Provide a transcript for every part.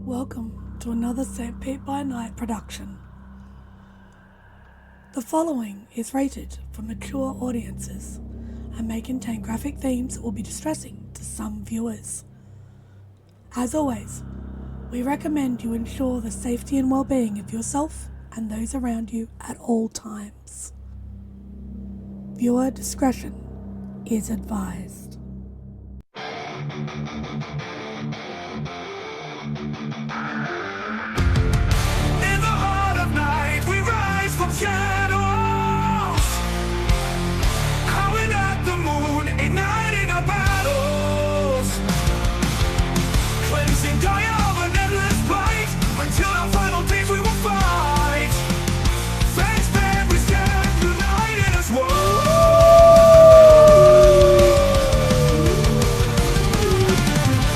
Welcome to another SPbN production. The following is rated for mature audiences and may contain graphic themes that will be distressing to some viewers. As always, we recommend you ensure the safety and well-being of yourself and those around you at all times. Viewer discretion is advised. In the heart of night, we rise from shadows, howling at the moon, igniting our battles, cleansing Gaia of an endless fight, until our final days we will fight. Thanks, man, we stand united as one.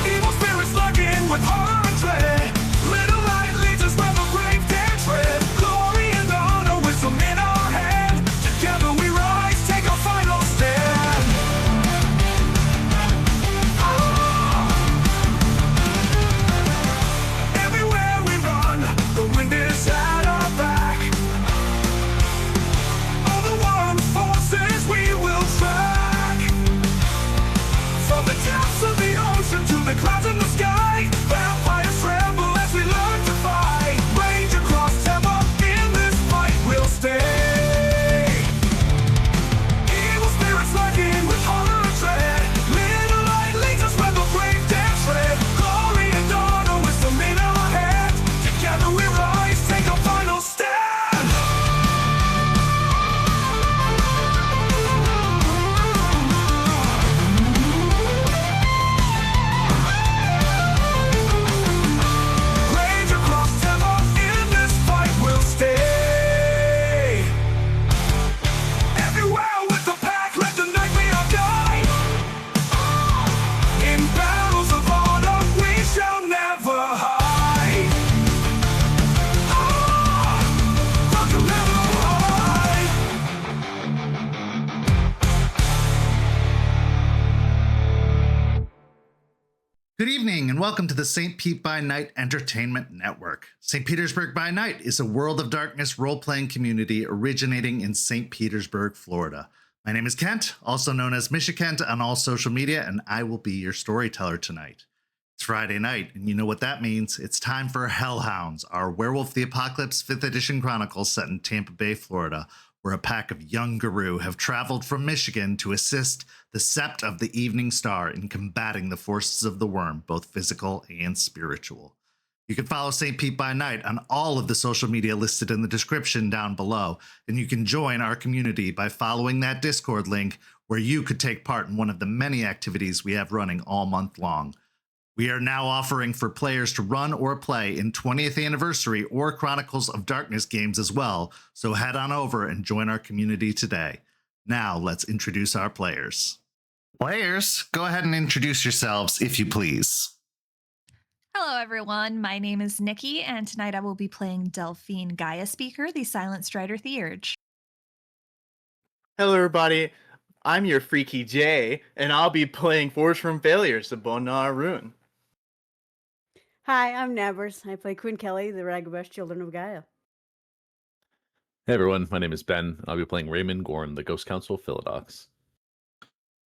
Evil spirits lurking with horror and dread. Little light leads us where the grave dare tread. Glory and honor, wisdom in our hand. Together we rise, take our final stand. Everywhere we run, the wind is at our back. All the world's forces we will track. From the depths of the ocean to the clouds in the sky, vampires tremble as we learn to fight. Rage across timber, in this fight we'll stay. Evil spirits lurking with horror and dread. Little light leads us where the brave dare tread. Glory and honor, wisdom in our hand. Together we rise, take our final stand. Rage across timber, in this fight we'll stay. Everywhere with the pack, let the night be our guide. In battles of honor, we shall never hide. Welcome, never hide. Good evening and welcome to the St. Pete by Night Entertainment Network. St. Petersburg by Night is a World of Darkness role-playing community originating in St. Petersburg, Florida. My name is Kent, also known as Mishikent on all social media, and I will be your storyteller tonight. It's Friday night, and you know what that means. It's time for Hounds, our Werewolf the Apocalypse 5th edition chronicles set in Tampa Bay, Florida, where a pack of young guru have traveled from Michigan to assist the Sept of the Evening Star in combating the forces of the worm, both physical and spiritual. You can follow St. Pete by Night on all of the social media listed in the description down below, and you can join our community by following that Discord link where you could take part in one of the many activities we have running all month long. We are now offering for players to run or play in 20th anniversary or Chronicles of Darkness games as well, so head on over and join our community today. Now let's introduce our players. Players, go ahead and introduce yourselves if you please. Hello, everyone. My name is Nikki, and tonight I will be playing Delphine Gaia Speaker, the Silent Strider Theurge. Hello, everybody. I'm your Freaky Jay, and I'll be playing Forged from Failures, the Bonar Rune. Hi, I'm Nabers. I play Quinn Kelly, the Ragabash Children of Gaia. Hey everyone, my name is Ben. I'll be playing Raymond Gorn, the Ghost Council of Philodox.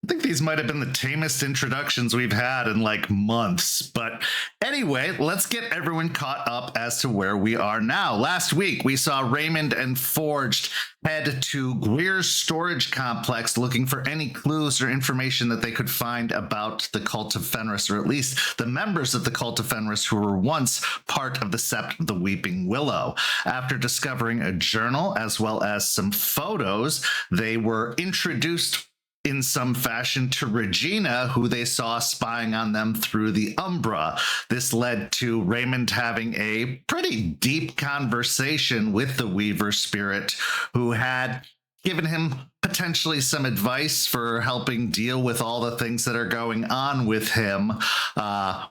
I think these might have been the tamest introductions we've had in like months. But anyway, let's get everyone caught up as to where we are now. Last week, we saw Raymond and Forged head to Greer's storage complex looking for any clues or information that they could find about the Cult of Fenris, or at least the members of the Cult of Fenris who were once part of the Sept of the Weeping Willow. After discovering a journal as well as some photos, they were introduced in some fashion to Regina, who they saw spying on them through the Umbra. This led to Raymond having a pretty deep conversation with the Weaver Spirit, who had given him potentially some advice for helping deal with all the things that are going on with him.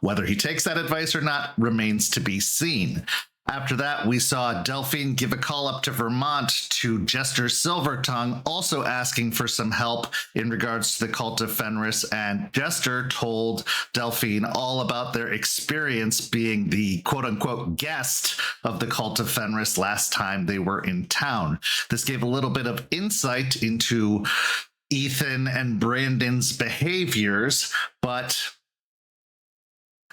Whether he takes that advice or not remains to be seen. After that, we saw Delphine give a call up to Vermont to Jester Silvertongue, also asking for some help in regards to the Cult of Fenris, and Jester told Delphine all about their experience being the quote-unquote guest of the Cult of Fenris last time they were in town. This gave a little bit of insight into Ethan and Brandon's behaviors, but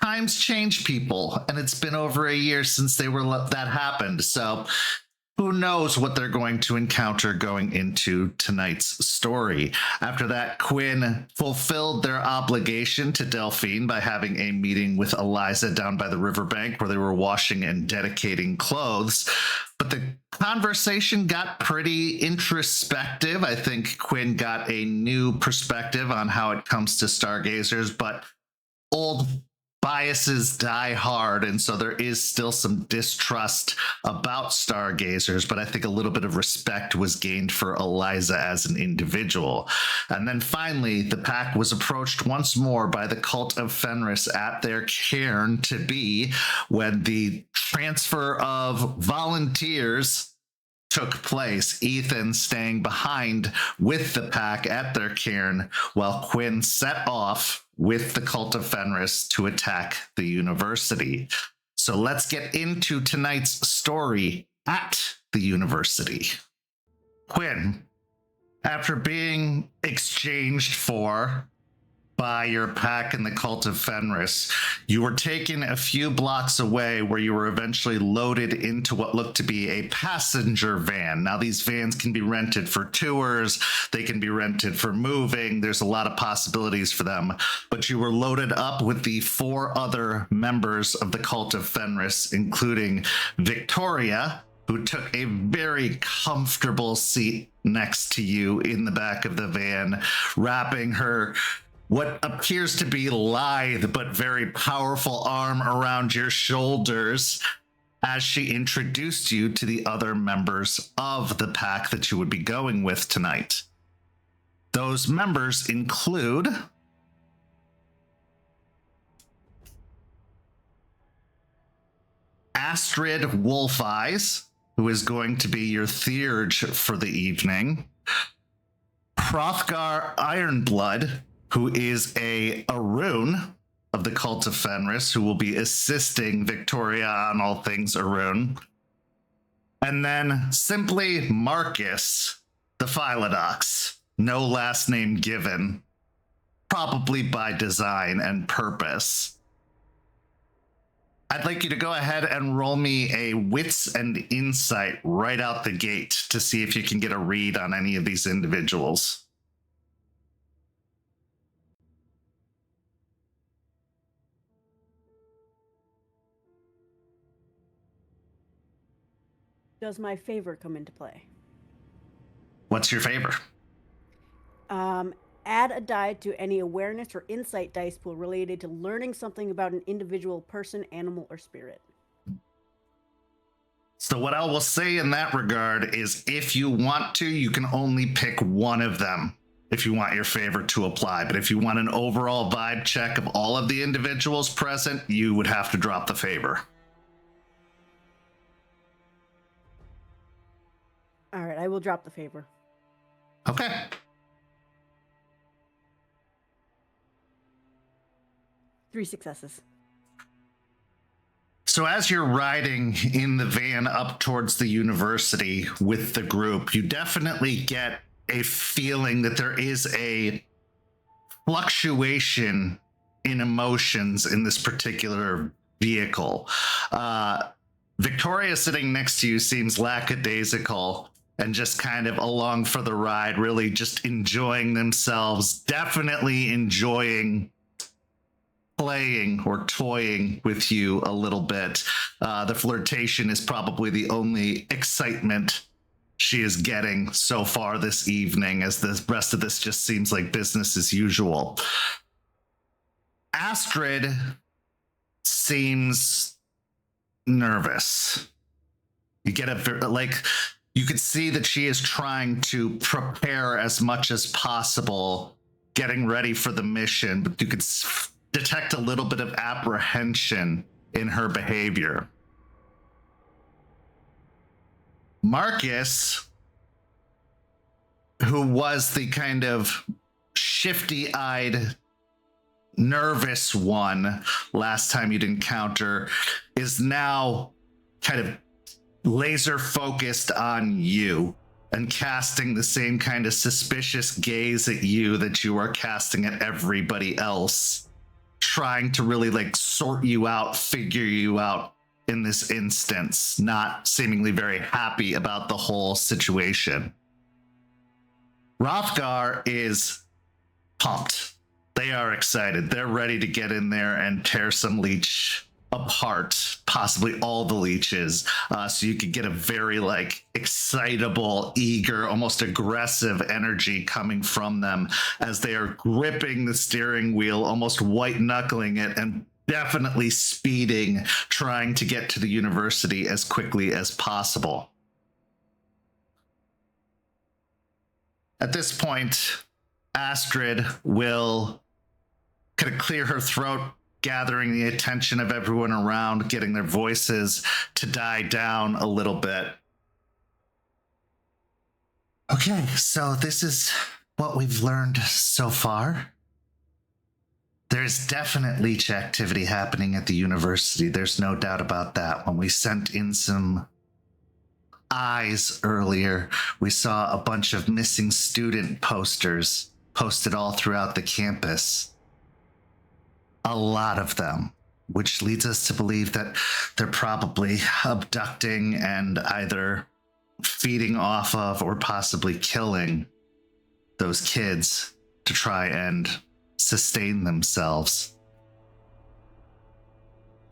times change people, and it's been over a year since that happened. So who knows what they're going to encounter going into tonight's story. After that, Quinn fulfilled their obligation to Delphine by having a meeting with Eliza down by the riverbank where they were washing and dedicating clothes. But the conversation got pretty introspective. I think Quinn got a new perspective on how it comes to stargazers, but old biases die hard, and so there is still some distrust about stargazers, but I think a little bit of respect was gained for Eliza as an individual. And then finally, the pack was approached once more by the Cult of Fenris at their cairn to be when the transfer of volunteers took place, Ethan staying behind with the pack at their cairn while Quinn set off with the Cult of Fenris to attack the university. So let's get into tonight's story at the university. Quinn, after being exchanged for by your pack and the Cult of Fenris, you were taken a few blocks away where you were eventually loaded into what looked to be a passenger van. Now, these vans can be rented for tours, they can be rented for moving, there's a lot of possibilities for them, but you were loaded up with the 4 other members of the Cult of Fenris, including Victoria, who took a very comfortable seat next to you in the back of the van, wrapping her what appears to be lithe but very powerful arm around your shoulders as she introduced you to the other members of the pack that you would be going with tonight. Those members include Astrid Wolfeyes, who is going to be your theurge for the evening, Hrothgar Ironblood, who is a Arun of the Cult of Fenris, who will be assisting Victoria on all things Arun. And then simply Marcus, the Philodox, no last name given, probably by design and purpose. I'd like you to go ahead and roll me a wits and insight right out the gate to see if you can get a read on any of these individuals. Does my favor come into play? What's your favor? Add a die to any awareness or insight dice pool related to learning something about an individual person, animal, or spirit. So what I will say in that regard is if you want to, you can only pick one of them if you want your favor to apply. But if you want an overall vibe check of all of the individuals present, you would have to drop the favor. All right, I will drop the favor. Okay. Three successes. So as you're riding in the van up towards the university with the group, you definitely get a feeling that there is a fluctuation in emotions in this particular vehicle. Victoria sitting next to you seems lackadaisical and just kind of along for the ride, really just enjoying themselves, definitely enjoying playing or toying with you a little bit. The flirtation is probably the only excitement she is getting so far this evening, as the rest of this just seems like business as usual. Astrid seems nervous. You get you could see that she is trying to prepare as much as possible, getting ready for the mission, but you could detect a little bit of apprehension in her behavior. Marcus, who was the kind of shifty-eyed, nervous one last time you'd encounter, is now kind of laser focused on you and casting the same kind of suspicious gaze at you that you are casting at everybody else, trying to really like sort you out, figure you out in this instance, not seemingly very happy about the whole situation. Rothgar is pumped. They are excited. They're ready to get in there and tear some leech apart, possibly all the leeches, so you could get a very like excitable, eager, almost aggressive energy coming from them as they are gripping the steering wheel, almost white knuckling it, and definitely speeding, trying to get to the university as quickly as possible. At this point, Astrid will kind of clear her throat, gathering the attention of everyone around, getting their voices to die down a little bit. Okay, so this is what we've learned so far. There's definite leech activity happening at the university. There's no doubt about that. When we sent in some eyes earlier, we saw a bunch of missing student posters posted all throughout the campus. A lot of them, which leads us to believe that they're probably abducting and either feeding off of or possibly killing those kids to try and sustain themselves.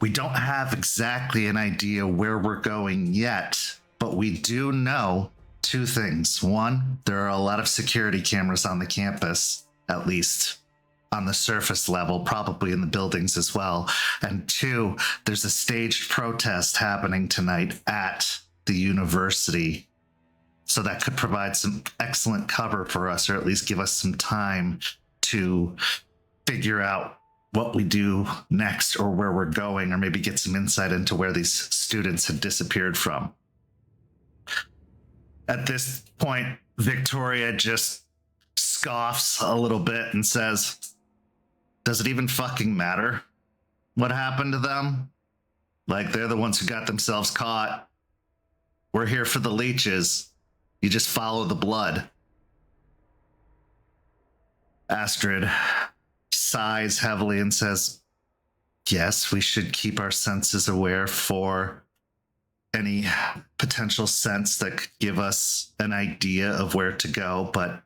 We don't have exactly an idea where we're going yet, but we do know two things. One, there are a lot of security cameras on the campus, at least on the surface level, probably in the buildings as well. And two, there's a staged protest happening tonight at the university. So that could provide some excellent cover for us, or at least give us some time to figure out what we do next or where we're going, or maybe get some insight into where these students had disappeared from. At this point, Victoria just scoffs a little bit and says, does it even fucking matter what happened to them? Like, they're the ones who got themselves caught. We're here for the leeches. You just follow the blood. Astrid sighs heavily and says, yes, we should keep our senses aware for any potential sense that could give us an idea of where to go, but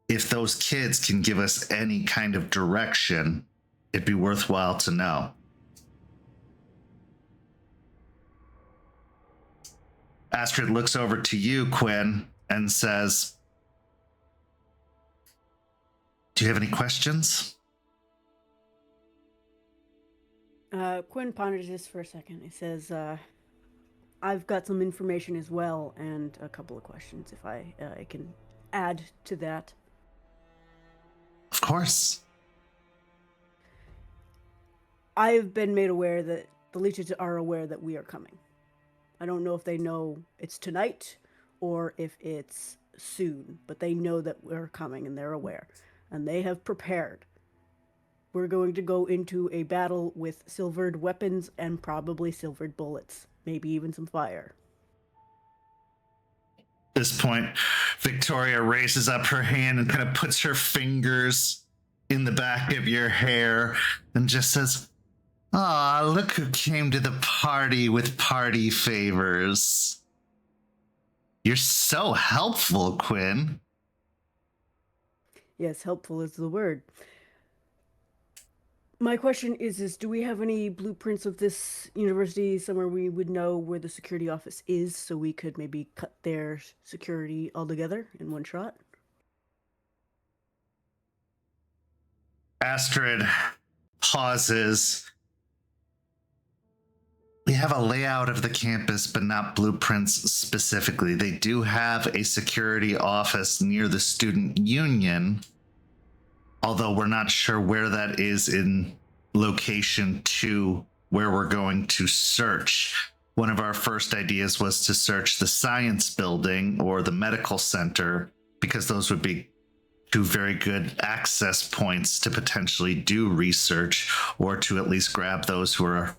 if those kids can give us any kind of direction, it'd be worthwhile to know. Astrid looks over to you, Quinn, and says, do you have any questions? Quinn ponders this for a second. He says, I've got some information as well, and a couple of questions, if I can add to that. Of course. I've been made aware that the leeches are aware that we are coming. I don't know if they know it's tonight or if it's soon, but they know that we're coming and they're aware. And they have prepared. We're going to go into a battle with silvered weapons and probably silvered bullets. Maybe even some fire. At this point, Victoria raises up her hand and kind of puts her fingers in the back of your hair and just says, "Ah, look who came to the party with party favors. You're so helpful, Quinn." Yes, helpful is the word. My question is do we have any blueprints of this university somewhere we would know where the security office is so we could maybe cut their security altogether in one shot? Astrid pauses. We have a layout of the campus, but not blueprints specifically. They do have a security office near the student union, although we're not sure where that is in location to where we're going to search. one of our first ideas was to search the science building or the medical center, because those would be two very good access points to potentially do research, or to at least grab those who are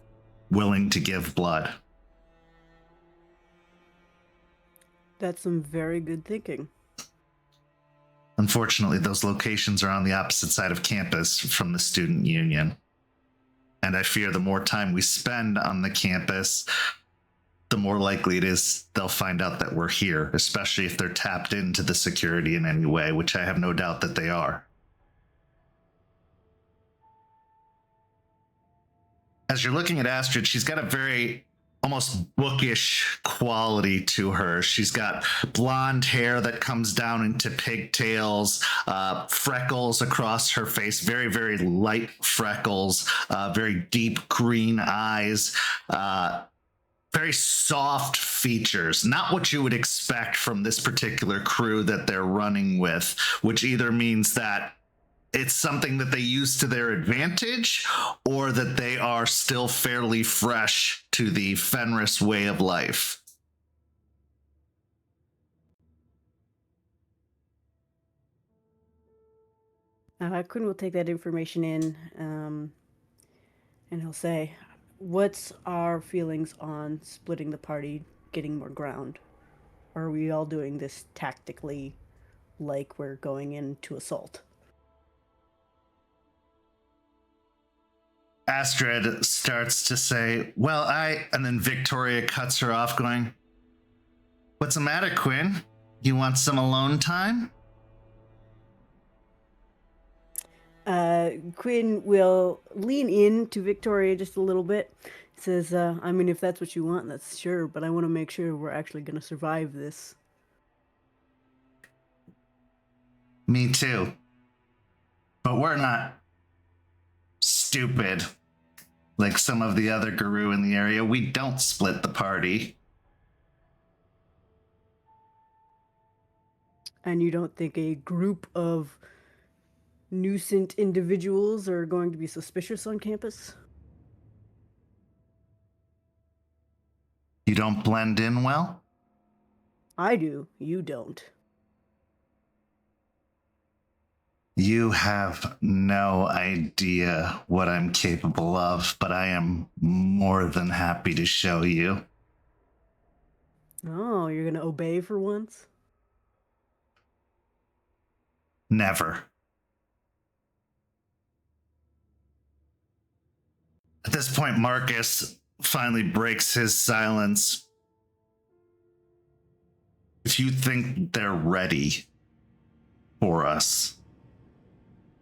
willing to give blood. That's some very good thinking. Unfortunately, those locations are on the opposite side of campus from the student union. And I fear the more time we spend on the campus, the more likely it is they'll find out that we're here, especially if they're tapped into the security in any way, which I have no doubt that they are. As you're looking at Astrid, she's got a very almost bookish quality to her. She's got blonde hair that comes down into pigtails, freckles across her face, very, very light freckles, very deep green eyes, very soft features, not what you would expect from this particular crew that they're running with, which either means that it's something that they use to their advantage, or that they are still fairly fresh to the Fenris way of life. Quinn will take that information in, and he'll say, what's our feelings on splitting the party, getting more ground? Or are we all doing this tactically, like we're going in to assault? Astrid starts to say, well, and then Victoria cuts her off going, what's the matter, Quinn? You want some alone time? Quinn will lean in to Victoria just a little bit. Says, I mean, if that's what you want, that's sure, but I want to make sure we're actually going to survive this. Me too. But we're not stupid like some of the other guru in the area. We don't split the party. And you don't think a group of nuisance individuals are going to be suspicious on campus? You don't blend in well? I do. You don't. You have no idea what I'm capable of, but I am more than happy to show you. Oh, you're going to obey for once? Never. At this point, Marcus finally breaks his silence. If you think they're ready for us,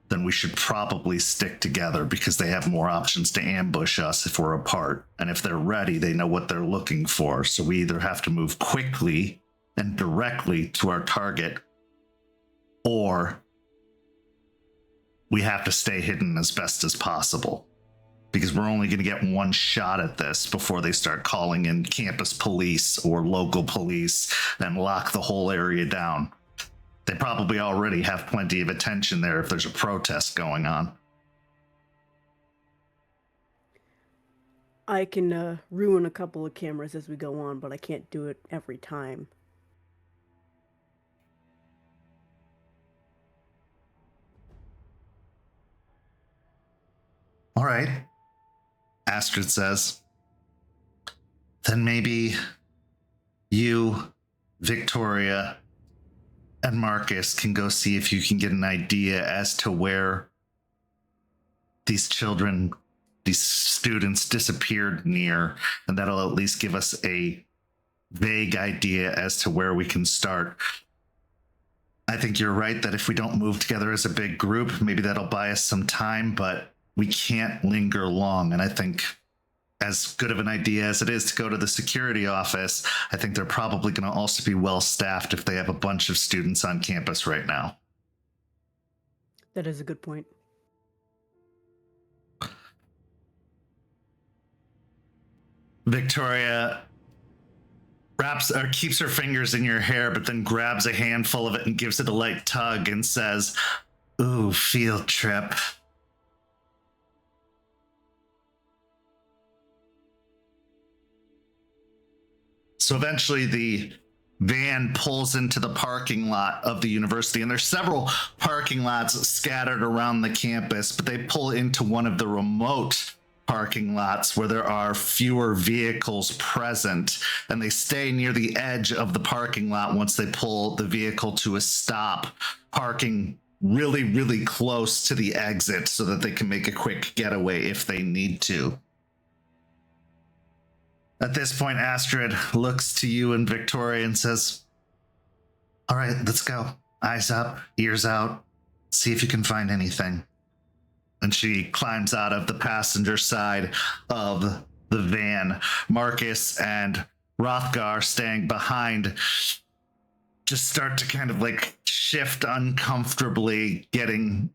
then we should probably stick together, because they have more options to ambush us if we're apart. And if they're ready, they know what they're looking for. So we either have to move quickly and directly to our target, or we have to stay hidden as best as possible, because we're only going to get one shot at this before they start calling in campus police or local police and lock the whole area down. They probably already have plenty of attention there if there's a protest going on. I can ruin a couple of cameras as we go on, but I can't do it every time. All right, Astrid says. Then maybe you, Victoria, and Marcus can go see if you can get an idea as to where these children, these students disappeared near, and that'll at least give us a vague idea as to where we can start. I think you're right that if we don't move together as a big group, maybe that'll buy us some time, but we can't linger long. And I think, as good of an idea as it is to go to the security office, I think they're probably going to also be well staffed if they have a bunch of students on campus right now. That is a good point. Victoria keeps her fingers in your hair, but then grabs a handful of it and gives it a light tug and says, "Ooh, field trip." So eventually the van pulls into the parking lot of the university, and there's several parking lots scattered around the campus, but they pull into one of the remote parking lots where there are fewer vehicles present, and they stay near the edge of the parking lot once they pull the vehicle to a stop, parking really, really close to the exit so that they can make a quick getaway if they need to. At this point, Astrid looks to you and Victoria and says, "All right, let's go. Eyes up, ears out. See if you can find anything." And she climbs out of the passenger side of the van. Marcus and Rothgar, staying behind, just start to kind of like shift uncomfortably, getting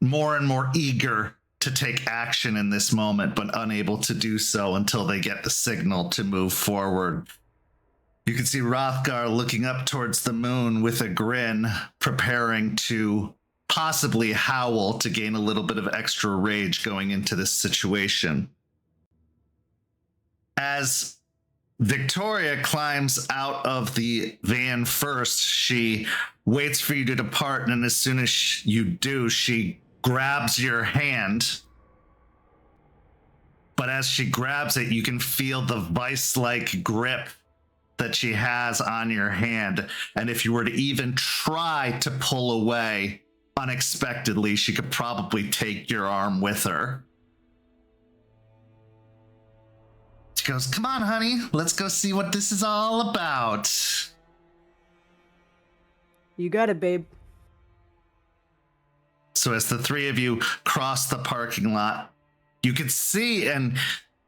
more and more eager to take action in this moment, but unable to do so until they get the signal to move forward. You can see Rothgar looking up towards the moon with a grin, preparing to possibly howl to gain a little bit of extra rage going into this situation. As Victoria climbs out of the van first, she waits for you to depart, and as soon as you do, she grabs your hand. But as she grabs it, you can feel the vice-like grip that she has on your hand. And if you were to even try to pull away unexpectedly, she could probably take your arm with her. She goes, "Come on, honey, let's go see what this is all about." You got it, babe. So as the three of you cross the parking lot, you can see and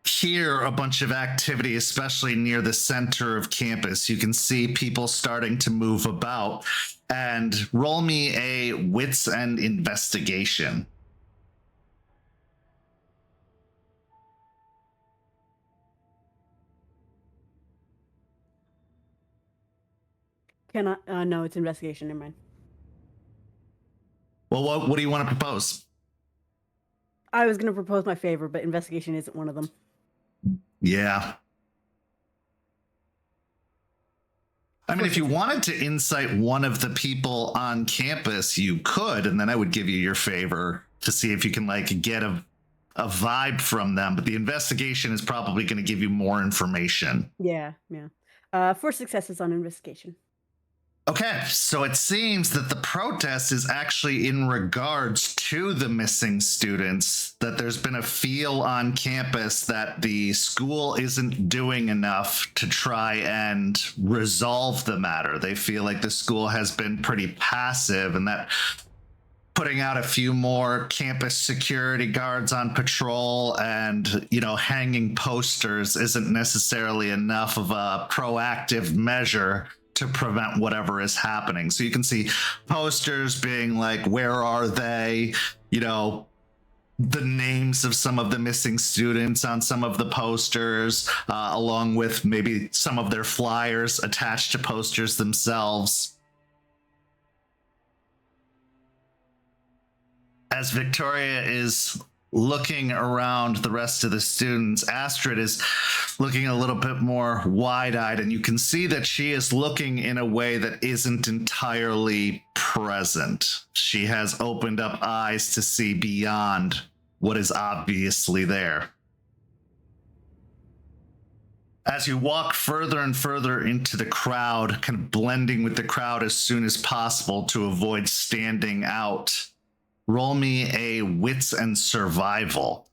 hear a bunch of activity, especially near the center of campus. You can see people starting to move about. And roll me a wits and investigation. Can I? No, it's investigation. Never mind. Well, what do you want to propose? I was going to propose my favor, but investigation isn't one of them. Yeah. I mean, if you wanted to incite one of the people on campus, you could, and then I would give you your favor to see if you can like get a vibe from them. But the investigation is probably going to give you more information. Yeah. 4 successes on investigation. Okay, so it seems that the protest is actually in regards to the missing students, that there's been a feel on campus that the school isn't doing enough to try and resolve the matter. They feel like the school has been pretty passive, and that putting out a few more campus security guards on patrol and, you know, hanging posters isn't necessarily enough of a proactive measure to prevent whatever is happening. So you can see posters being like, where are they? You know, the names of some of the missing students on some of the posters, along with maybe some of their flyers attached to posters themselves. As Victoria is looking around the rest of the students, Astrid is looking a little bit more wide-eyed, and you can see that she is looking in a way that isn't entirely present. She has opened up eyes to see beyond what is obviously there. As you walk further and further into the crowd, kind of blending with the crowd as soon as possible to avoid standing out, roll me a wits and survival.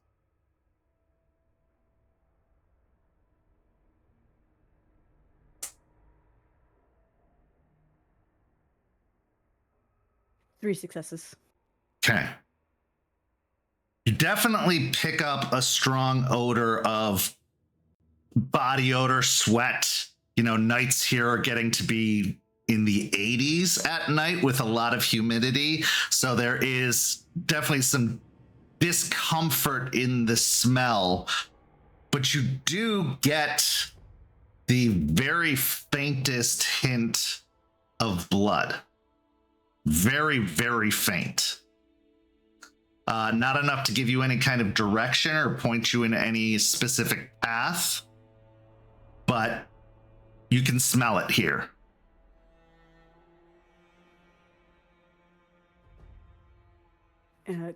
Three successes. Okay. You definitely pick up a strong odor of body odor, sweat. You know, nights here are getting to be in the 80s at night with a lot of humidity. So there is definitely some discomfort in the smell, but you do get the very faintest hint of blood. Very, very faint. Not enough to give you any kind of direction or point you in any specific path, but You can smell it here.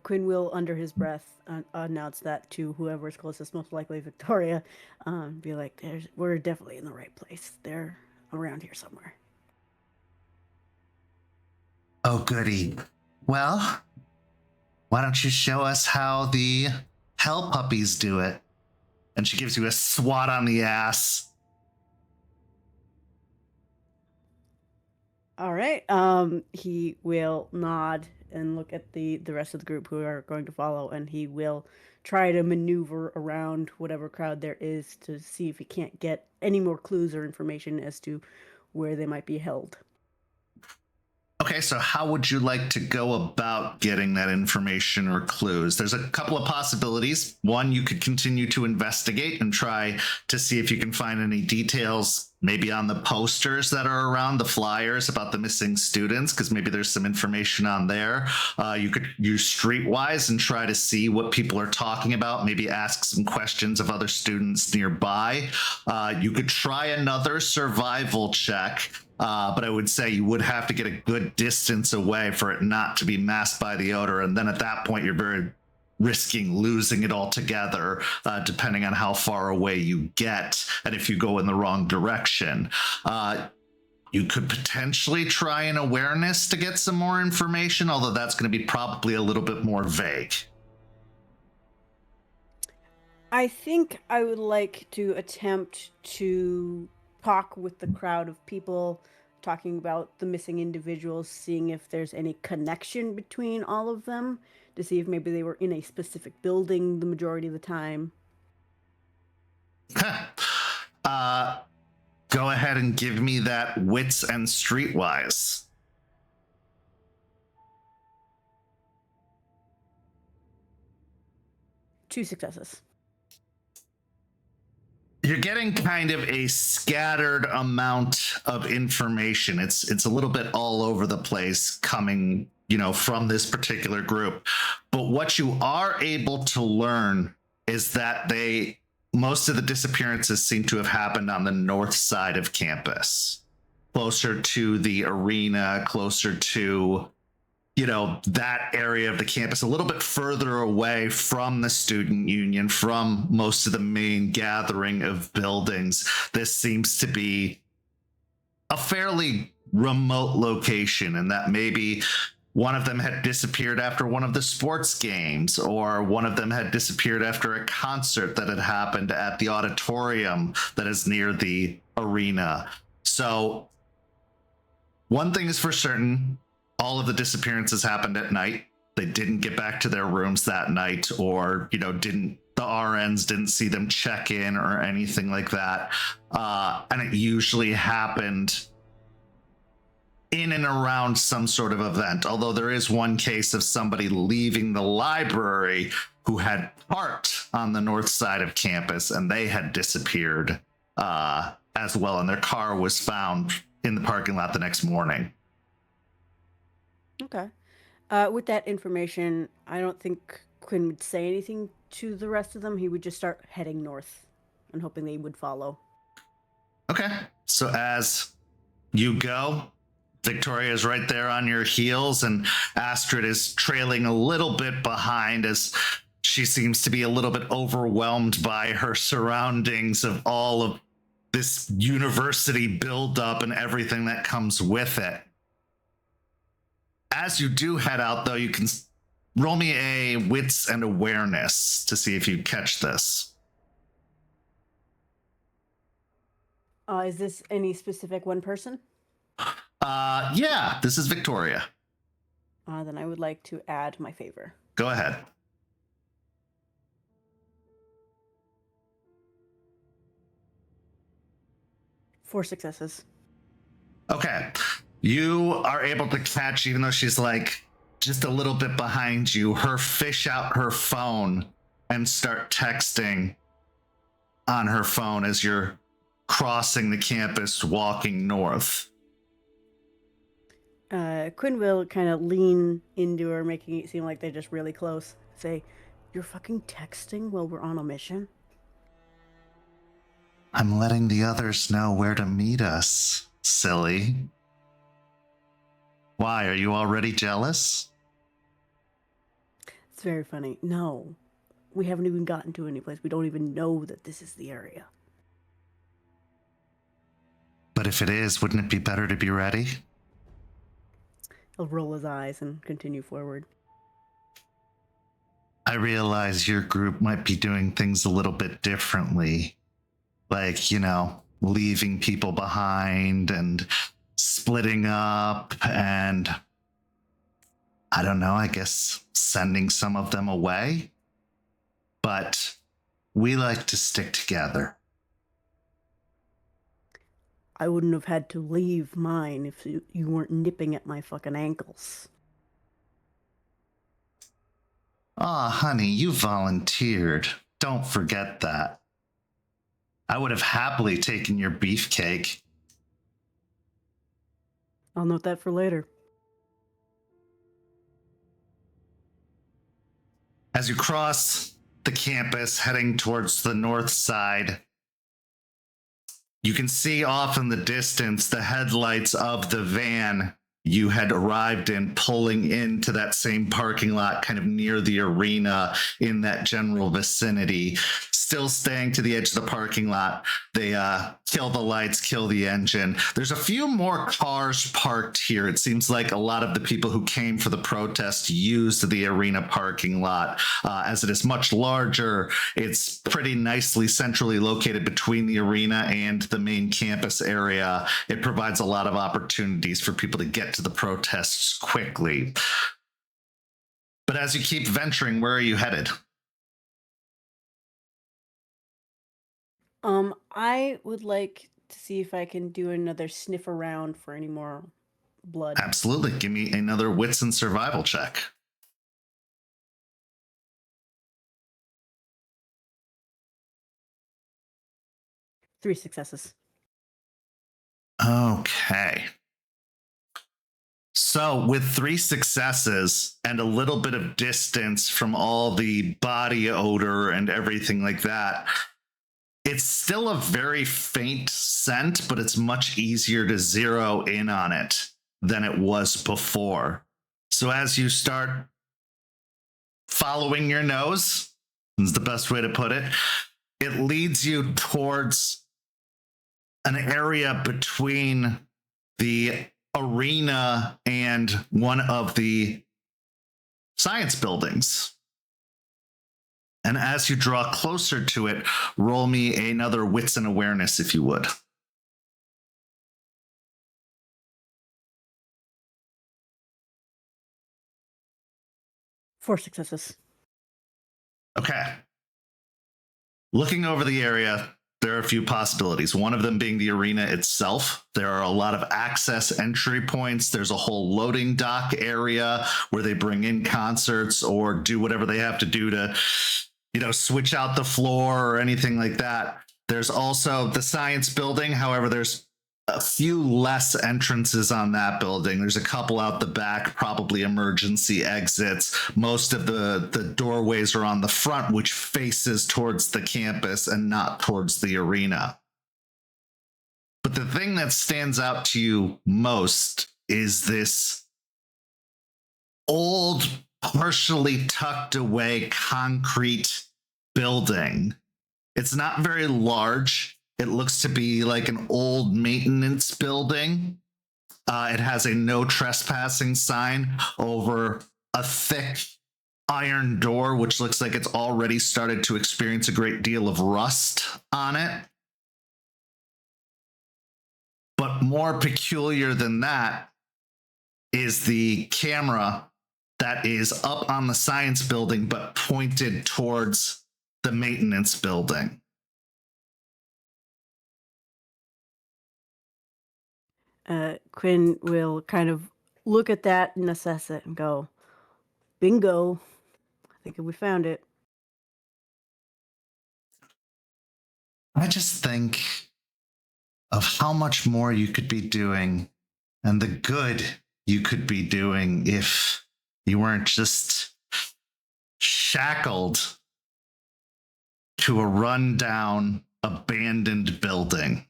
Quinn will, under his breath, announce that to whoever's closest, most likely Victoria. Be like, we're definitely in the right place. They're around here somewhere. Oh, goody. Well, why don't you show us how the hell puppies do it? And she gives you a swat on the ass. All right. He will nod and look at the rest of the group who are going to follow, and he will try to maneuver around whatever crowd there is to see if he can't get any more clues or information as to where they might be held. Okay, so how would you like to go about getting that information or clues? There's a couple of possibilities. One, you could continue to investigate and try to see if you can find any details, maybe on the posters that are around, the flyers about the missing students, because maybe there's some information on there. You could use Streetwise and try to see what people are talking about, maybe ask some questions of other students nearby. You could try another survival check. But I would say you would have to get a good distance away for it not to be masked by the odor. And then at that point, you're very risking losing it altogether, depending on how far away you get and if you go in the wrong direction. You could potentially try an awareness to get some more information, although that's going to be probably a little bit more vague. I think I would like to attempt to talk with the crowd of people, talking about the missing individuals, seeing if there's any connection between all of them, to see if maybe they were in a specific building the majority of the time. Go ahead and give me that wits and streetwise. Two successes. You're getting kind of a scattered amount of information. It's a little bit all over the place coming, from this particular group. But what you are able to learn is that most of the disappearances seem to have happened on the north side of campus, closer to the arena, closer to that area of the campus, a little bit further away from the student union, from most of the main gathering of buildings. This seems to be a fairly remote location, and that maybe one of them had disappeared after one of the sports games, or one of them had disappeared after a concert that had happened at the auditorium that is near the arena. So one thing is for certain, all of the disappearances happened at night. They didn't get back to their rooms that night, or, the RNs didn't see them check in or anything like that. And it usually happened in and around some sort of event. Although there is one case of somebody leaving the library who had parked on the north side of campus, and they had disappeared as well. And their car was found in the parking lot the next morning. Okay. With that information, I don't think Quinn would say anything to the rest of them. He would just start heading north and hoping they would follow. Okay. So as you go, Victoria is right there on your heels, and Astrid is trailing a little bit behind as she seems to be a little bit overwhelmed by her surroundings of all of this university buildup and everything that comes with it. As you do head out, though, you can roll me a wits and awareness to see if you catch this. Is this any specific one person? Yeah, this is Victoria. Then I would like to add my favor. Go ahead. Four successes. Okay. You are able to catch, even though she's like just a little bit behind you, her fish out her phone and start texting on her phone as you're crossing the campus, walking north. Quinn will kind of lean into her, making it seem like they're just really close. Say, "You're fucking texting while we're on a mission?" I'm letting the others know where to meet us, silly. Why, are you already jealous? It's very funny. No, we haven't even gotten to any place. We don't even know that this is the area. But if it is, wouldn't it be better to be ready? He'll roll his eyes and continue forward. I realize your group might be doing things a little bit differently. Like, leaving people behind and splitting up and, I don't know, I guess sending some of them away. But we like to stick together. I wouldn't have had to leave mine if you weren't nipping at my fucking ankles. Aw, honey, you volunteered. Don't forget that. I would have happily taken your beefcake. I'll note that for later. As you cross the campus heading towards the north side, you can see off in the distance the headlights of the van you had arrived in pulling into that same parking lot kind of near the arena in that general vicinity. Still staying to the edge of the parking lot. They kill the lights, kill the engine. There's a few more cars parked here. It seems like a lot of the people who came for the protest used the arena parking lot. As it is much larger, it's pretty nicely centrally located between the arena and the main campus area. It provides a lot of opportunities for people to get to the protests quickly. But as you keep venturing, where are you headed? I would like to see if I can do another sniff around for any more blood. Absolutely. Give me another wits and survival check. Three successes. Okay. So with 3 successes and a little bit of distance from all the body odor and everything like that, it's still a very faint scent, but it's much easier to zero in on it than it was before. So as you start following your nose, is the best way to put it, it leads you towards an area between the arena and one of the science buildings. And as you draw closer to it, roll me another wits and awareness, if you would. Four successes. Okay. Looking over the area, there are a few possibilities. One of them being the arena itself. There are a lot of access entry points. There's a whole loading dock area where they bring in concerts or do whatever they have to do to, switch out the floor or anything like that. There's also the science building. However, there's a few less entrances on that building. There's a couple out the back, probably emergency exits. Most of the doorways are on the front, which faces towards the campus and not towards the arena. But the thing that stands out to you most is this old, partially tucked away concrete building. It's not very large. It looks to be like an old maintenance building. It has a no trespassing sign over a thick iron door, which looks like it's already started to experience a great deal of rust on it. But more peculiar than that is the camera that is up on the science building, but pointed towards the maintenance building. Quinn will kind of look at that and assess it and go, bingo. I think we found it. I just think of how much more you could be doing and the good you could be doing if you weren't just shackled to a rundown abandoned building.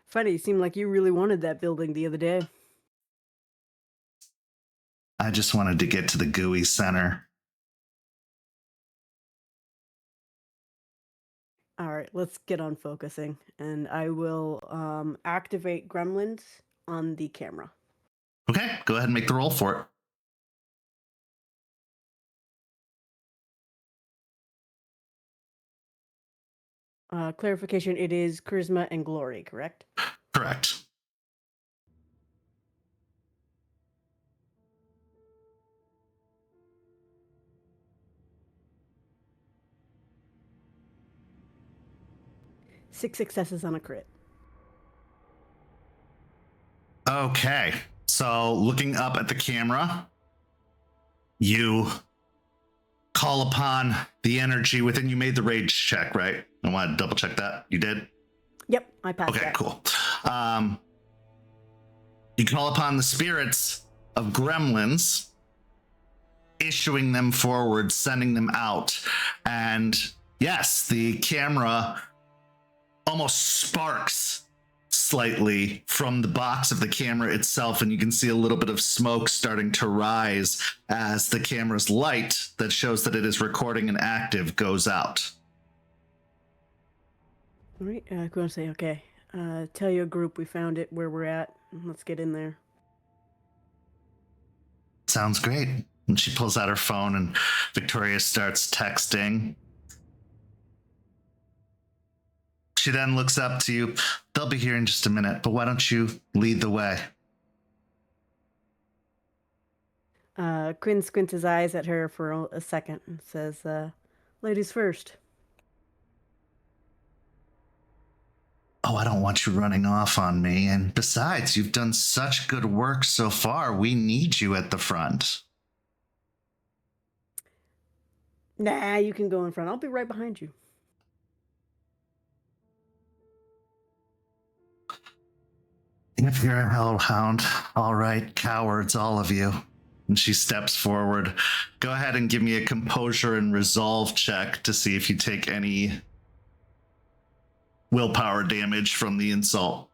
Funny, it seemed like you really wanted that building the other day. I just wanted to get to the gooey center. All right, let's get on focusing, and I will activate gremlins on the camera. Okay, go ahead and make the roll for it. Clarification, it is charisma and glory, correct? Correct. Six successes on a crit. Okay, so looking up at the camera, you call upon the energy within. You made the rage check, right? I want to double check that. You did? Yep, I passed Okay, that. cool. You call upon the spirits of gremlins, issuing them forward, sending them out. And yes, the camera almost sparks slightly from the box of the camera itself, and you can see a little bit of smoke starting to rise as the camera's light that shows that it is recording and active goes out. All right, I'm going to say, okay, tell your group we found it where we're at. Let's get in there. Sounds great. And she pulls out her phone and Victoria starts texting. She then looks up to you. They'll be here in just a minute, but why don't you lead the way? Quinn squints his eyes at her for a second and says, ladies first. Oh, I don't want you running off on me. And besides, you've done such good work so far. We need you at the front. Nah, you can go in front. I'll be right behind you. If you're a hellhound, all right, cowards, all of you. And she steps forward. Go ahead and give me a composure and resolve check to see if you take any willpower damage from the insult.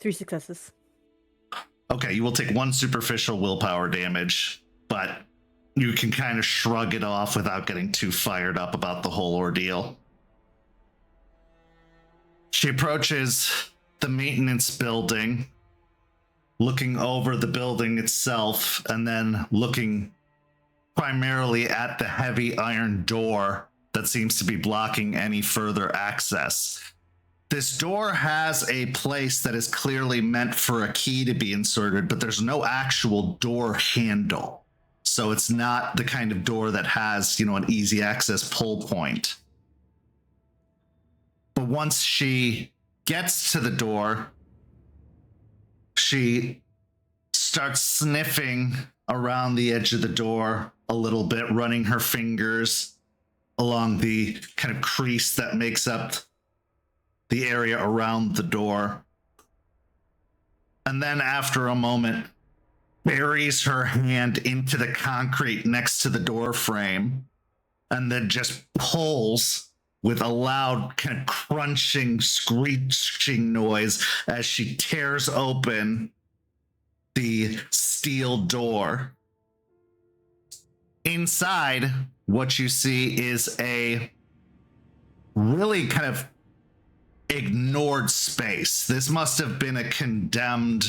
3 successes. Okay, you will take 1 superficial willpower damage, but you can kind of shrug it off without getting too fired up about the whole ordeal. She approaches the maintenance building, looking over the building itself, and then looking primarily at the heavy iron door that seems to be blocking any further access. This door has a place that is clearly meant for a key to be inserted, but there's no actual door handle. So it's not the kind of door that has, an easy access pull point. But once she gets to the door, she starts sniffing around the edge of the door a little bit, running her fingers along the kind of crease that makes up the area around the door. And then after a moment, buries her hand into the concrete next to the door frame and then just pulls with a loud kind of crunching, screeching noise as she tears open the steel door. Inside, what you see is a really kind of ignored space. This must have been a condemned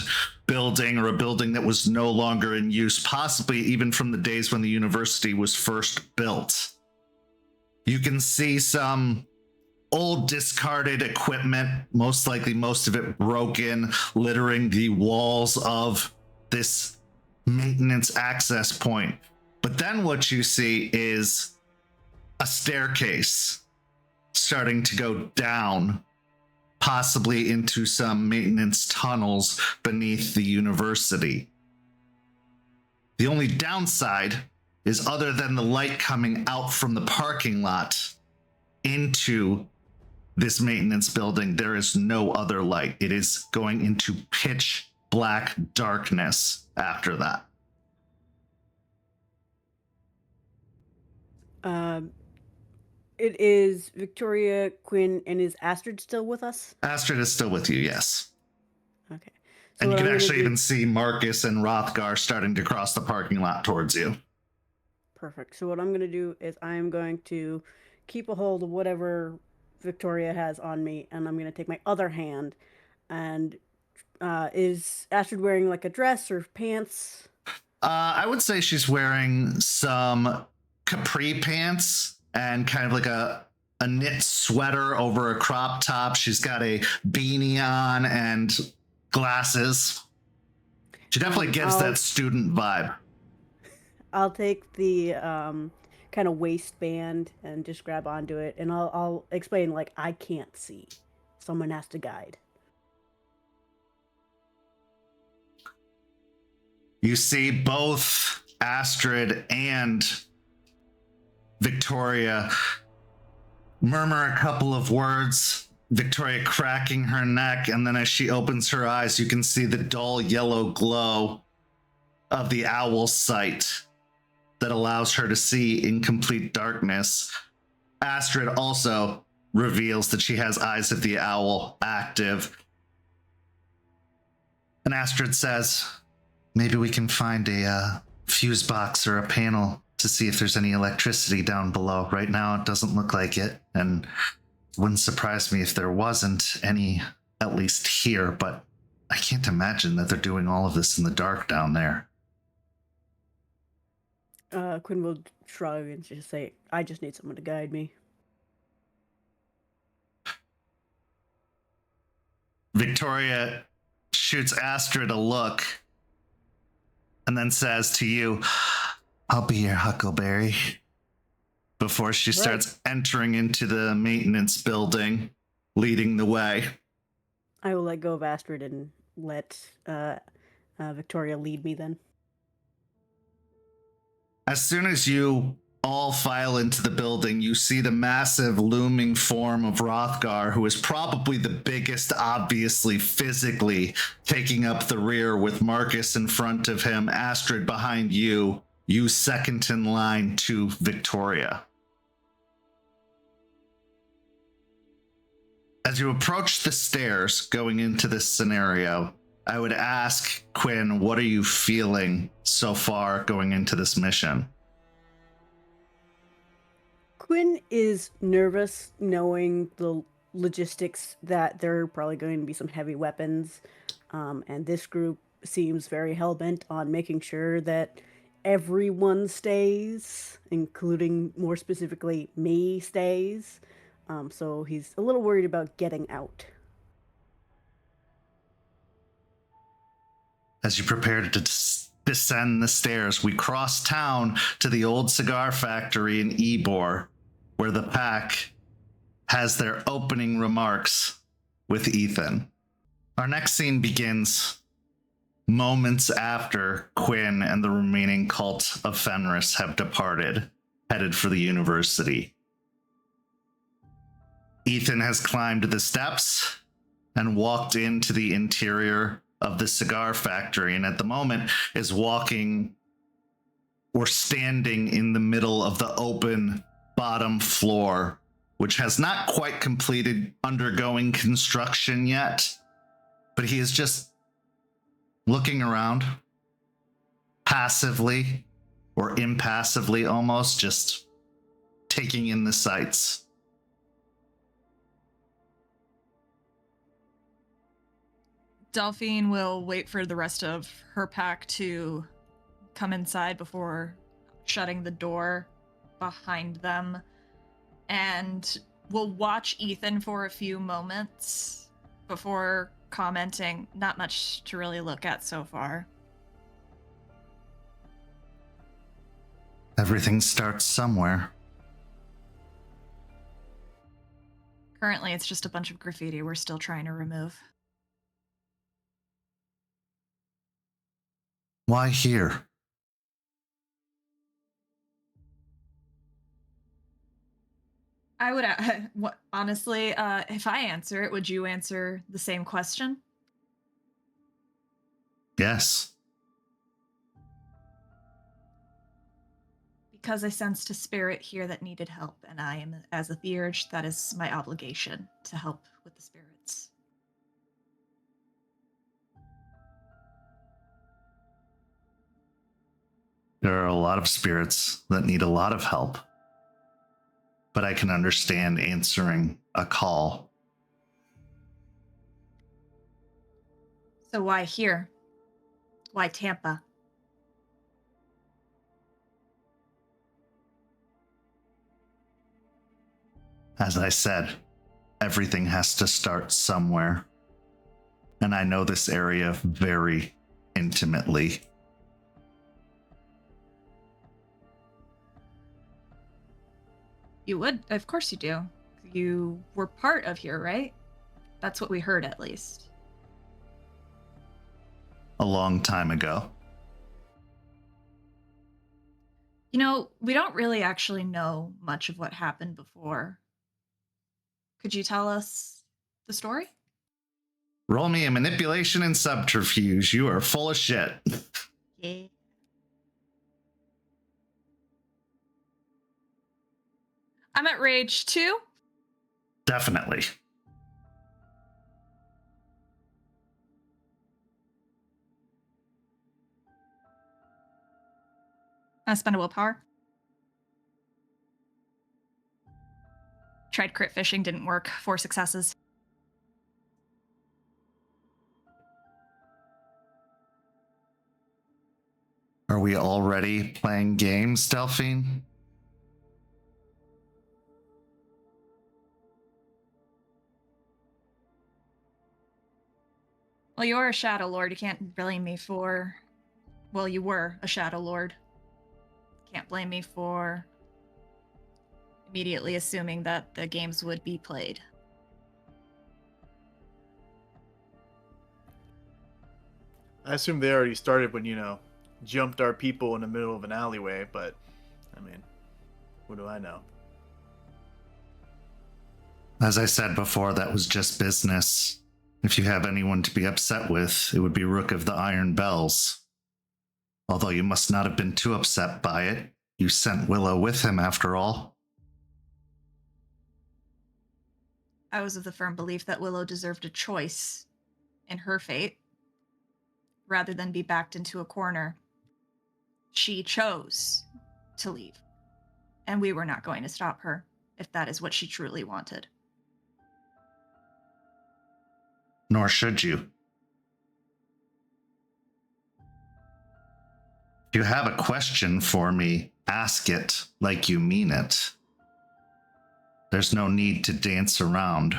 building or a building that was no longer in use, possibly even from the days when the university was first built. You can see some old discarded equipment, most likely most of it broken, littering the walls of this maintenance access point. But then what you see is a staircase starting to go down, possibly into some maintenance tunnels beneath the university. The only downside is, other than the light coming out from the parking lot into this maintenance building, there is no other light. It is going into pitch black darkness after that. It is Victoria, Quinn, and is Astrid still with us? Astrid is still with you, yes. Okay. And you what can I'm gonna actually do- even see Marcus and Rothgar starting to cross the parking lot towards you. Perfect. So what I'm going to do is I'm going to keep a hold of whatever Victoria has on me, and I'm going to take my other hand. And is Astrid wearing like a dress or pants? I would say she's wearing some capri pants and kind of like a knit sweater over a crop top. She's got a beanie on and glasses. She definitely gives that student vibe. I'll take the kind of waistband and just grab onto it, and I'll explain like I can't see. Someone has to guide. You see both Astrid and Victoria murmur a couple of words, Victoria cracking her neck, and then as she opens her eyes, you can see the dull yellow glow of the owl's sight that allows her to see in complete darkness. Astrid also reveals that she has eyes of the owl active. And Astrid says, maybe we can find a fuse box or a panel to see if there's any electricity down below. Right now, it doesn't look like it, and it wouldn't surprise me if there wasn't any, at least here, but I can't imagine that they're doing all of this in the dark down there. Quinn will shrug and just say, I just need someone to guide me. Victoria shoots Astrid a look and then says to you, I'll be your Huckleberry, before she starts entering into the maintenance building, leading the way. I will let go of Astrid and let Victoria lead me then. As soon as you all file into the building, you see the massive looming form of Rothgar, who is probably the biggest, obviously physically, taking up the rear with Marcus in front of him, Astrid behind you, you second in line to Victoria. As you approach the stairs going into this scenario, I would ask Quinn, what are you feeling so far going into this mission? Quinn is nervous knowing the logistics that there are probably going to be some heavy weapons. And this group seems very hell-bent on making sure that everyone stays, including more specifically me stays. So he's a little worried about getting out. As you prepare to descend the stairs, we cross town to the old cigar factory in Ybor, where the pack has their opening remarks with Ethan. Our next scene begins moments after Quinn and the remaining Cult of Fenris have departed, headed for the university. Ethan has climbed the steps and walked into the interior of the cigar factory, and at the moment is walking or standing in the middle of the open bottom floor, which has not quite completed undergoing construction yet, but he is just looking around passively or impassively, almost just taking in the sights. Delphine will wait for the rest of her pack to come inside before shutting the door behind them, and will watch Ethan for a few moments before commenting, not much to really look at so far. Everything starts somewhere. Currently, it's just a bunch of graffiti we're still trying to remove. Why here? I would, honestly, if I answer it, would you answer the same question? Yes. because I sensed a spirit here that needed help, and I am, as a theurge, that is my obligation to help with the spirits. There are a lot of spirits that need a lot of help, but I can understand answering a call. So why here? Why Tampa? As I said, everything has to start somewhere. And I know this area very intimately. You would? Of course you do. You were part of here, right? That's what we heard, at least. A long time ago. You know, we don't really actually know much of what happened before. Could you tell us the story? Roll me a manipulation and subterfuge. You are full of shit. Yeah. I'm at rage 2. Definitely. I spend a willpower. Tried crit fishing, didn't work. 4 successes. Are we already playing games, Delphine? Well, you're a Shadow Lord. You can't blame me for... Well, you were a Shadow Lord. Can't blame me for immediately assuming that the games would be played. I assume they already started when, jumped our people in the middle of an alleyway, but, I mean, what do I know? As I said before, that was just business. If you have anyone to be upset with, it would be Rook of the Iron Bells. Although you must not have been too upset by it. You sent Willow with him, after all. I was of the firm belief that Willow deserved a choice in her fate, rather than be backed into a corner. She chose to leave, and we were not going to stop her, if that is what she truly wanted. Nor should you. If you have a question for me, ask it like you mean it. There's no need to dance around.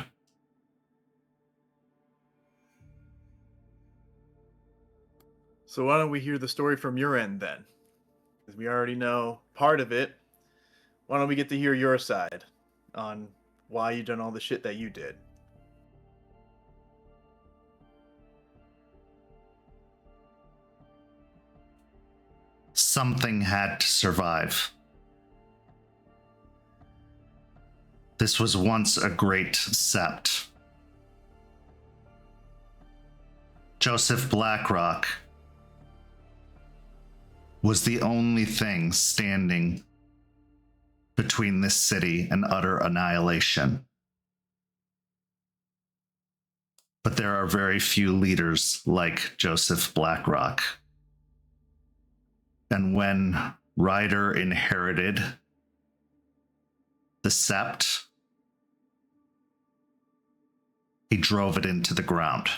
So why don't we hear the story from your end then? Because we already know part of it. Why don't we get to hear your side on why you done all the shit that you did? Something had to survive. This was once a great sept. Joseph Blackrock was the only thing standing between this city and utter annihilation. But there are very few leaders like Joseph Blackrock. And when Ryder inherited the sept, he drove it into the ground.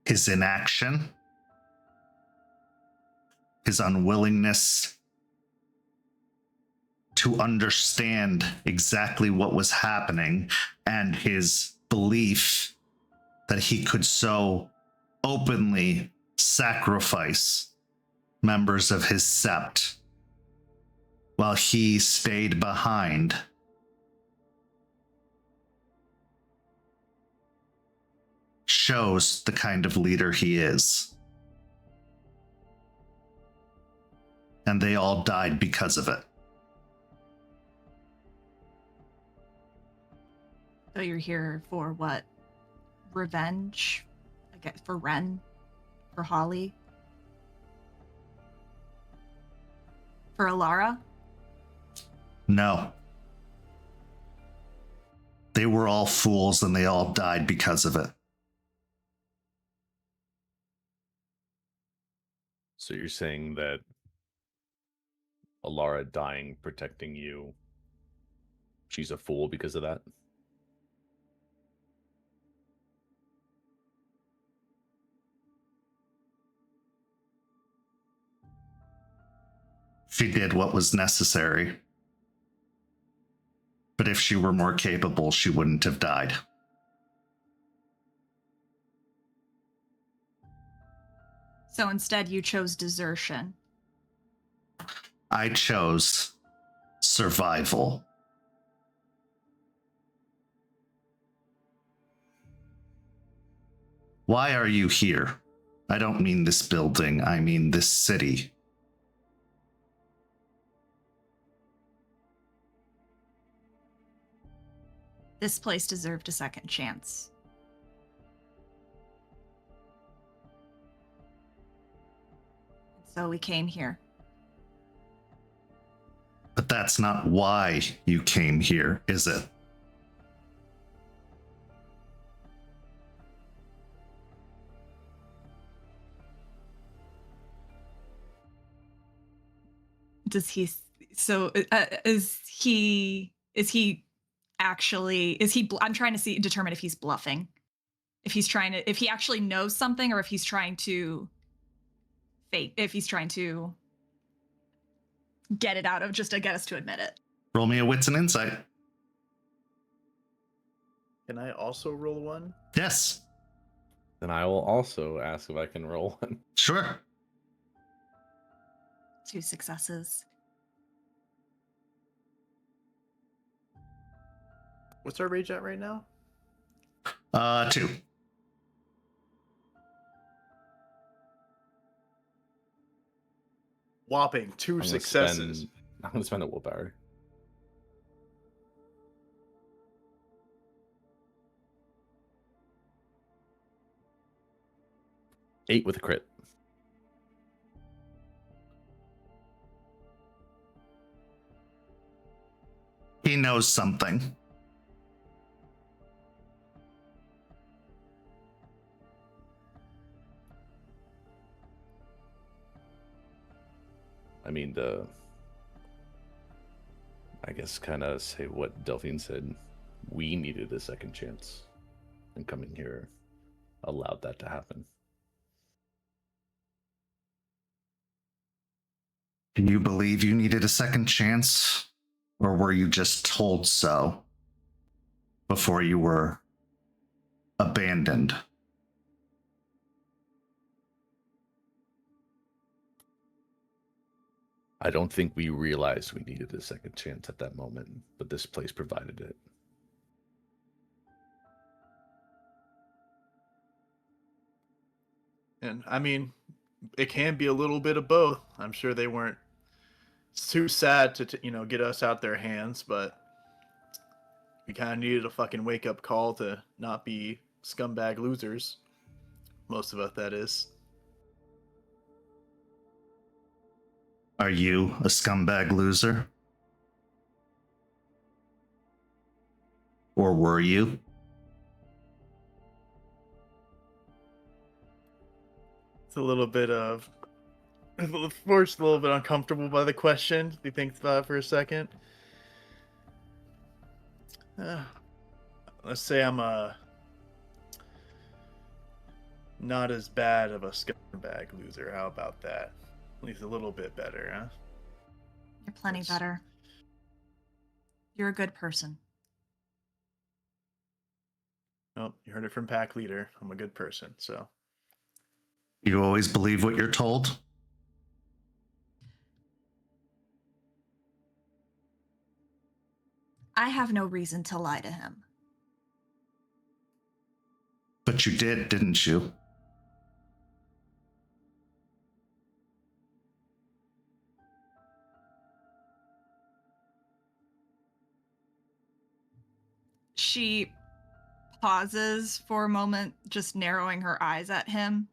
His inaction, his unwillingness to understand exactly what was happening, and his belief that he could so openly sacrifice members of his sept while he stayed behind, shows the kind of leader he is. And they all died because of it. So you're here for what? Revenge? I guess for Ren? For Holly? For Alara? No. They were all fools and they all died because of it. So you're saying that Alara dying, protecting you, she's a fool because of that? She did what was necessary. But if she were more capable, she wouldn't have died. So instead you chose desertion. I chose survival. Why are you here? I don't mean this building, I mean this city. This place deserved a second chance. So we came here. But that's not why you came here, is it? Does he? So is he actually? I'm trying to determine if he's bluffing. If he actually knows something, or if he's trying to fake. If he's trying to get it out of just to get us to admit it. Roll me a wits and insight. Can I also roll one? Yes, Then I will also ask if I can roll one. sure. 2 successes. What's our rage at right now? 2. Whopping 2 successes. I'm gonna spend a willpower. 8 with a crit. He knows something. I mean, I guess kind of say what Delphine said. We needed a second chance, and coming here allowed that to happen. Do you believe you needed a second chance? Or were you just told so before you were abandoned? I don't think we realized we needed a second chance at that moment, but this place provided it. And I mean, it can be a little bit of both. I'm sure they weren't too sad to get us out their hands, but we kind of needed a fucking wake up call to not be scumbag losers. Most of us, that is. Are you a scumbag loser? Or were you? It's a little bit of... Forrest's a little bit uncomfortable by the question. He thinks about it for a second. Let's say I'm not as bad of a scumbag loser. How about that? At least a little bit better, huh? You're plenty better. You're a good person. Oh, you heard it from Pack Leader. I'm a good person, so. You always believe what you're told? I have no reason to lie to him. But you did, didn't you? She pauses for a moment, just narrowing her eyes at him.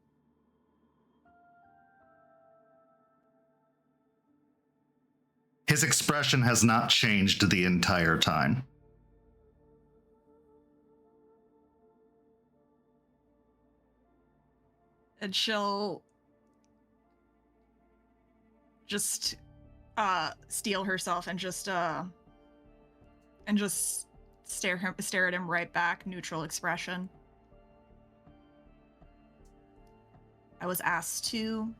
His expression has not changed the entire time. And she'll just steel herself and just stare at him right back, neutral expression. I was asked to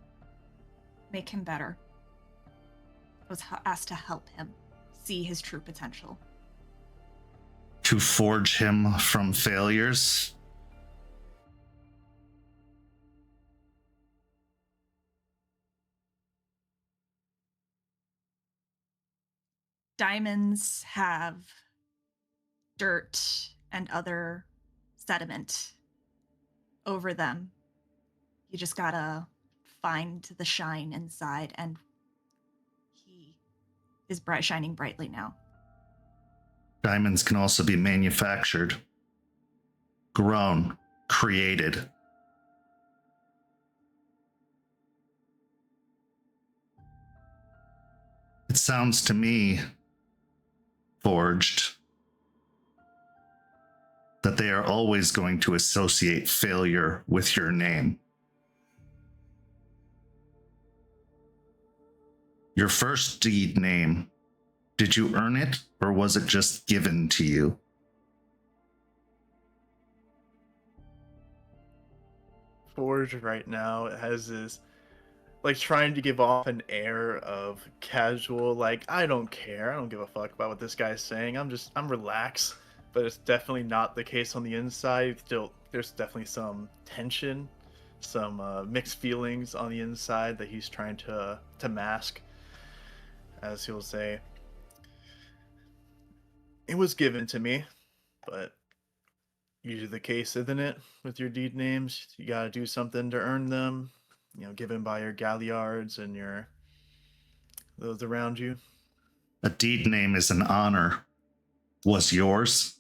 make him better. I was asked to help him see his true potential. To forge him from failures? Diamonds have dirt and other sediment over them. You just gotta find the shine inside, and he is shining brightly now. Diamonds can also be manufactured, grown, created. It sounds to me, Forged, that they are always going to associate failure with your name. Your first deed name, did you earn it or was it just given to you? Forge right now has this, like, trying to give off an air of casual, like, I don't care, I don't give a fuck about what this guy's saying, I'm relaxed. But it's definitely not the case on the inside. Still, there's definitely some tension, some mixed feelings on the inside that he's trying to mask. As he'll say, it was given to me, but usually the case, isn't it? With your deed names, you gotta do something to earn them. You know, given by your galliards and those around you. A deed name is an honor. Was yours?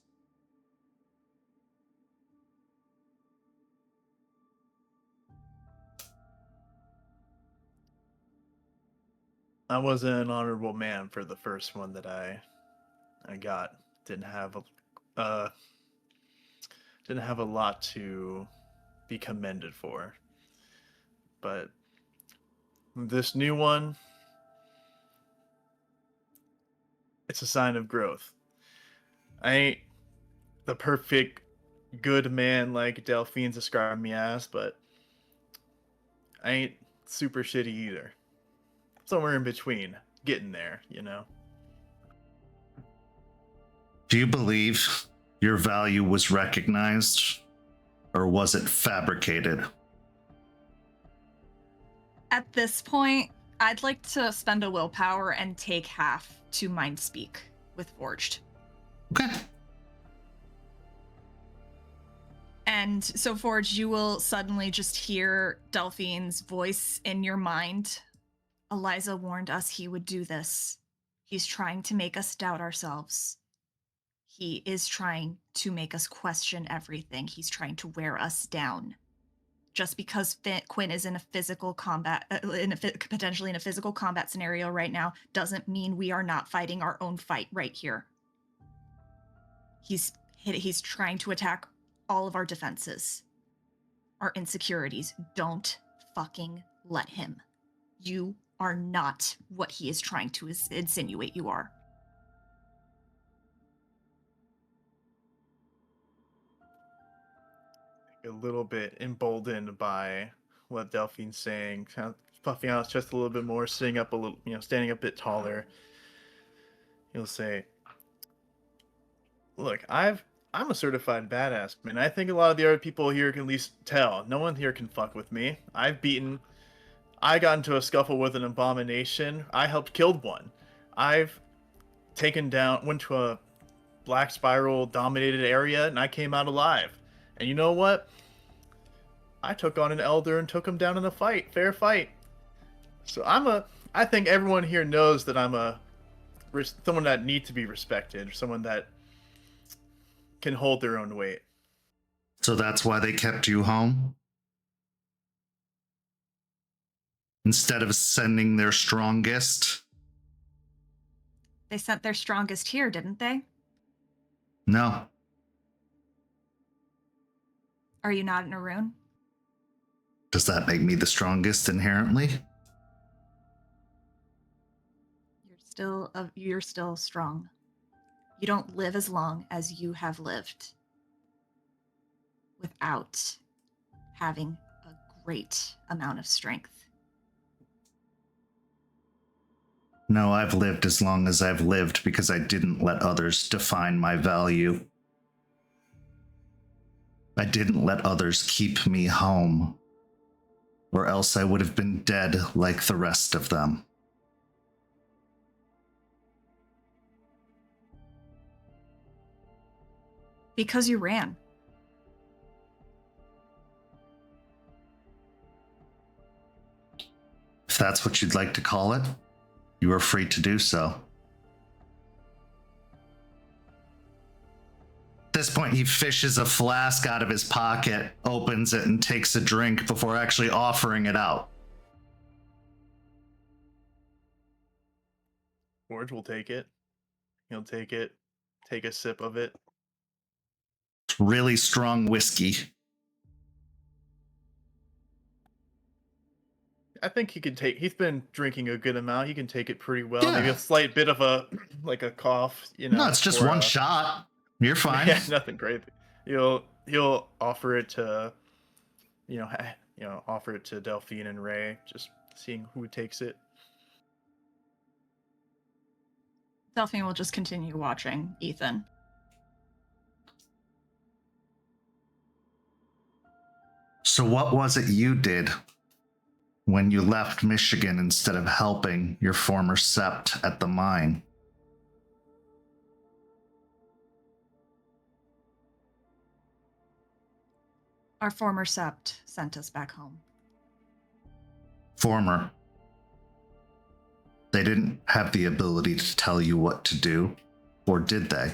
I wasn't an honorable man for the first one that I got. Didn't have a lot to be commended for. But this new one, it's a sign of growth. I ain't the perfect good man like Delphine's described me as, but I ain't super shitty either. Somewhere in between, getting there, you know. Do you believe your value was recognized or was it fabricated? At this point, I'd like to spend a willpower and take half to mind speak with Forged. Okay. And so, Forged, you will suddenly just hear Delphine's voice in your mind. Eliza warned us he would do this. He's trying to make us doubt ourselves. He is trying to make us question everything. He's trying to wear us down. Just because Quinn is in a physical combat, potentially in a physical combat scenario right now, doesn't mean we are not fighting our own fight right here. He's trying to attack all of our defenses, our insecurities. Don't fucking let him. You are not what he is trying to insinuate you are. A little bit emboldened by what Delphine's saying, kind of puffing out just a little bit more, sitting up a little, standing a bit taller. He'll say, "Look, I'm a certified badass, man. I think a lot of the other people here can at least tell. No one here can fuck with me. I got into a scuffle with an abomination. I helped kill one. I've went to a black spiral dominated area, and I came out alive. And you know what? I took on an elder and took him down in a fight, fair fight. So I think everyone here knows that I'm someone that needs to be respected, someone that can hold their own weight." So that's why they kept you home? Instead of sending their strongest? They sent their strongest here, didn't they? No. Are you not an Arun? Does that make me the strongest inherently? You're still strong. You don't live as long as you have lived without having a great amount of strength. No, I've lived as long as I've lived because I didn't let others define my value. I didn't let others keep me home, or else I would have been dead like the rest of them. Because you ran. If that's what you'd like to call it, you are free to do so. At this point, he fishes a flask out of his pocket, opens it, and takes a drink before actually offering it out. George will take it. He'll take it, take a sip of it. It's really strong whiskey. I think he can take. He's been drinking a good amount. He can take it pretty well. Yeah. Maybe a slight bit of a like a cough. You know. No, it's just or one a- shot. You're fine. Yeah, nothing crazy. He'll offer it to, offer it to Delphine and Ray. Just seeing who takes it. Delphine will just continue watching Ethan. So what was it you did when you left Michigan instead of helping your former sept at the mine? Our former sept sent us back home. Former. They didn't have the ability to tell you what to do, or did they?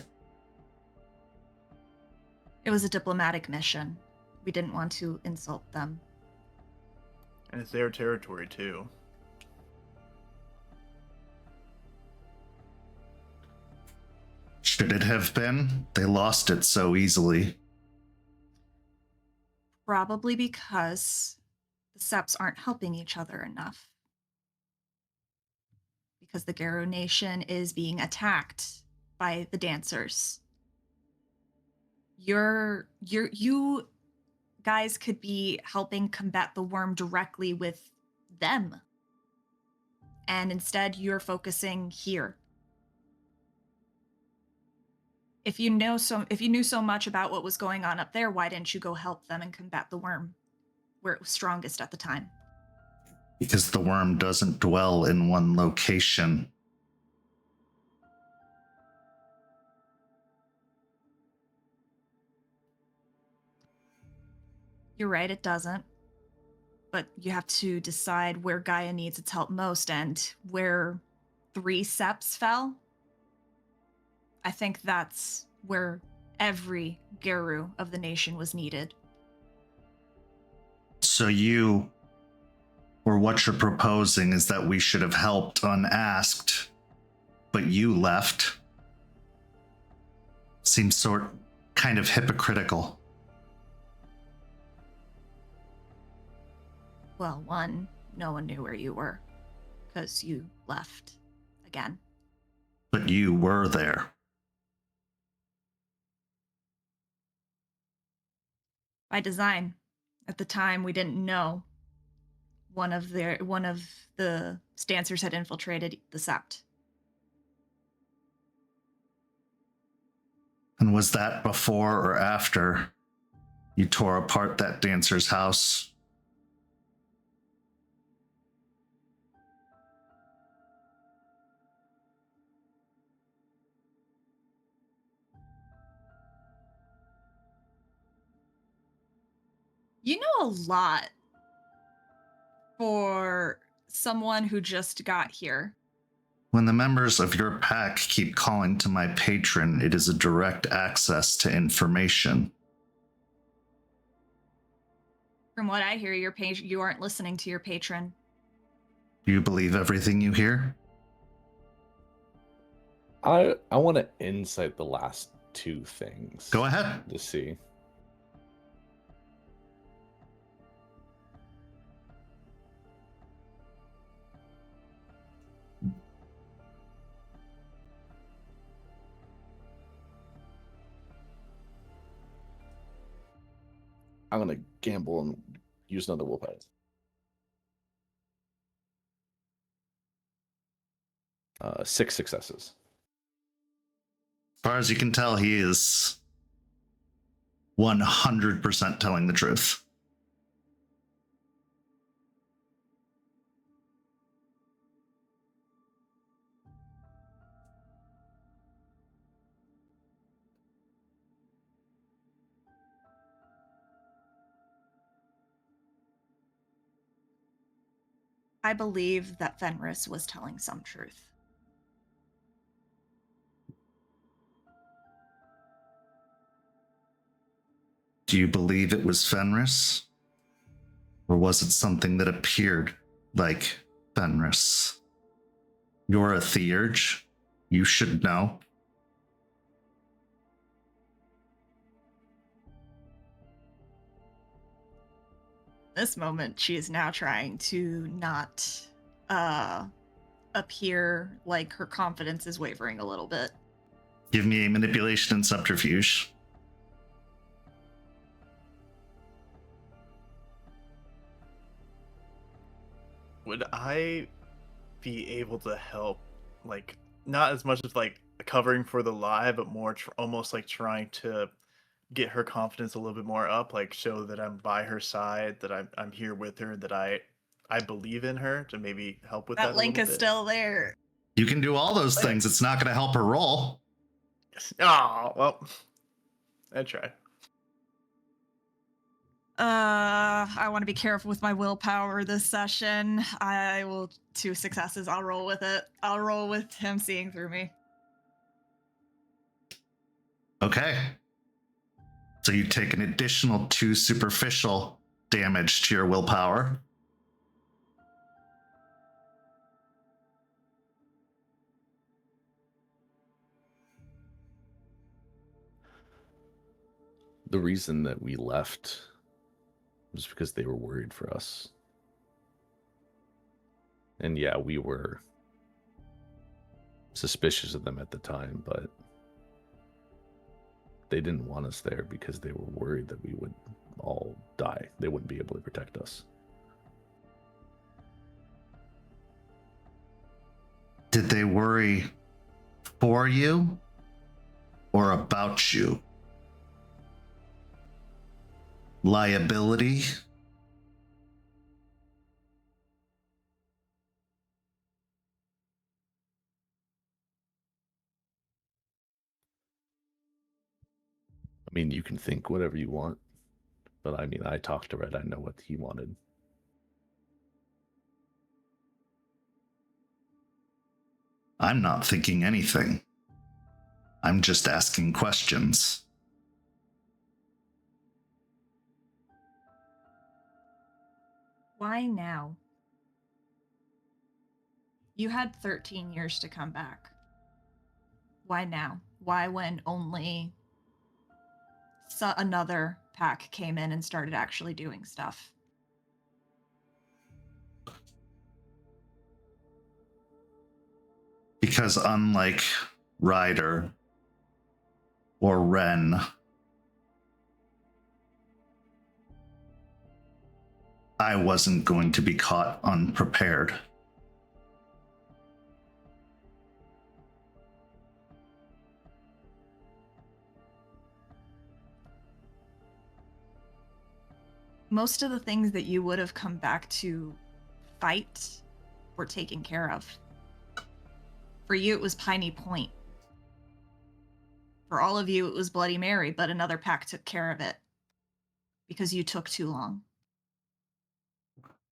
It was a diplomatic mission. We didn't want to insult them. And it's their territory too. Should it have been? They lost it so easily. Probably because the septs aren't helping each other enough. Because the Garo Nation is being attacked by the dancers. You guys could be helping combat the worm directly with them. And instead you're focusing here. If you knew so much about what was going on up there, why didn't you go help them and combat the worm where it was strongest at the time? Because the worm doesn't dwell in one location. You're right, it doesn't. But you have to decide where Gaia needs its help most, and where 3 septs fell. I think that's where every Geru of the nation was needed. So you, or what you're proposing, is that we should have helped unasked, but you left. Seems kind of hypocritical. Well, one, no one knew where you were, because you left again. But you were there. By design. At the time, we didn't know one of the dancers had infiltrated the sept. And was that before or after you tore apart that dancer's house? You know a lot for someone who just got here. When the members of your pack keep calling to my patron, it is a direct access to information. From what I hear, you aren't listening to your patron. Do you believe everything you hear? I want to insight the last two things. Go ahead. To see. I'm gonna gamble and use another willpower. 6 successes. As far as you can tell, he is 100% telling the truth. I believe that Fenris was telling some truth. Do you believe it was Fenris? Or was it something that appeared like Fenris? You're a theurge. You should know. This moment, she is now trying to not appear like her confidence is wavering a little bit. Give me a manipulation and subterfuge. Would I be able to help, like, not as much as like covering for the lie, but more almost like trying to get her confidence a little bit more up, like show that I'm by her side, that I'm here with her, that I believe in her, to maybe help with that. That link is bit. still there. You can do all those things. It's not going to help her roll. Oh, well, I try. I want to be careful with my willpower this session. I will 2 successes. I'll roll with it. I'll roll with him seeing through me. Okay. So you take an additional 2 superficial damage to your willpower. The reason that we left was because they were worried for us. And yeah, we were suspicious of them at the time, but they didn't want us there because they were worried that we would all die. They wouldn't be able to protect us. Did they worry for you or about you? Liability? I mean, you can think whatever you want, but I mean, I talked to Red. I know what he wanted. I'm not thinking anything. I'm just asking questions. Why now? You had 13 years to come back. Why now? Why when only another pack came in and started actually doing stuff? Because unlike Ryder or Ren, I wasn't going to be caught unprepared. Most of the things that you would have come back to fight were taken care of. For you, it was Piney Point. For all of you, it was Bloody Mary, but another pack took care of it because you took too long.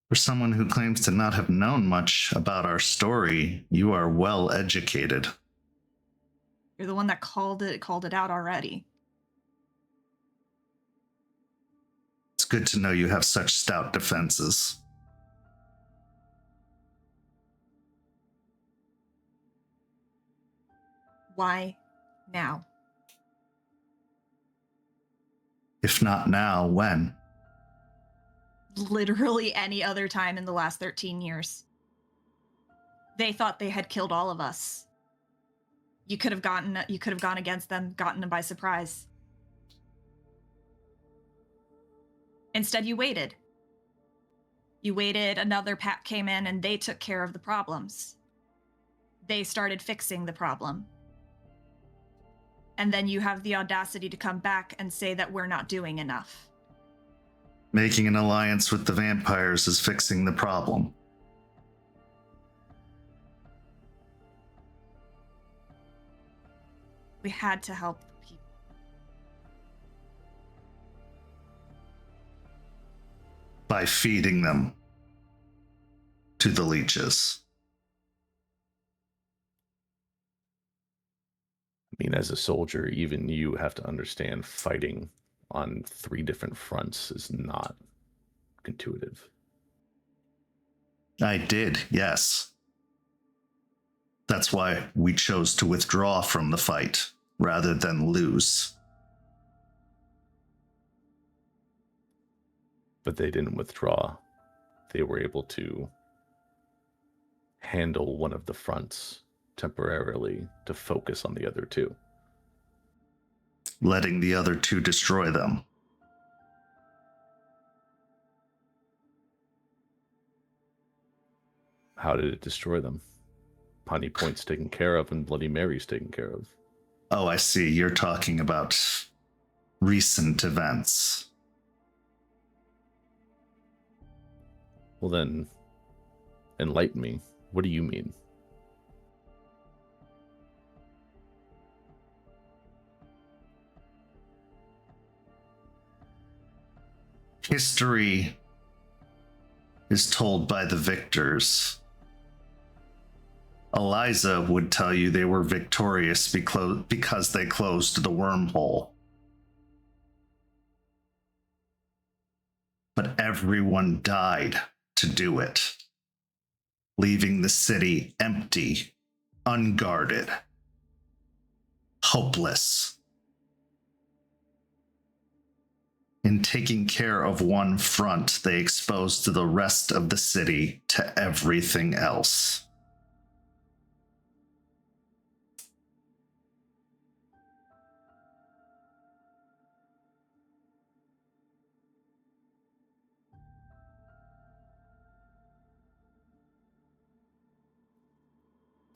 For someone who claims to not have known much about our story, you are well educated. You're the one that called it out already. It's good to know you have such stout defenses. Why now? If not now, when? Literally any other time in the last 13 years. They thought they had killed all of us. You could have gone against them, gotten them by surprise. Instead, you waited. You waited, another pack came in, and they took care of the problems. They started fixing the problem. And then you have the audacity to come back and say that we're not doing enough. Making an alliance with the vampires is fixing the problem. We had to help the people. By feeding them to the leeches. I mean, as a soldier, even you have to understand fighting on 3 different fronts is not intuitive. I did, yes. That's why we chose to withdraw from the fight rather than lose. But they didn't withdraw. They were able to handle one of the fronts temporarily to focus on the other 2. Letting the other 2 destroy them. How did it destroy them? Honey Point's taken care of and Bloody Mary's taken care of. Oh, I see. You're talking about recent events. Well then, enlighten me. What do you mean? History is told by the victors. Eliza would tell you they were victorious because they closed the wormhole. But everyone died to do it, leaving the city empty, unguarded, hopeless. In taking care of one front, they exposed the rest of the city to everything else.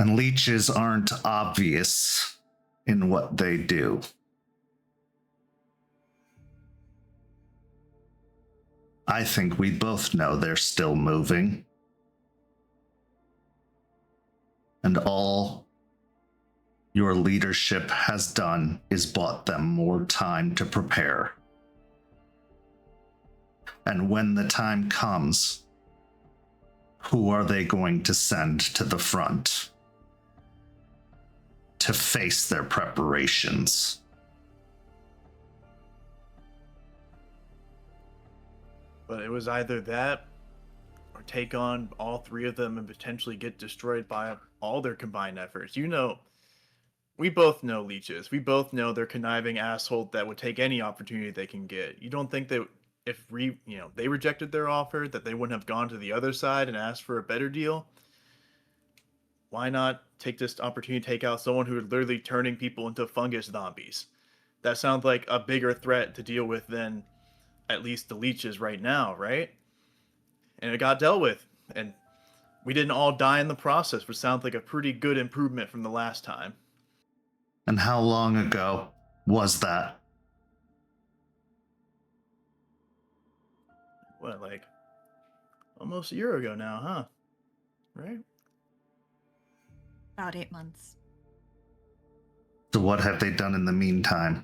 And leeches aren't obvious in what they do. I think we both know they're still moving. And all your leadership has done is bought them more time to prepare. And when the time comes, who are they going to send to the front to face their preparations? But it was either that or take on all 3 of them and potentially get destroyed by all their combined efforts. You know, we both know leeches. We both know they're conniving assholes that would take any opportunity they can get. You don't think that if they rejected their offer that they wouldn't have gone to the other side and asked for a better deal? Why not take this opportunity to take out someone who is literally turning people into fungus zombies? That sounds like a bigger threat to deal with than at least the leeches right now, right? And it got dealt with, and we didn't all die in the process, which sounds like a pretty good improvement from the last time. And how long ago was that? What, like almost a year ago now, huh? Right? About 8 months. So what have they done in the meantime?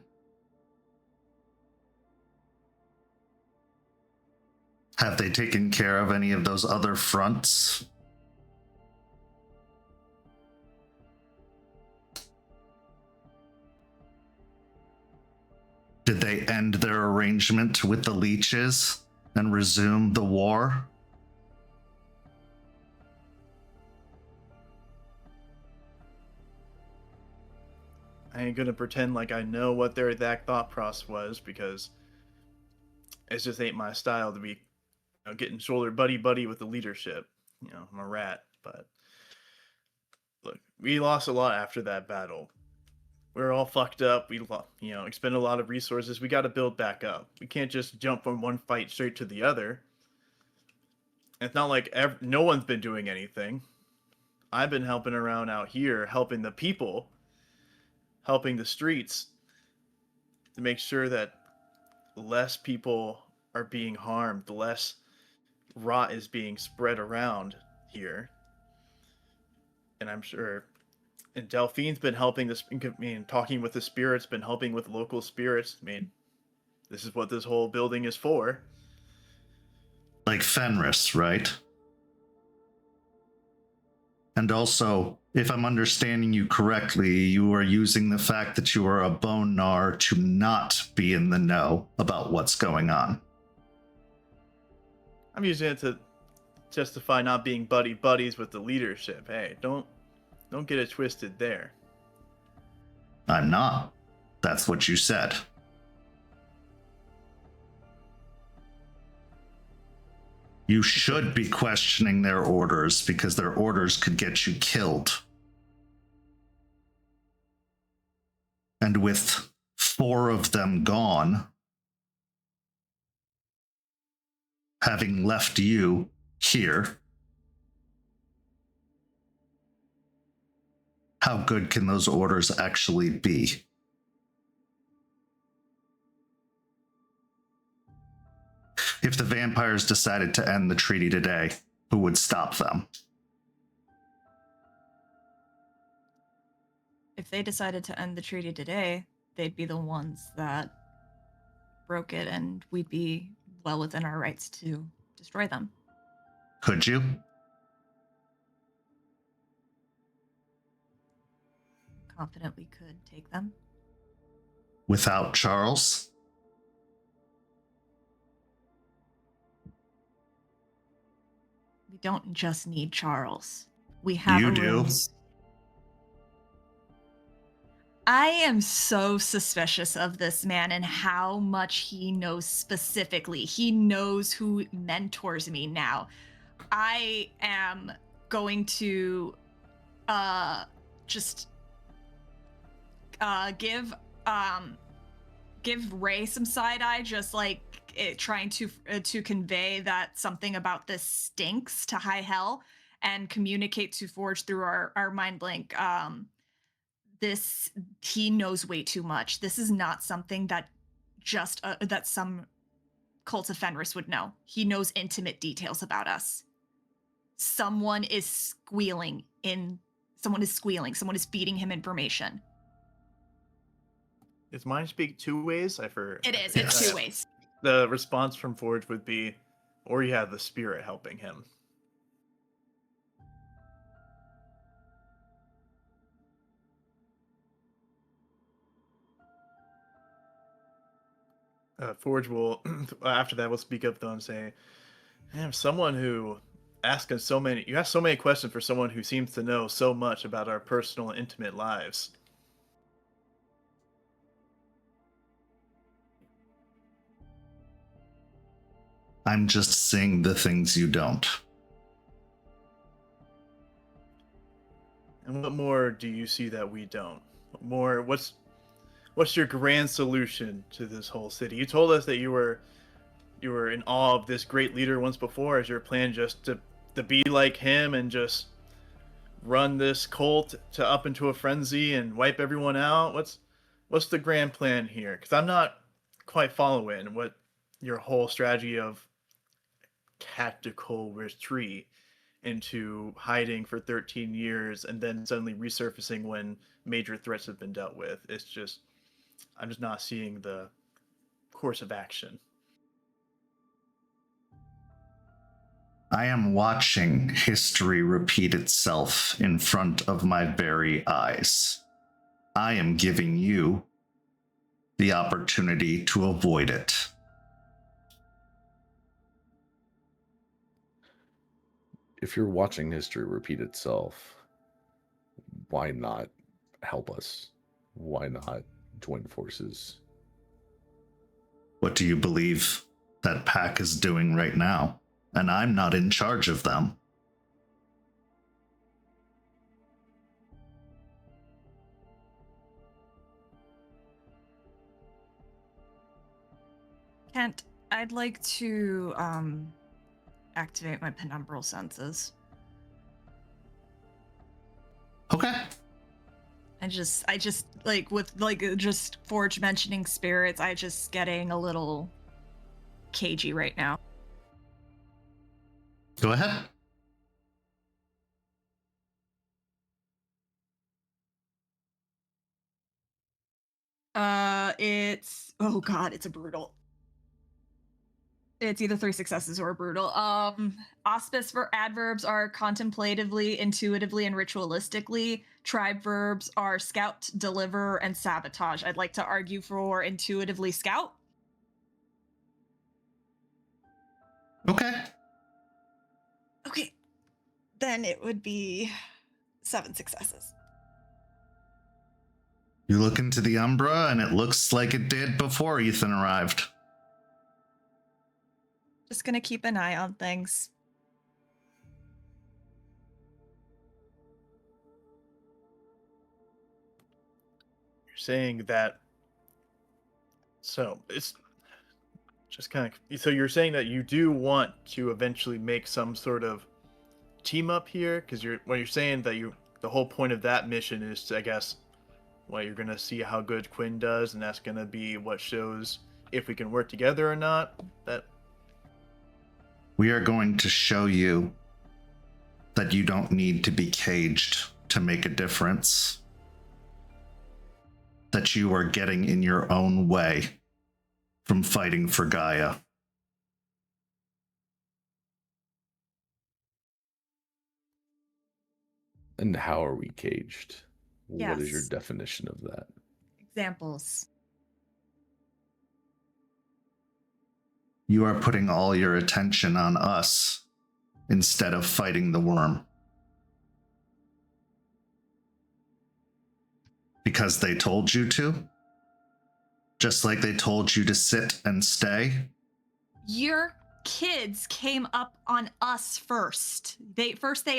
Have they taken care of any of those other fronts? Did they end their arrangement with the leeches and resume the war? I ain't gonna pretend like I know what their exact thought process was, because it just ain't my style to be, you know, getting shoulder buddy buddy with the leadership. You know, I'm a rat, but look, we lost a lot after that battle. We're all fucked up. You know, expend a lot of resources. We got to build back up. We can't just jump from one fight straight to the other. It's not like no one's been doing anything. I've been helping around out here, helping the people, helping the streets, to make sure that less people are being harmed, less rot is being spread around here. And I'm sure, and Delphine's been helping this. I mean, talking with the spirits, been helping with local spirits. I mean, this is what this whole building is for. Like Fenris, right? And also, if I'm understanding you correctly, you are using the fact that you are a bone gnar to not be in the know about what's going on. I'm using it to justify not being buddies with the leadership. Hey, don't get it twisted there. I'm not. That's what you said. You should be questioning their orders, because their orders could get you killed. And with 4 of them gone, having left you here, how good can those orders actually be? If the vampires decided to end the treaty today, who would stop them? If they decided to end the treaty today, they'd be the ones that broke it, and we'd be well within our rights to destroy them. Could you? Confident we could take them. Without Charles? We don't just need Charles. We have You a do. room. I am so suspicious of this man and how much he knows specifically. He knows who mentors me now. I am going to just give Ray some side eye, just like trying to convey that something about this stinks to high hell, and communicate to Forge through our mind link. He knows way too much. This is not something that just that some Cult of Fenris would know. He knows intimate details about us. Someone is squealing. Someone is feeding him information. Is mind speak 2 ways? It is. It's 2 ways. The response from Forge would be, or you have the spirit helping him. Forge will, after that, will speak up though and say, "Man, someone who you ask so many questions for someone who seems to know so much about our personal and intimate lives." I'm just seeing the things you don't. And what more do you see that we don't? What's your grand solution to this whole city? You told us that you were in awe of this great leader once before. Is your plan just to be like him and just run this cult to up into a frenzy and wipe everyone out? What's the grand plan here? Because I'm not quite following what your whole strategy of tactical retreat into hiding for 13 years and then suddenly resurfacing when major threats have been dealt with. I'm just not seeing the course of action. I am watching history repeat itself in front of my very eyes. I am giving you the opportunity to avoid it. If you're watching history repeat itself, why not help us? why not join forces? What do you believe that pack is doing right now? And I'm not in charge of them. Kent, I'd like to activate my penumbral senses. Okay. I just like with like just Forge mentioning spirits, I just getting a little cagey right now. Go ahead. It's oh god, it's a brutal. It's either 3 successes or a brutal. Auspice for adverbs are contemplatively, intuitively, and ritualistically. Tribe verbs are scout, deliver, and sabotage. I'd like to argue for intuitively scout. Okay. Okay. Then it would be 7 successes. You look into the Umbra, and it looks like it did before Ethan arrived. Just gonna keep an eye on things. You're saying that. So it's just kind of. So you're saying that you do want to eventually make some sort of team up here, because you're saying that the whole point of that mission is to, I guess, well, you're gonna see how good Quinn does, and that's gonna be what shows if we can work together or not. That We are going to show you that you don't need to be caged to make a difference. That you are getting in your own way from fighting for Gaia. And how are we caged? What is your Yes. definition of that? Examples. You are putting all your attention on us instead of fighting the worm. Because they told you to? Just like they told you to sit and stay? Your kids came up on us first. They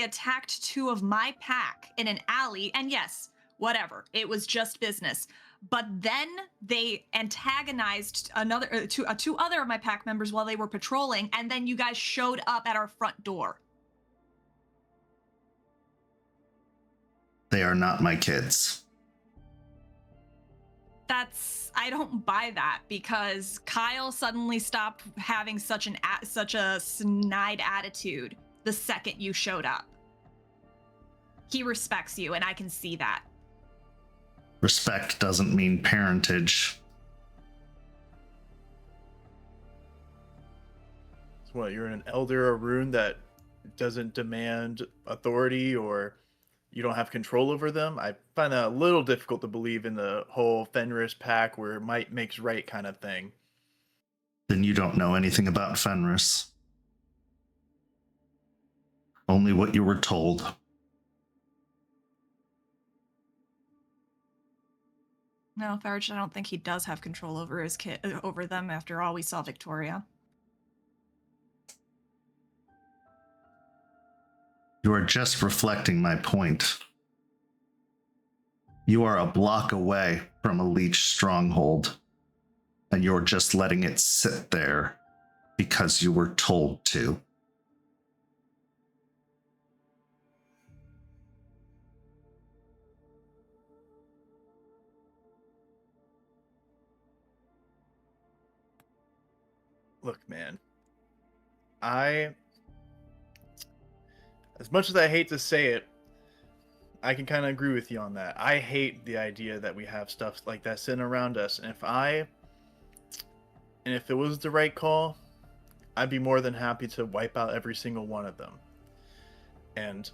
attacked 2 of my pack in an alley, and yes, whatever. It was just business. But then they antagonized two other of my pack members while they were patrolling, and then you guys showed up at our front door. They are not my kids. I don't buy that, because Kyle suddenly stopped having such a snide attitude the second you showed up. He respects you, and I can see that. Respect doesn't mean parentage. so what? You're an elder or rune that doesn't demand authority, or you don't have control over them. I find that a little difficult to believe in the whole Fenris pack where might makes right kind of thing. Then you don't know anything about Fenris. Only what you were told. No, Farage, I don't think he does have control over his kid, over them. After all, we saw Victoria. You are just reflecting my point. You are a block away from a leech stronghold, and you're just letting it sit there because you were told to. Look, man, as much as I hate to say it, I can kind of agree with you on that. I hate the idea that we have stuff like that sitting around us, and if it was the right call, I'd be more than happy to wipe out every single one of them. And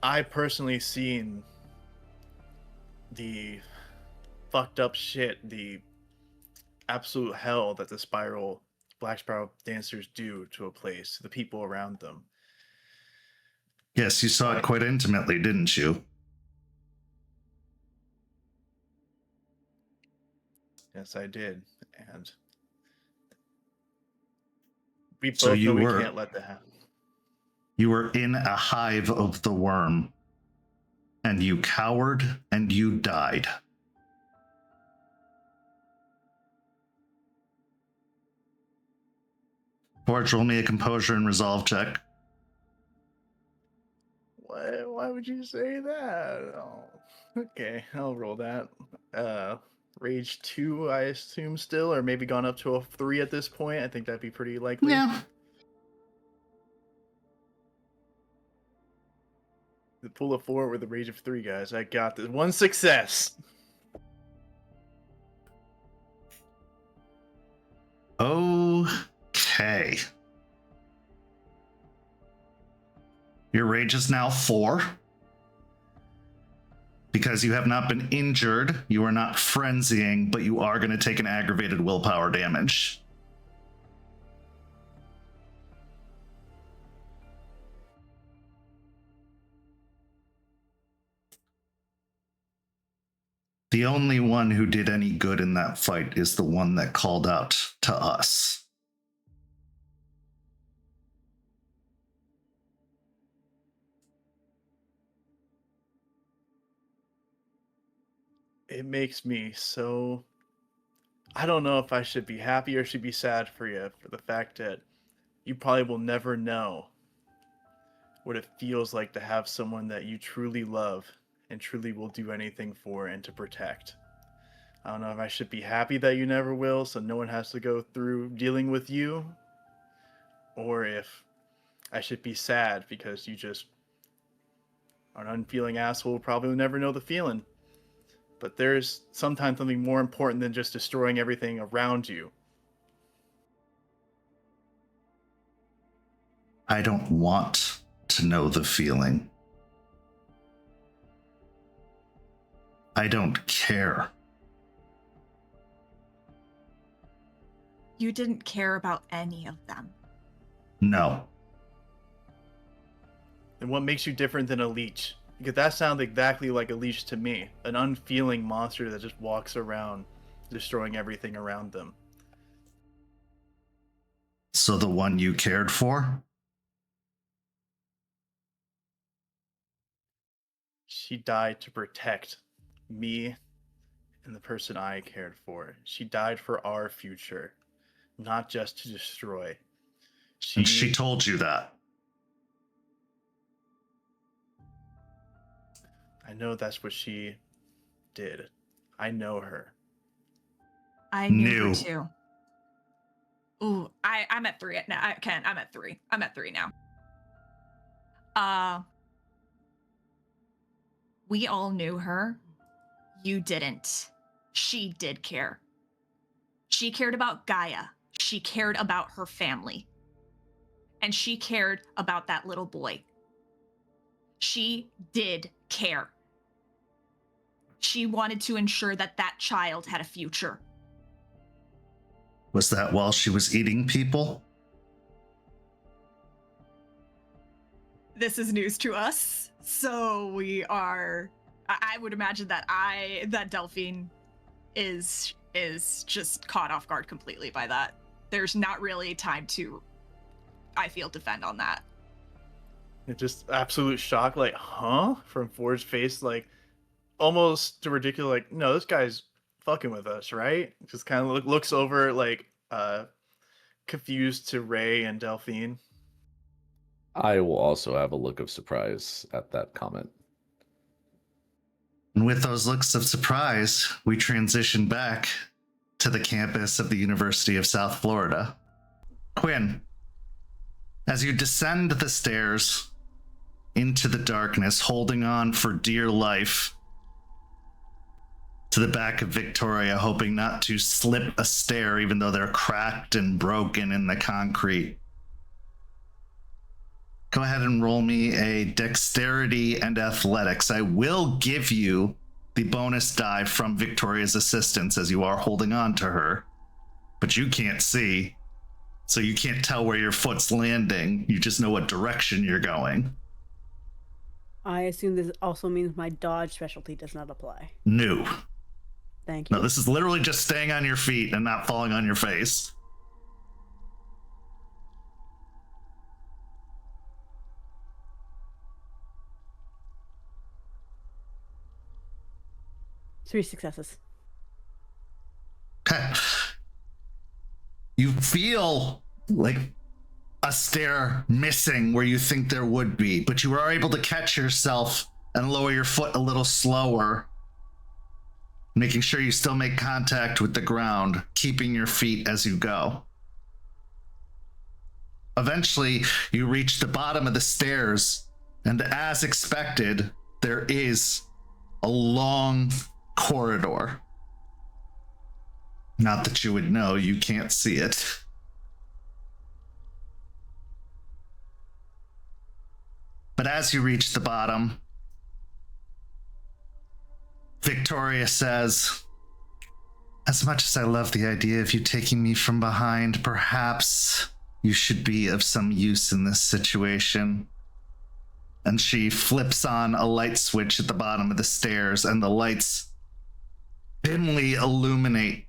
I personally seen the fucked up shit, the absolute hell that the Black Spiral dancers do to a place, to the people around them. Yes, you saw it quite intimately, didn't you? Yes, I did. And we So both you know we were- can't let that happen. You were in a hive of the worm, and you cowered and you died. Forge, roll me a composure and resolve check. Why would you say that? Oh, okay, I'll roll that. Rage 2, I assume still, or maybe gone up to a 3 at this point. I think that'd be pretty likely. Yeah. The pull of 4 with the rage of 3, guys. I got this. 1 success. Okay. Your rage is now 4. Because you have not been injured, you are not frenzying, but you are going to take an aggravated willpower damage. The only one who did any good in that fight is the one that called out to us. It makes me so... I don't know if I should be happy or should be sad for you, for the fact that you probably will never know what it feels like to have someone that you truly love and truly will do anything for and to protect. I don't know if I should be happy that you never will, so no one has to go through dealing with you, or if I should be sad because you just are an unfeeling asshole who probably will never know the feeling. But there's sometimes something more important than just destroying everything around you. I don't want to know the feeling. I don't care. You didn't care about any of them. No. And what makes you different than a leech? Because that sounds exactly like a leech to me. An unfeeling monster that just walks around, destroying everything around them. So the one you cared for? She died to protect me and the person I cared for. She died for our future, not just to destroy. And she told you that. I know that's what she did. I know her. I knew Knew. her too. Ooh, I'm at 3 now. Ken, I'm at 3. I'm at 3 now. We all knew her. You didn't. She did care. She cared about Gaia. She cared about her family. And she cared about that little boy. She did care. She wanted to ensure that that child had a future. Was that while she was eating people? This is news to us. So we are... I would imagine that Delphine is just caught off guard completely by that. There's not really time to, I feel, defend on that. It's just absolute shock, like, huh? From Ford's face, like, almost to ridiculous, like, no, this guy's fucking with us, right? Just kind of looks over, like, confused to Ray and Delphine. I will also have a look of surprise at that comment. And with those looks of surprise, we transition back to the campus of the University of South Florida. Quinn, as you descend the stairs into the darkness, holding on for dear life to the back of Victoria, hoping not to slip a stair even though they're cracked and broken in the concrete. Go ahead and roll me a dexterity and athletics. I will give you the bonus die from Victoria's assistance as you are holding on to her, but you can't see, so you can't tell where your foot's landing. You just know what direction you're going. I assume this also means my dodge specialty does not apply. No. Thank you. No, this is literally just staying on your feet and not falling on your face. Three successes. Okay. You feel like a stair missing where you think there would be, but you are able to catch yourself and lower your foot a little slower, making sure you still make contact with the ground, keeping your feet as you go. Eventually, you reach the bottom of the stairs, and as expected, there is a long corridor. Not that you would know, you can't see it. But as you reach the bottom, Victoria says, "As much as I love the idea of you taking me from behind, perhaps you should be of some use in this situation." And she flips on a light switch at the bottom of the stairs, and the lights dimly illuminate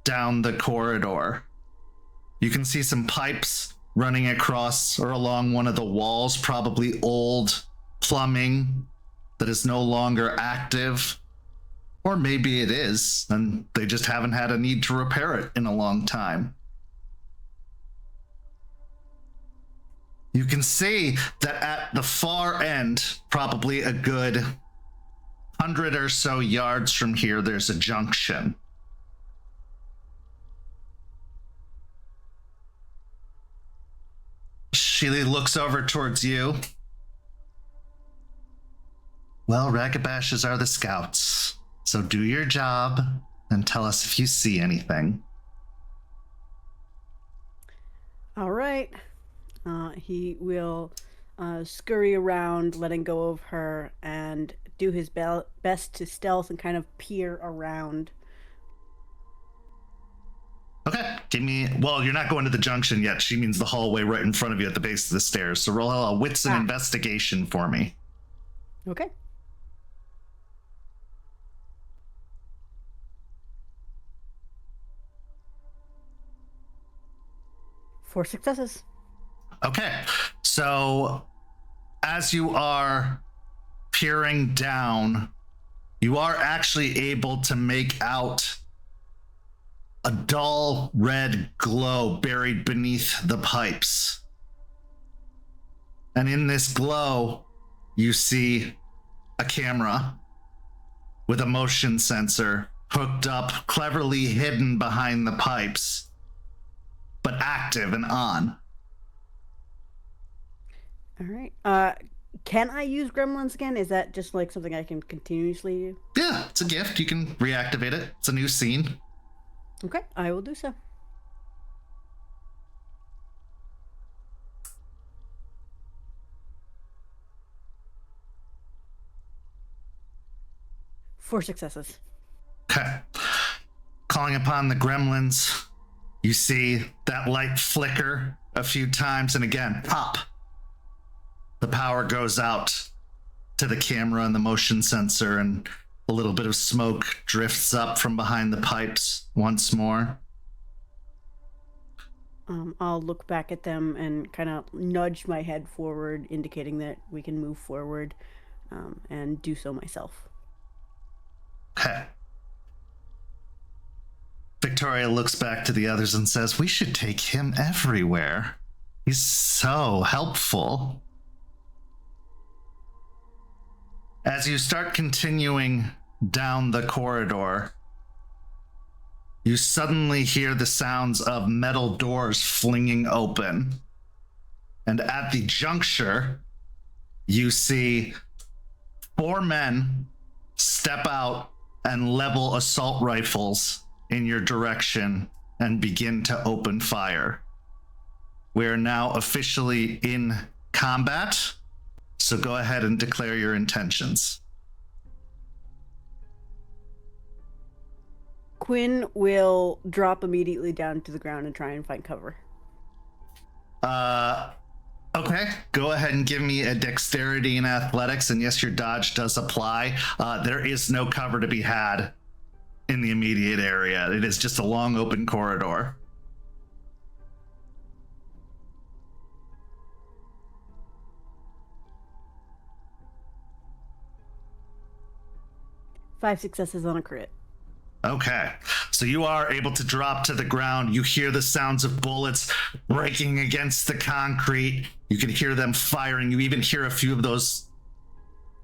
down the corridor. You can see some pipes running across or along one of the walls, probably old plumbing that is no longer active. Or maybe it is, and they just haven't had a need to repair it in a long time. You can see that at the far end, probably a good 100 or so yards from here, there's a junction. She looks over towards you. "Well, Ragabashes are the scouts, so do your job and tell us if you see anything." All right. He will scurry around, letting go of her, and do his best to stealth and kind of peer around. Okay, give me... Well, you're not going to the junction yet. She means the hallway right in front of you at the base of the stairs. So roll a wits and investigation for me. Okay. Four successes. Okay, so as you are peering down, you are actually able to make out a dull red glow buried beneath the pipes. And in this glow, you see a camera with a motion sensor hooked up, cleverly hidden behind the pipes, but active and on. All right. Can I use gremlins again? Is that just like something I can continuously do? Yeah, it's a gift. You can reactivate it. It's a new scene. Okay, I will do so. Four successes. Okay. Calling upon the gremlins, you see that light flicker a few times, and again, pop. The power goes out to the camera and the motion sensor, and a little bit of smoke drifts up from behind the pipes once more. I'll look back at them and kind of nudge my head forward, indicating that we can move forward, and do so myself. Okay. Victoria looks back to the others and says, "We should take him everywhere. He's so helpful." As you start continuing down the corridor, you suddenly hear the sounds of metal doors flinging open. And at the juncture, you see 4 men step out and level assault rifles in your direction and begin to open fire. We are now officially in combat, so go ahead and declare your intentions. Quinn will drop immediately down to the ground and try and find cover. Okay, go ahead and give me a dexterity and athletics, and yes, your dodge does apply. There is no cover to be had in the immediate area. It is just a long open corridor. Five successes on a crit. Okay, so you are able to drop to the ground. You hear the sounds of bullets breaking against the concrete. You can hear them firing. You even hear a few of those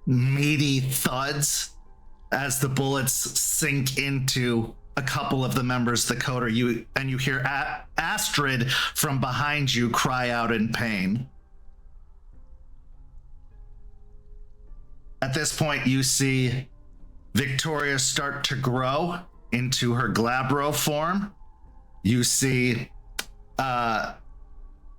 meaty thuds as the bullets sink into a couple of the members of the coder. You hear Astrid from behind you cry out in pain. At this point, you see Victoria start to grow into her Glabro form. You see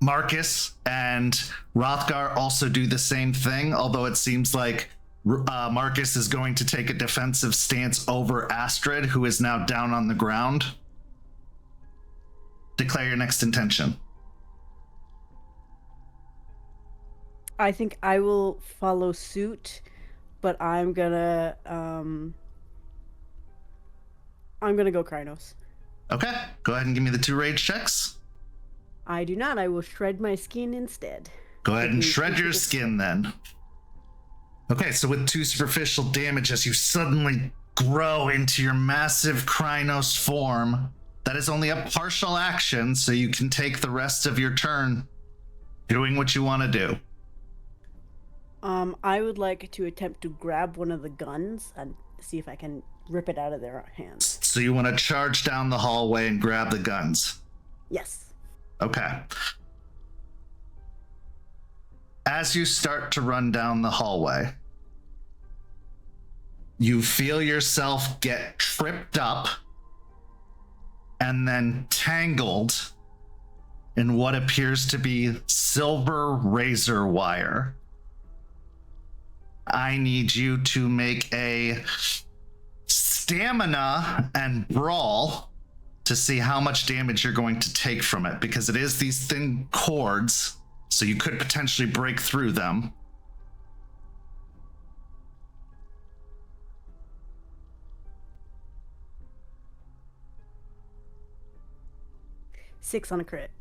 Marcus and Rothgar also do the same thing, although it seems like Marcus is going to take a defensive stance over Astrid, who is now down on the ground. Declare your next intention. I think I will follow suit, but I'm gonna go Krynos. Okay, go ahead and give me the 2 rage checks. I do not. I will shred my skin instead. Go ahead and shred your skin then. Okay, so with 2 superficial damage, as you suddenly grow into your massive Krynos form, that is only a partial action, so you can take the rest of your turn doing what you want to do. I would like to attempt to grab one of the guns and see if I can rip it out of their hands. So you want to charge down the hallway and grab the guns? Yes. Okay. As you start to run down the hallway, you feel yourself get tripped up and then tangled in what appears to be silver razor wire. I need you to make a stamina and brawl to see how much damage you're going to take from it, because it is these thin cords, so you could potentially break through them. Six on a crit.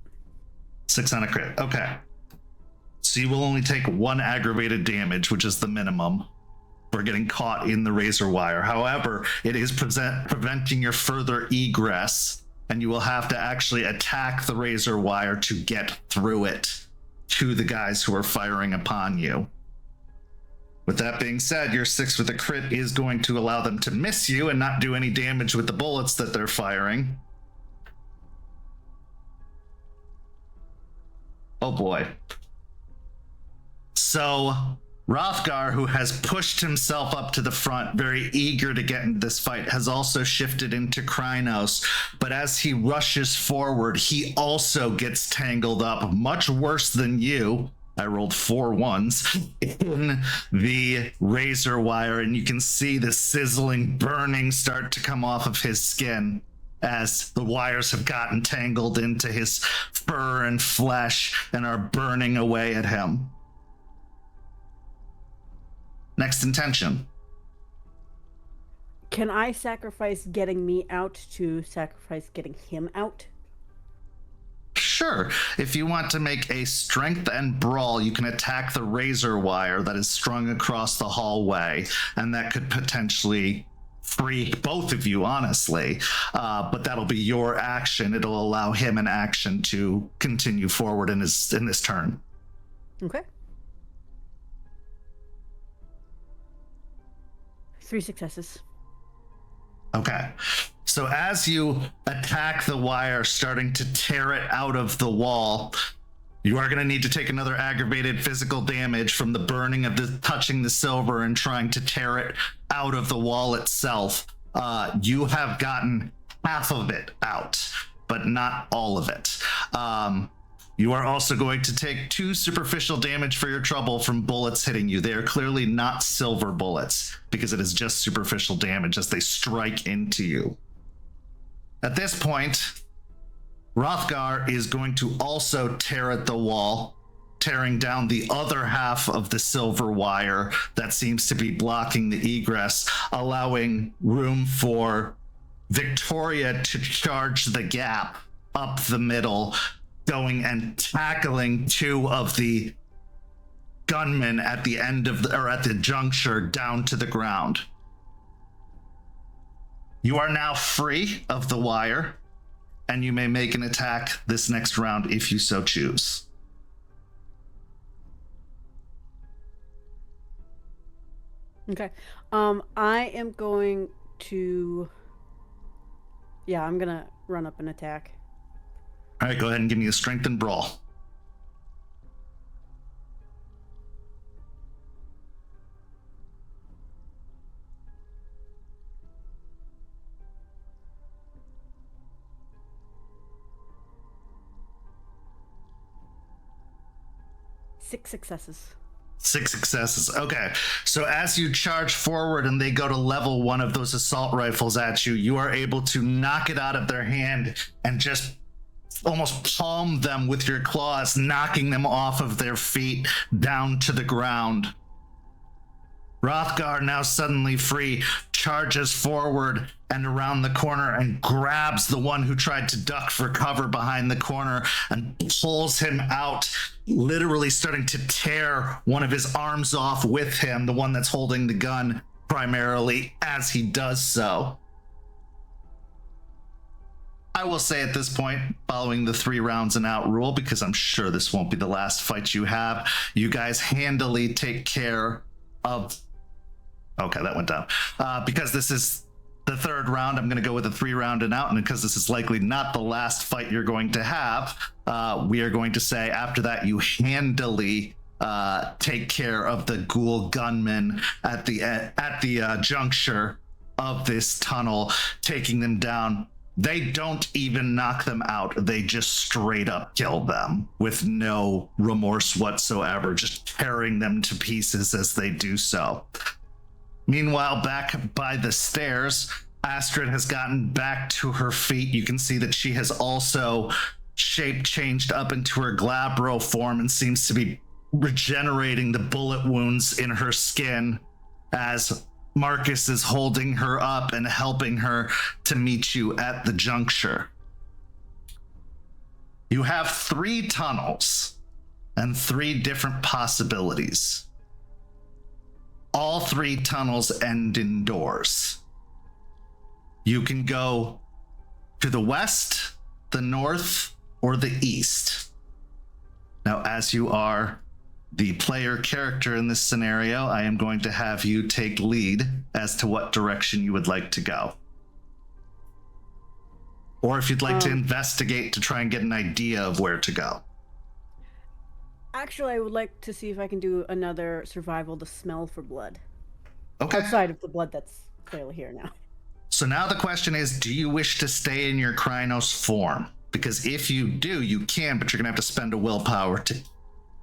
6 on a crit. Okay. So you will only take 1 aggravated damage, which is the minimum for getting caught in the razor wire. However, it is preventing your further egress, and you will have to actually attack the razor wire to get through it to the guys who are firing upon you. With that being said, your 6 with a crit is going to allow them to miss you and not do any damage with the bullets that they're firing. Oh boy. So Rothgar, who has pushed himself up to the front, very eager to get into this fight, has also shifted into Krynos. But as he rushes forward, he also gets tangled up, much worse than you. I rolled 4 1s in the razor wire, and you can see the sizzling burning start to come off of his skin as the wires have gotten tangled into his fur and flesh and are burning away at him. Next intention. Can I sacrifice getting me out to sacrifice getting him out? Sure. If you want to make a strength and brawl, you can attack the razor wire that is strung across the hallway, and that could potentially free both of you, honestly. But that'll be your action. It'll allow him an action to continue forward in this turn. Okay. 3 successes. Okay. So as you attack the wire, starting to tear it out of the wall, you are going to need to take another aggravated physical damage from the burning of touching the silver and trying to tear it out of the wall itself. You have gotten half of it out, but not all of it. You are also going to take 2 superficial damage for your trouble from bullets hitting you. They are clearly not silver bullets because it is just superficial damage as they strike into you. At this point, Rothgar is going to also tear at the wall, tearing down the other half of the silver wire that seems to be blocking the egress, allowing room for Victoria to charge the gap up the middle, going and tackling two of the gunmen at the end of at the juncture down to the ground. You are now free of the wire, and you may make an attack this next round if you so choose. Okay. I am going to... Yeah, I'm gonna run up and attack. All right, go ahead and give me a strength and brawl. Six successes. 6 successes. Okay. So as you charge forward and they go to level one of those assault rifles at you, you are able to knock it out of their hand and just almost palm them with your claws, knocking them off of their feet down to the ground. Hrothgar, now suddenly free, charges forward and around the corner and grabs the one who tried to duck for cover behind the corner and pulls him out, literally starting to tear one of his arms off with him, the one that's holding the gun primarily, as he does so. I will say at this point, following the 3 rounds and out rule, because I'm sure this won't be the last fight you have, you guys handily take care of... Okay, that went down. Because this is the 3rd round, I'm going to go with a 3 round and out, and because this is likely not the last fight you're going to have, we are going to say after that you handily take care of the ghoul gunmen at the juncture of this tunnel, taking them down. They don't even knock them out. They just straight up kill them with no remorse whatsoever, just tearing them to pieces as they do so. Meanwhile, back by the stairs, Astrid has gotten back to her feet. You can see that she has also shape changed up into her glabro form and seems to be regenerating the bullet wounds in her skin as Marcus is holding her up and helping her to meet you at the juncture. You have 3 tunnels and 3 different possibilities. All 3 tunnels end in doors. You can go to the west, the north, or the east. Now, as you are the player character in this scenario, I am going to have you take lead as to what direction you would like to go. Or if you'd like to investigate to try and get an idea of where to go. Actually, I would like to see if I can do another survival to smell for blood. Okay. Outside of the blood that's clearly here now. So now the question is, do you wish to stay in your Krynos form? Because if you do, you can, but you're going to have to spend a willpower to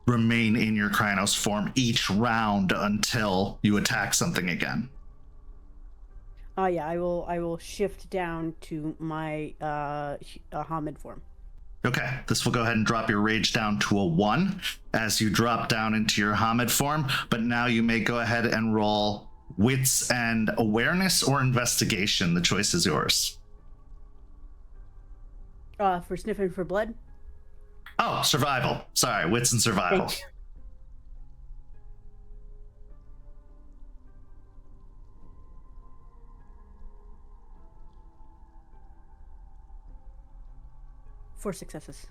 remain in your Krynos form each round until you attack something again. Yeah, I will shift down to my Hamid form. Okay, this will go ahead and drop your rage down to a 1 as you drop down into your Hamid form, but now you may go ahead and roll wits and awareness or investigation. The choice is yours. For sniffing for blood? Oh, survival. Sorry, wits and survival. Thank you. Four successes.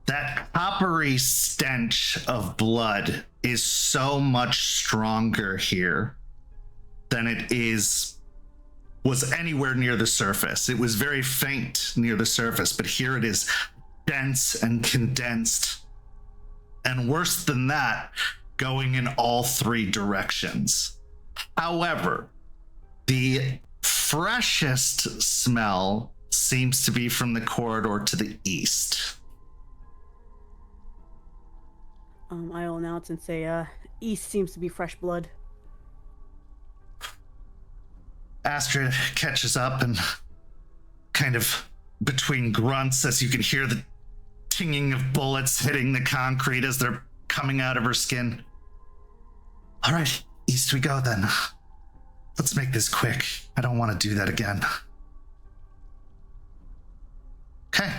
That coppery stench of blood is so much stronger here than it was anywhere near the surface. It was very faint near the surface, but here it is dense and condensed. And worse than that, going in all 3 directions. However, the freshest smell seems to be from the corridor to the east. I'll announce and say, east seems to be fresh blood. Astrid catches up and kind of between grunts as you can hear the tinging of bullets hitting the concrete as they're coming out of her skin. All right, east we go then. Let's make this quick. I don't want to do that again. Okay.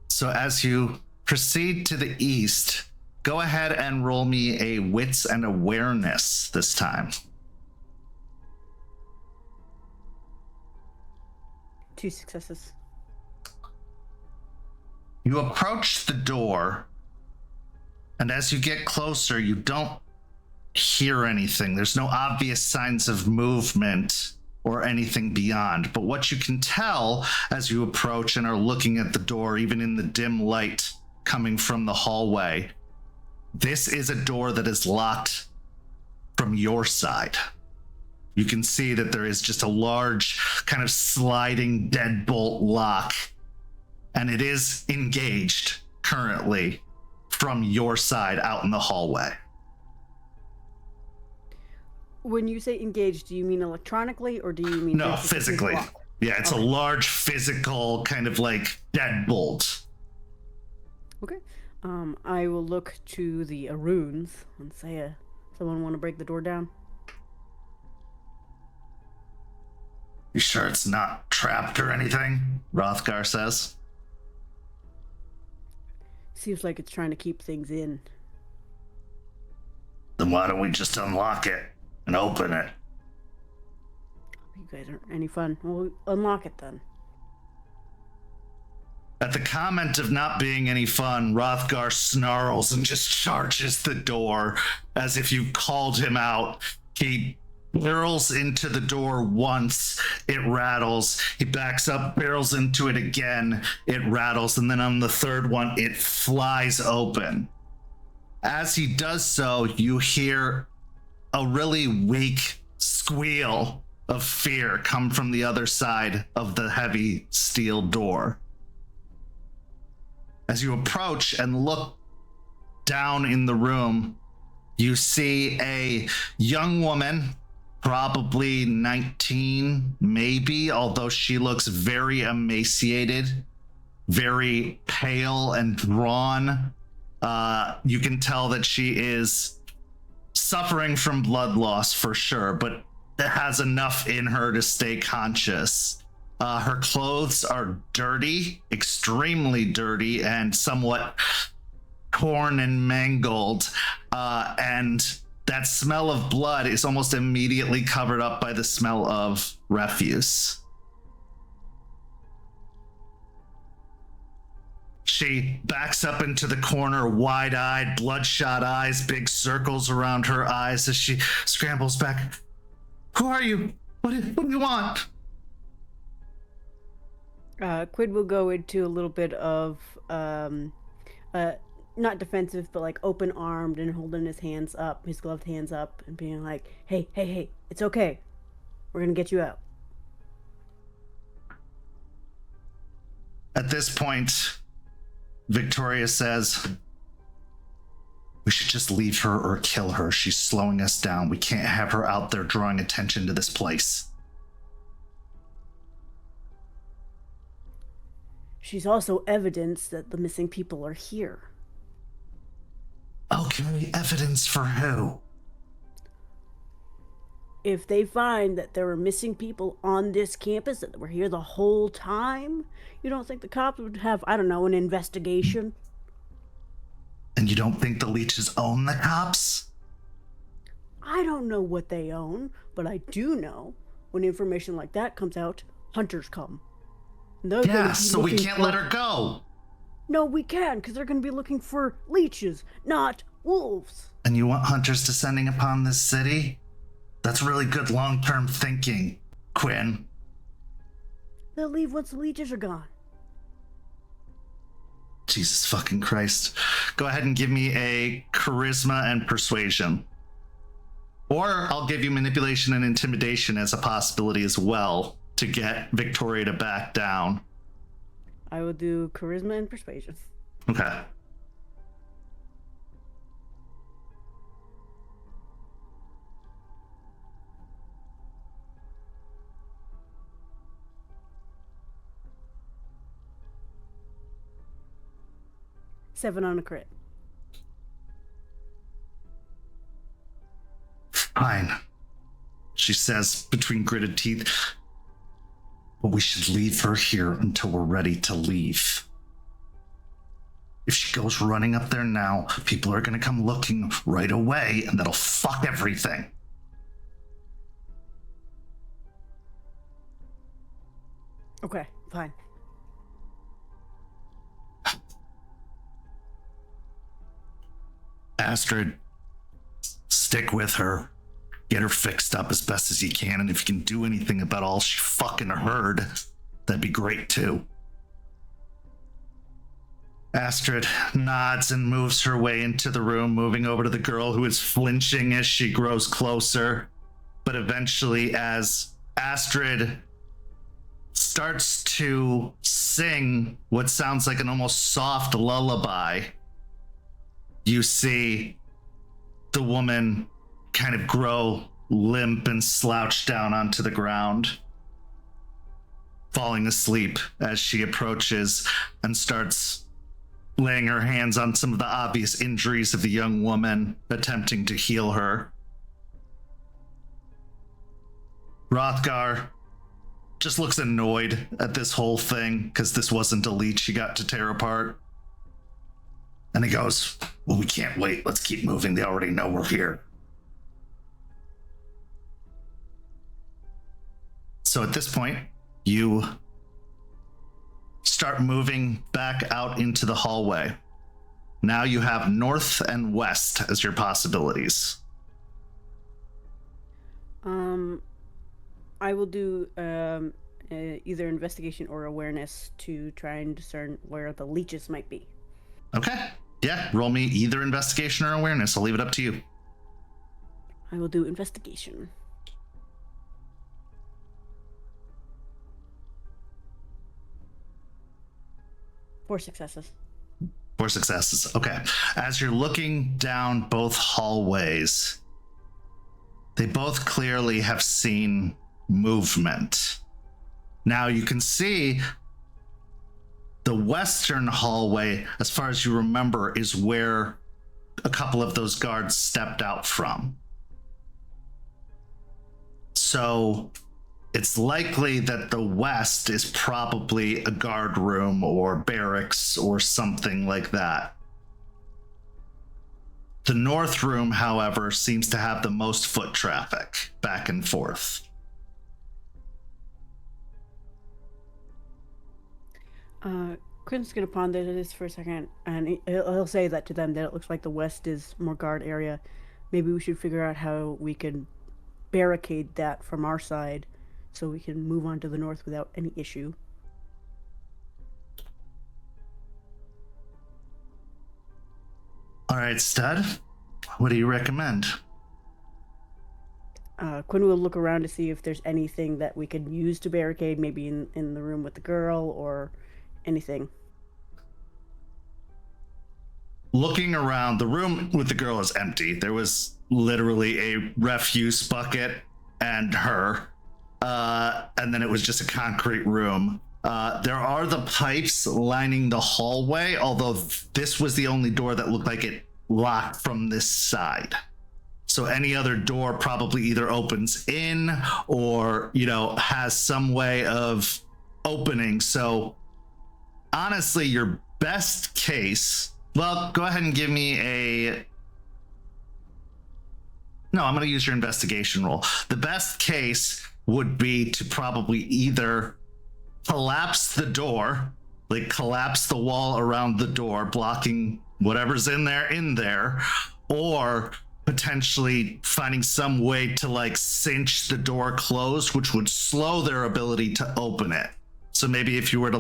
So as you proceed to the east, go ahead and roll me a wits and awareness this time. 2 successes. You approach the door, and as you get closer, you don't hear anything. There's no obvious signs of movement or anything beyond. But what you can tell as you approach and are looking at the door, even in the dim light coming from the hallway, this is a door that is locked from your side. You can see that there is just a large kind of sliding deadbolt lock, and it is engaged currently from your side out in the hallway. When you say engaged, do you mean electronically or do you mean No, physically? Yeah, it's a large physical kind of like deadbolt. Okay. I will look to the runes and say, someone want to break the door down? You sure it's not trapped or anything? Rothgar says. Seems like it's trying to keep things in. Then why don't we just unlock it and open it? You guys aren't any fun. We'll unlock it then. At the comment of not being any fun, Rothgar snarls and just charges the door as if you called him out. He barrels into the door once, it rattles. He backs up, barrels into it again, it rattles, and then on the third one, it flies open. As he does so, you hear a really weak squeal of fear come from the other side of the heavy steel door. As you approach and look down in the room, you see a young woman, probably 19, maybe, although she looks very emaciated, very pale and drawn. You can tell that she is suffering from blood loss for sure, but has enough in her to stay conscious. Her clothes are dirty, extremely dirty, and somewhat torn and mangled. And that smell of blood is almost immediately covered up by the smell of refuse. She backs up into the corner, wide-eyed, bloodshot eyes, big circles around her eyes as she scrambles back. Who are you? What do you want? Quinn will go into a little bit of, not defensive, but like open-armed and holding his hands up, his gloved hands up, and being like, hey, it's okay. We're gonna get you out. At this point, Victoria says, we should just leave her or kill her. She's slowing us down. We can't have her out there drawing attention to this place. She's also evidence that the missing people are here. Okay, evidence for who? If they find that there are missing people on this campus that were here the whole time, you don't think the cops would have, I don't know, an investigation? And you don't think the leeches own the cops? I don't know what they own, but I do know when information like that comes out, hunters come. Yeah, so we can't let her go. No, we can, because they're going to be looking for leeches, not wolves. And you want hunters descending upon this city? That's really good long-term thinking, Quinn. They'll leave once the leeches are gone. Jesus fucking Christ. Go ahead and give me a charisma and persuasion. Or I'll give you manipulation and intimidation as a possibility as well to get Victoria to back down. I will do charisma and persuasion. Okay. Seven on a crit. Fine. she says between gritted teeth. But we should leave her here until we're ready to leave. If she goes running up there now, people are going to come looking right away, and that'll fuck everything. Okay, fine. Astrid, stick with her. Get her fixed up as best as you can, and if you can do anything about all she fucking heard, that'd be great too. Astrid nods and moves her way into the room, moving over to the girl who is flinching as she grows closer. But eventually, as Astrid starts to sing what sounds like an almost soft lullaby, you see the woman kind of grow limp and slouch down onto the ground, falling asleep as she approaches and starts laying her hands on some of the obvious injuries of the young woman, attempting to heal her. Rothgar just looks annoyed at this whole thing, because this wasn't a leech she got to tear apart. And he goes, well, we can't wait. Let's keep moving. They already know we're here. So at this point, you start moving back out into the hallway. Now you have north and west as your possibilities. I will do either investigation or awareness to try and discern where the leeches might be. Okay. Yeah, roll me either investigation or awareness. I'll leave it up to you. I will do investigation. Four successes. 4 successes. Okay. As you're looking down both hallways, they both clearly have seen movement. Now you can see the western hallway, as far as you remember, is where a couple of those guards stepped out from. So it's likely that the west is probably a guard room or barracks or something like that. The north room, however, seems to have the most foot traffic back and forth. Quinn's gonna ponder this for a second, and he'll say that to them, that it looks like the west is more guard area. Maybe we should figure out how we can barricade that from our side so we can move on to the north without any issue. All right, Stud, what do you recommend? Quinn will look around to see if there's anything that we could use to barricade, maybe in the room with the girl or anything. Looking around, the room with the girl is empty. There was literally a refuse bucket and her, and then it was just a concrete room. There are the pipes lining the hallway, although this was the only door that looked like it locked from this side. So any other door probably either opens in or, has some way of opening. So honestly, your best case, well, go ahead and give me no, I'm going to use your investigation roll. The best case would be to probably either collapse the door, like collapse the wall around the door, blocking whatever's in there, or potentially finding some way to cinch the door closed, which would slow their ability to open it. So maybe if you were to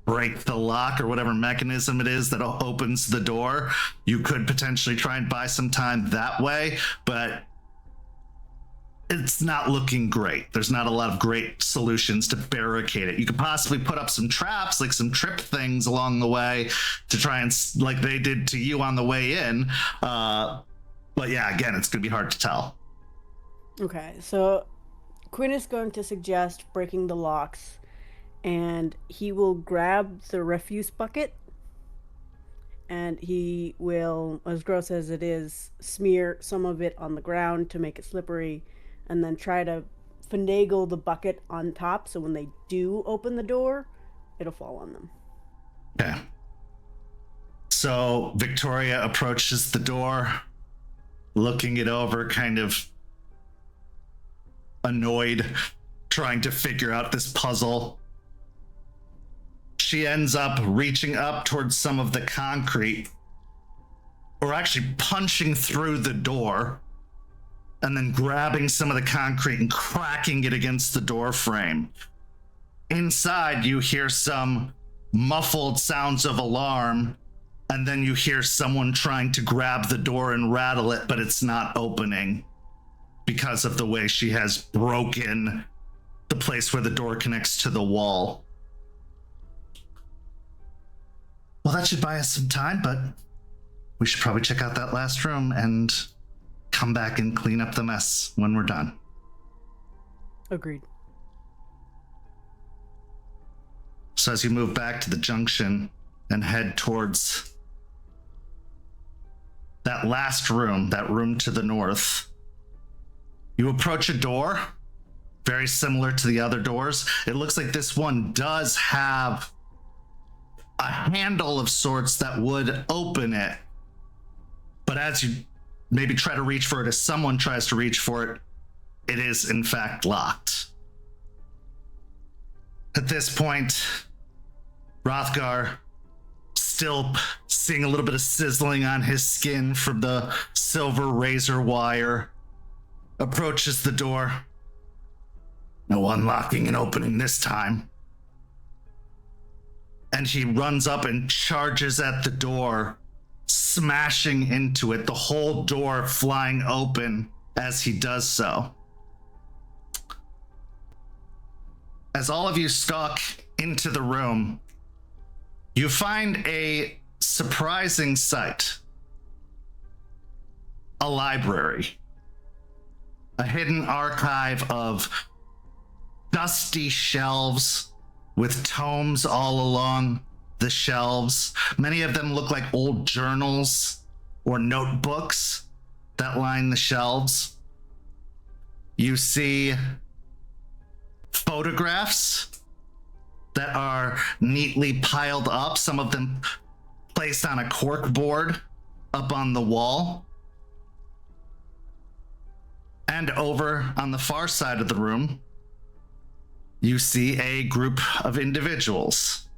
break the lock or whatever mechanism it is that opens the door, you could potentially try and buy some time that way, but it's not looking great. There's not a lot of great solutions to barricade it. You could possibly put up some traps, like some trip things along the way to try and, like they did to you on the way in. But yeah, again, it's going to be hard to tell. Okay, so Quinn is going to suggest breaking the locks, and he will grab the refuse bucket and he will, as gross as it is, smear some of it on the ground to make it slippery, and then try to finagle the bucket on top so when they do open the door, it'll fall on them. Okay. So Victoria approaches the door, looking it over, kind of annoyed, trying to figure out this puzzle. She ends up reaching up towards some of the concrete, or actually punching through the door, and then grabbing some of the concrete and cracking it against the door frame. Inside, you hear some muffled sounds of alarm, and then you hear someone trying to grab the door and rattle it, but it's not opening because of the way she has broken the place where the door connects to the wall. Well, that should buy us some time, but we should probably check out that last room and come back and clean up the mess when we're done. Agreed. So as you move back to the junction and head towards that last room, that room to the north, you approach a door very similar to the other doors. It looks like this one does have a handle of sorts that would open it. But as you maybe try to reach for it, as someone tries to reach for it, it is in fact locked. At this point, Hrothgar, still seeing a little bit of sizzling on his skin from the silver razor wire, approaches the door. No unlocking and opening this time. And he runs up and charges at the door, smashing into it, the whole door flying open as he does so. As all of you stalk into the room, you find a surprising sight. A library. A hidden archive of dusty shelves with tomes all along the shelves. Many of them look like old journals or notebooks that line the shelves. You see photographs that are neatly piled up, some of them placed on a cork board up on the wall. And over on the far side of the room, you see a group of individuals.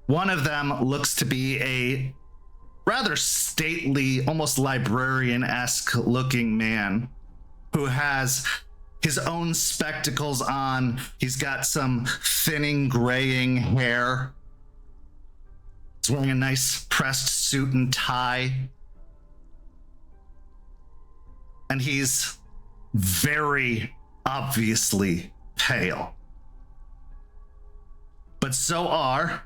One of them looks to be a rather stately, almost librarian-esque looking man who has his own spectacles on. He's got some thinning, graying hair. He's wearing a nice pressed suit and tie. And he's very obviously pale. But so are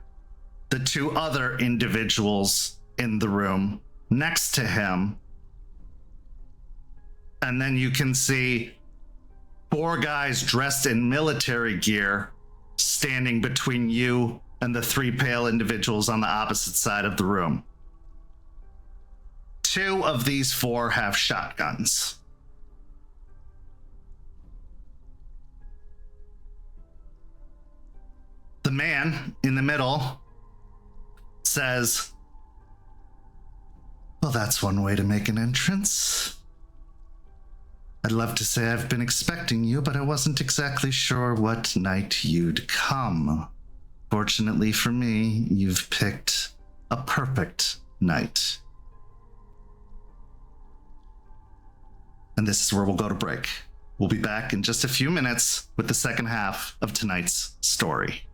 the two other individuals in the room next to him. And then you can see 4 guys dressed in military gear standing between you and the 3 pale individuals on the opposite side of the room. 2 of these 4 have shotguns. The man in the middle says, "Well, that's one way to make an entrance. I'd love to say I've been expecting you, but I wasn't exactly sure what night you'd come. Fortunately for me, you've picked a perfect night." And this is where we'll go to break. We'll be back in just a few minutes with the second half of tonight's story.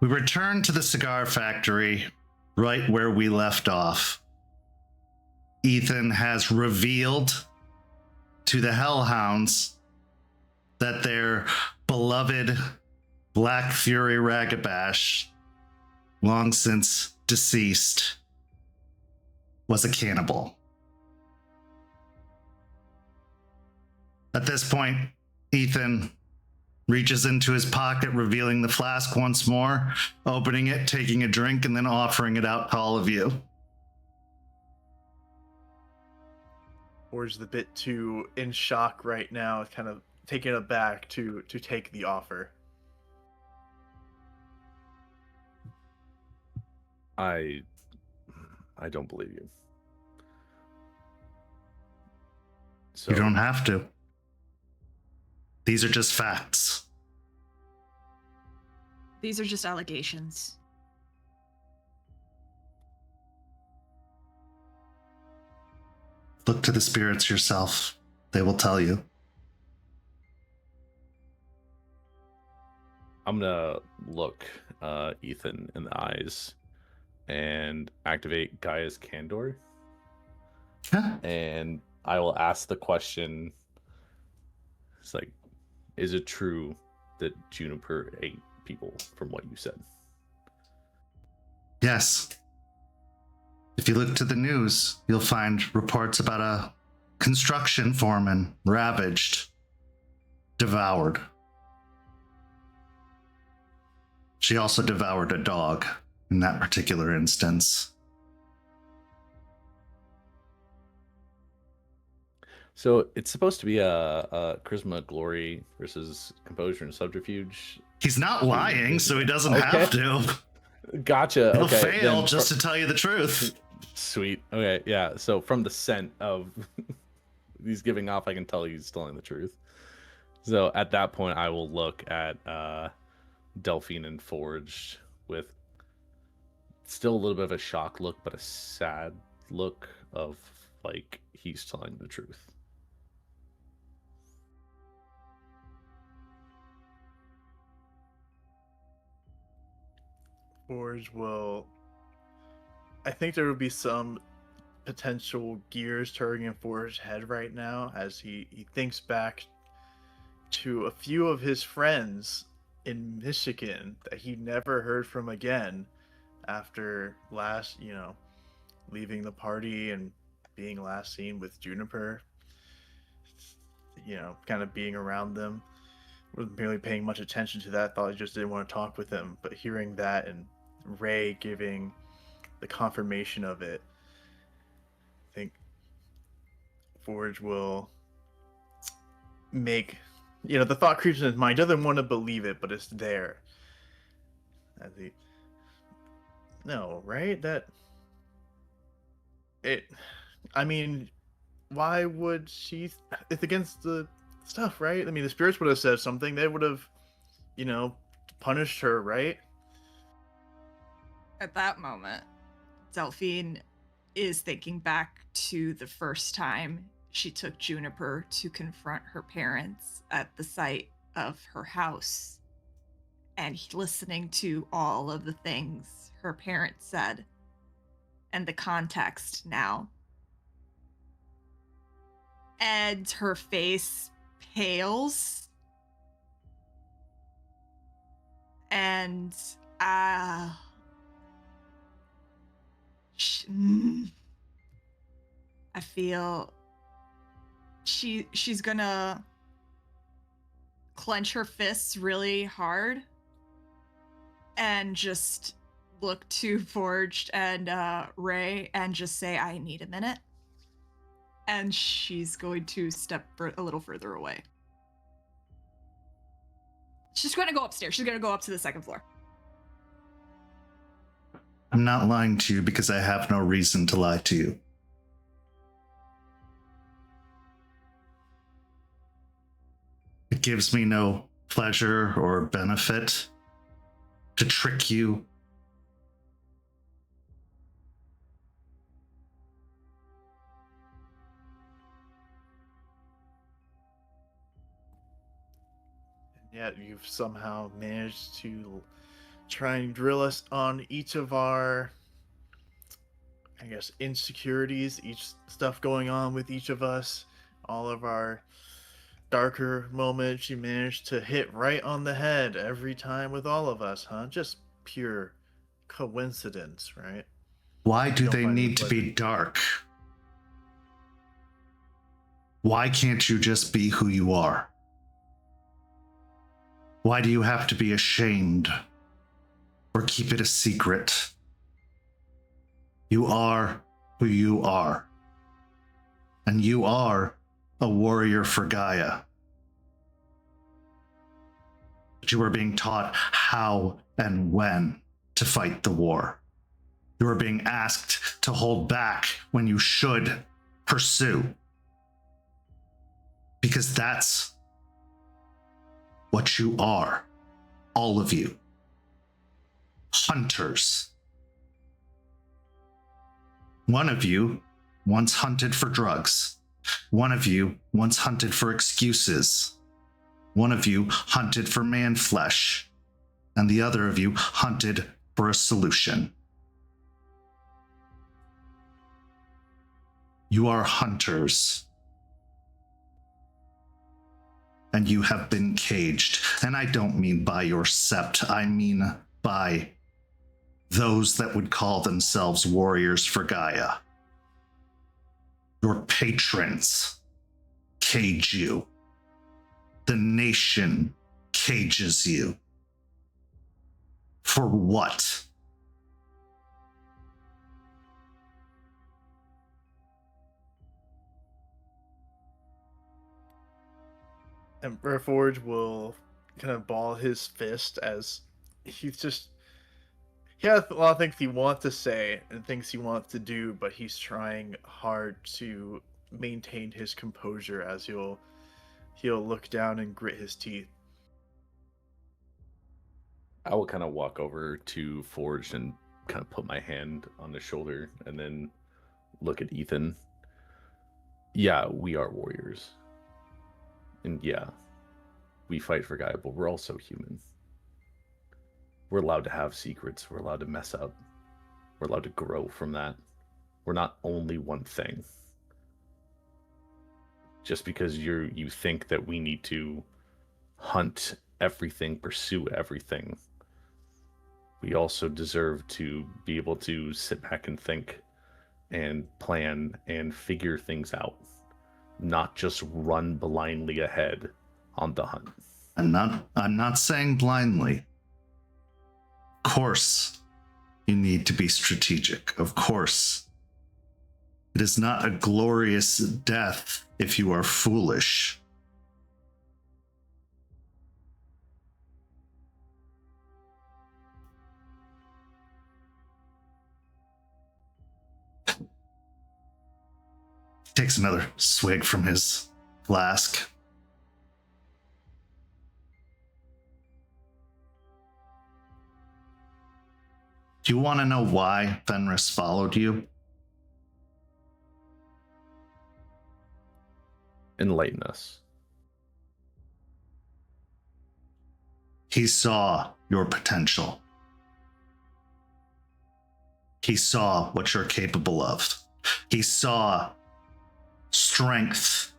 We return to the cigar factory right where we left off. Ethan has revealed to the Hellhounds that their beloved Black Fury Ragabash, long since deceased, was a cannibal. At this point, Ethan reaches into his pocket, revealing the flask once more, opening it, taking a drink, and then offering it out to all of you. Forge the bit too in shock right now, kind of taken aback to take the offer. I don't believe you. So You don't have to. These are just facts. These are just allegations. Look to the spirits yourself. They will tell you. I'm gonna look Ethan in the eyes and activate Gaia's Candor. Huh? And I will ask the question. It's like, is it true that Juniper ate people from what you said? Yes. If you look to the news, you'll find reports about a construction foreman ravaged, devoured. She also devoured a dog in that particular instance. So it's supposed to be a charisma, glory versus composure and subterfuge. He's not lying, so he doesn't Okay. have to. Gotcha. He'll Okay. fail then just to tell you the truth. Sweet. Okay. Yeah. So from the scent of he's giving off, I can tell he's telling the truth. So at that point, I will look at Delphine and Forge with still a little bit of a shock look, but a sad look of like he's telling the truth. Forge will. I think there would be some potential gears turning in Forge's head right now as he thinks back to a few of his friends in Michigan that he never heard from again after last, leaving the party and being last seen with Juniper. Kind of being around them. Wasn't really paying much attention to that. Thought he just didn't want to talk with him. But hearing that and Ray giving the confirmation of it, I think Forge will make, the thought creeps in his mind. Doesn't want to believe it, but it's there. No, right? Why would she? It's against the stuff, right? I mean, the spirits would have said something. They would have, punished her, right? At that moment, Delphine is thinking back to the first time she took Juniper to confront her parents at the site of her house and listening to all of the things her parents said and the context now. And her face pales. And I feel she's gonna clench her fists really hard and just look to Forged and Ray and just say, I need a minute. And she's going to step a little further away. She's going to go upstairs. She's going to go up to the second floor. I'm not lying to you because I have no reason to lie to you. It gives me no pleasure or benefit to trick you. Yet you've somehow managed to try and drill us on each of our, I guess, insecurities, each stuff going on with each of us, all of our darker moments. She managed to hit right on the head every time with all of us, huh? Just pure coincidence, right? Why do Don't they find need the to be dark? Why can't you just be who you are? Why do you have to be ashamed or keep it a secret? You are who you are. And you are a warrior for Gaia. But you are being taught how and when to fight the war. You are being asked to hold back when you should pursue. Because that's what you are, all of you. Hunters. One of you once hunted for drugs. One of you once hunted for excuses. One of you hunted for man flesh. And the other of you hunted for a solution. You are hunters. And you have been caged. And I don't mean by your sept, I mean by those that would call themselves warriors for Gaia. Your patrons cage you. The nation cages you. For what? And Forge will kind of ball his fist as he has a lot of things he wants to say and things he wants to do, but he's trying hard to maintain his composure as he'll look down and grit his teeth. I will kind of walk over to Forge and kind of put my hand on his shoulder and then look at Ethan. Yeah, we are warriors. And yeah, we fight for Gaia, but we're also human. We're allowed to have secrets. We're allowed to mess up. We're allowed to grow from that. We're not only one thing. Just because you think that we need to hunt everything, pursue everything, we also deserve to be able to sit back and think and plan and figure things out, not just run blindly ahead on the hunt. I'm not saying blindly. Of course, you need to be strategic. Of course. It is not a glorious death if you are foolish. He takes another swig from his flask. Do you want to know why Fenris followed you? Enlighten us. He saw your potential. He saw what you're capable of. He saw strength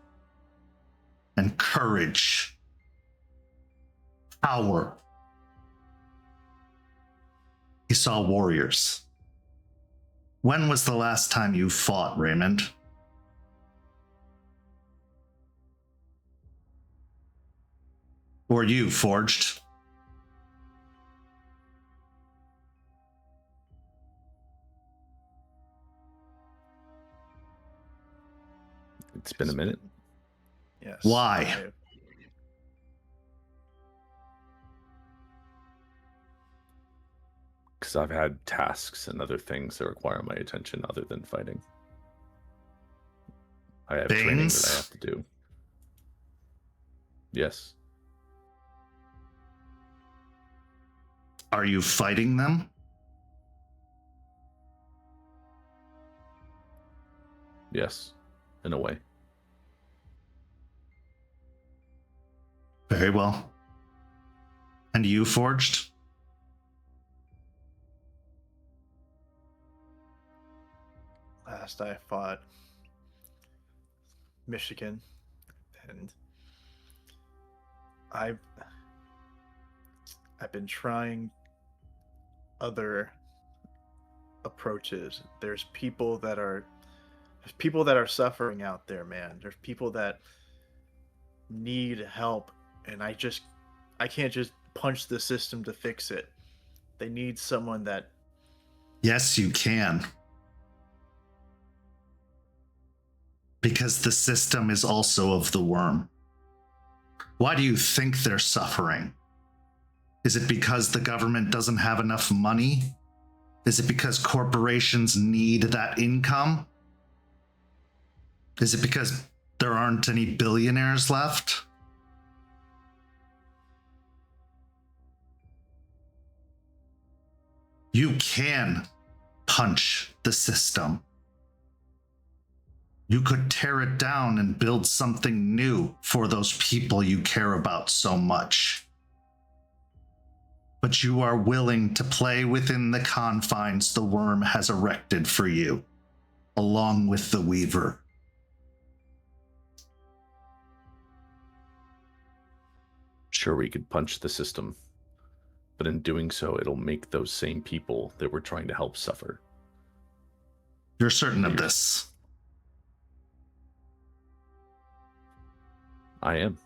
and courage, power. He saw warriors. When was the last time you fought, Raymond? Or you, Forged? It's been a minute. Yes. Why? Because I've had tasks and other things that require my attention other than fighting. I have training Things? that I have to do. Yes. Are you fighting them? Yes. In a way. Very well. And you, Forged? last I fought Michigan, and I've been trying other approaches. There's people that are suffering out there, man. There's people that need help, and I can't just punch the system to fix it. They need someone that... Yes, you can. Because the system is also of the worm. Why do you think they're suffering? Is it because the government doesn't have enough money? Is it because corporations need that income? Is it because there aren't any billionaires left? You can punch the system. You could tear it down and build something new for those people you care about so much. But you are willing to play within the confines the worm has erected for you, along with the Weaver. Sure, we could punch the system, but in doing so, it'll make those same people that we're trying to help suffer. You're certain of this? I am.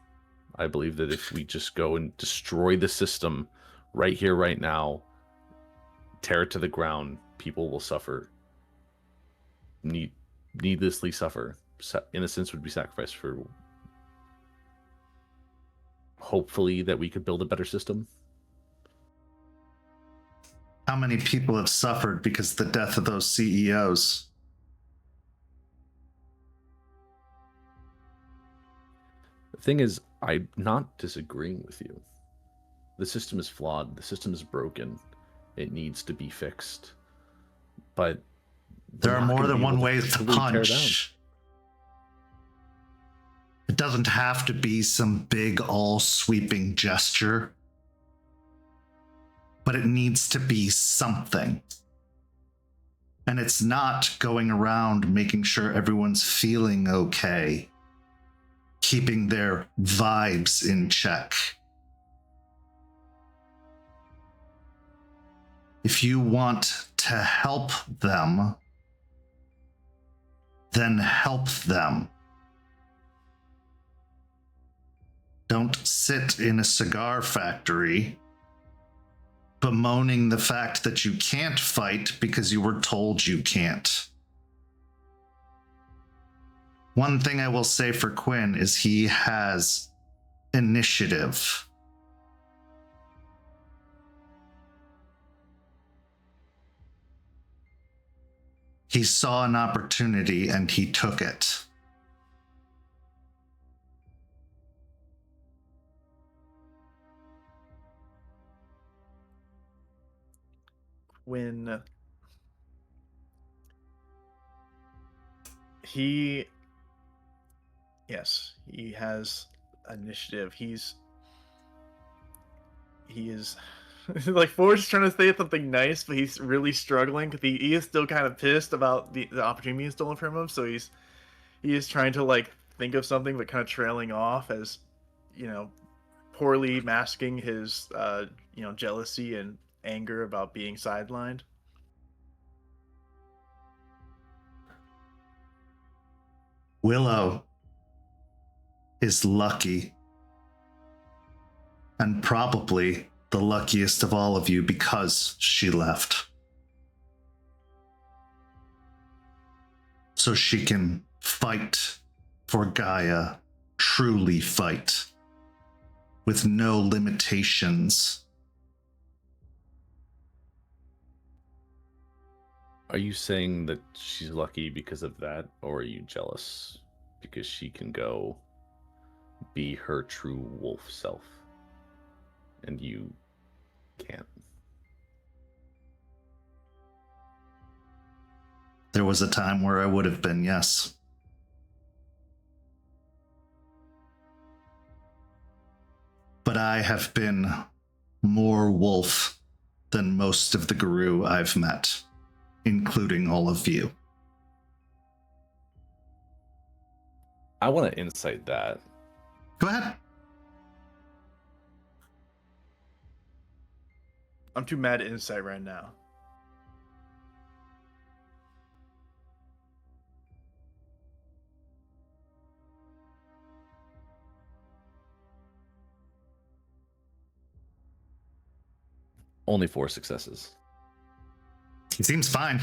I believe that if we just go and destroy the system right here, right now, tear it to the ground, people will suffer. Needlessly suffer. Innocence would be sacrificed for hopefully that we could build a better system. How many people have suffered because of the death of those CEOs? The thing is, I'm not disagreeing with you. The system is flawed. The system is broken. It needs to be fixed. But there are more than one way to punch. It doesn't have to be some big, all-sweeping gesture. But it needs to be something. And it's not going around making sure everyone's feeling okay, keeping their vibes in check. If you want to help them, then help them. Don't sit in a cigar factory bemoaning the fact that you can't fight because you were told you can't. One thing I will say for Quinn is he has initiative. He saw an opportunity and he took it. When he has initiative. He is like Ford's trying to say something nice, but he's really struggling because he is still kind of pissed about the opportunity being stolen from him. So he is trying to like think of something, but kind of trailing off as, poorly masking his jealousy and anger about being sidelined. Willow is lucky, and probably the luckiest of all of you because she left. So she can fight for Gaia, truly fight, with no limitations. Are you saying that she's lucky because of that, or are you jealous because she can go be her true wolf self and you can't? There was a time where I would have been, yes. But I have been more wolf than most of the Guru I've met, including all of you. I want to insight that. Go ahead. I'm too mad at insight right now. Only 4 successes. He seems fine.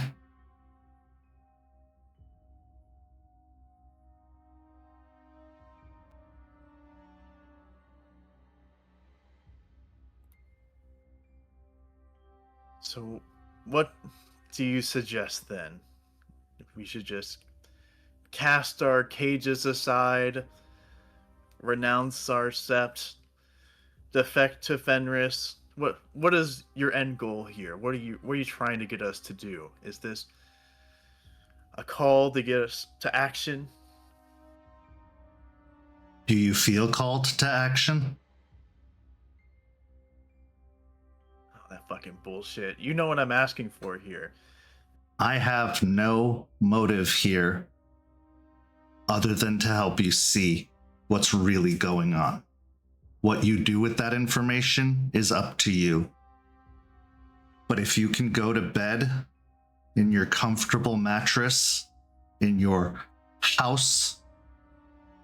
So, what do you suggest then? If we should just cast our cages aside, renounce our sept, defect to Fenris. What is your end goal here? What are you trying to get us to do? Is this a call to get us to action? Do you feel called to action? Oh, that fucking bullshit. You know what I'm asking for here. I have no motive here other than to help you see what's really going on. What you do with that information is up to you. But if you can go to bed in your comfortable mattress, in your house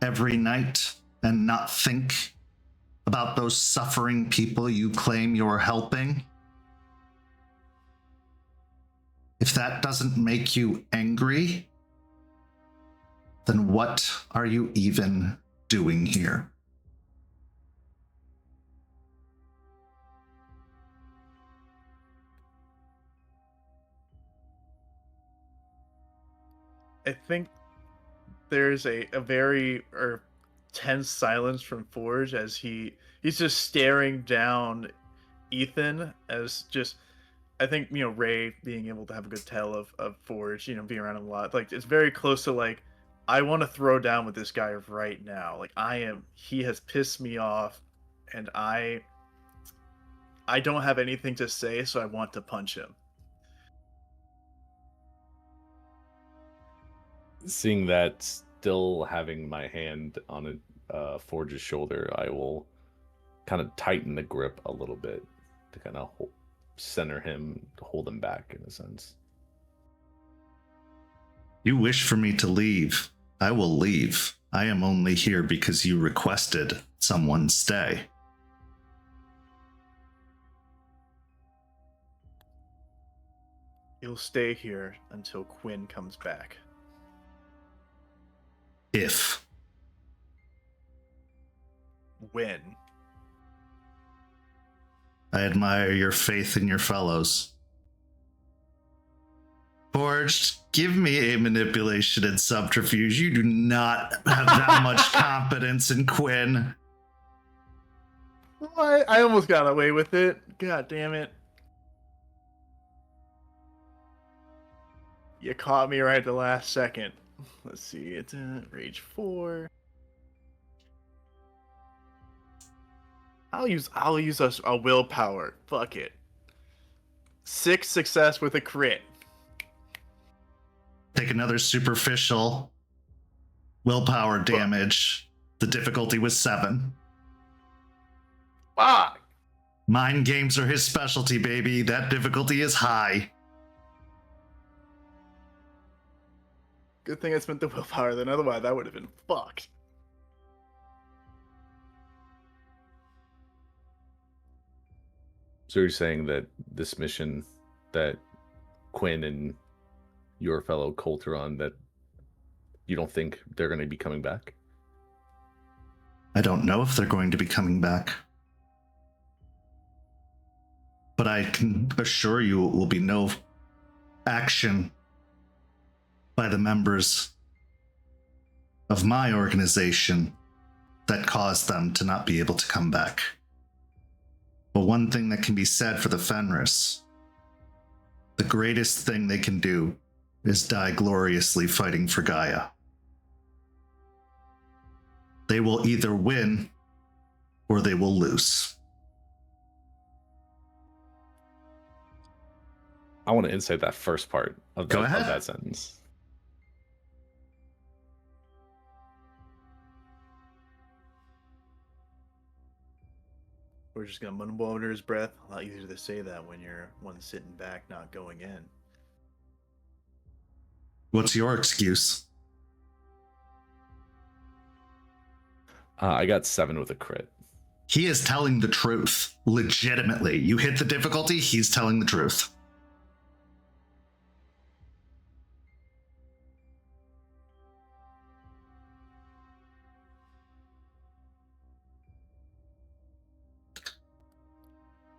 every night and not think about those suffering people you claim you're helping, if that doesn't make you angry, then what are you even doing here? I think there's a very tense silence from Forge as he's just staring down Ethan as just, I think, Ray being able to have a good tell of Forge, being around him a lot. Like, it's very close to, like, I want to throw down with this guy right now. Like, he has pissed me off, and I don't have anything to say, so I want to punch him. Seeing that, still having my hand on Forge's shoulder, I will kind of tighten the grip a little bit to kind of center him, to hold him back in a sense. You wish for me to leave. I will leave. I am only here because you requested someone stay. You'll stay here until Quinn comes back. If. When? I admire your faith in your fellows. Forged, give me a manipulation and subterfuge. You do not have that much confidence in Quinn. I almost got away with it. God damn it. You caught me right at the last second. Let's see, it's Rage 4. I'll use a willpower. Fuck it. 6 success with a crit. Take another superficial willpower damage. The difficulty was 7. Fuck! Mind games are his specialty, baby. That difficulty is high. Good thing I spent the willpower, then otherwise I would have been fucked. So you're saying that this mission that Quinn and your fellow Colt are on, that you don't think they're going to be coming back? I don't know if they're going to be coming back. But I can assure you it will be no action by the members of my organization that caused them to not be able to come back. But one thing that can be said for the Fenris, the greatest thing they can do is die gloriously fighting for Gaia. They will either win or they will lose. I want to insight that first part of Go ahead. that sentence. We're just gonna mumble under his breath. A lot easier to say that when you're one sitting back, not going in. What's your excuse? I got 7 with a crit. He is telling the truth. Legitimately. You hit the difficulty, he's telling the truth.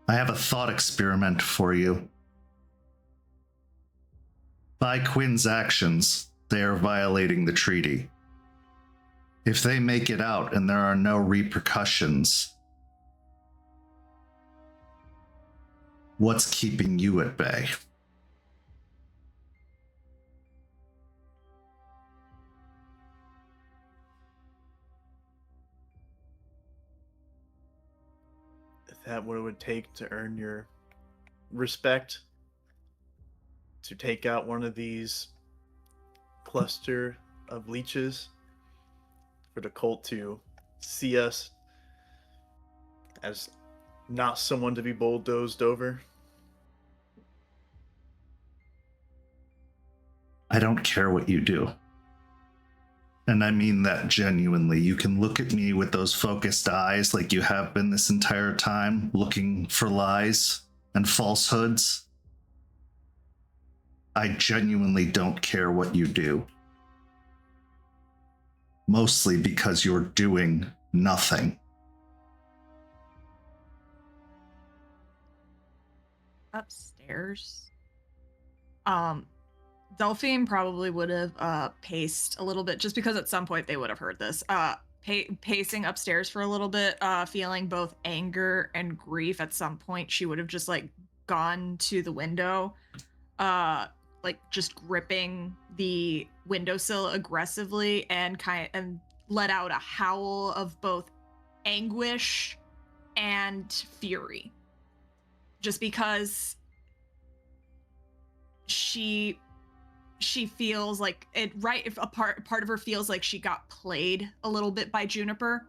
I have a thought experiment for you. By Quinn's actions, they are violating the treaty. If they make it out and there are no repercussions, what's keeping you at bay? Is that what it would take to earn your respect? To take out one of these cluster of leeches? For the cult to see us as not someone to be bulldozed over? I don't care what you do. And I mean that genuinely. You can look at me with those focused eyes like you have been this entire time, looking for lies and falsehoods. I genuinely don't care what you do. Mostly because you're doing nothing. Upstairs. Delphine probably would have paced a little bit, just because at some point they would have heard this. Pacing upstairs for a little bit, feeling both anger and grief. At some point, she would have just like gone to the window, like just gripping the windowsill aggressively and let out a howl of both anguish and fury. Just because she feels like it, right? If a part of her feels like she got played a little bit by Juniper,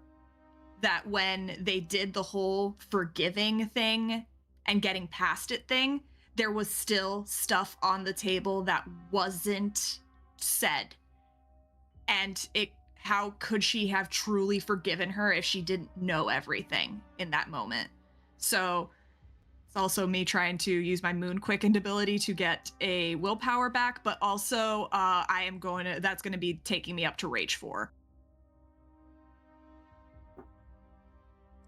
that when they did the whole forgiving thing and getting past it thing, there was still stuff on the table that wasn't said. And how could she have truly forgiven her if she didn't know everything in that moment? So it's also me trying to use my moon quickened ability to get a willpower back, but also that's going to be taking me up to rage 4.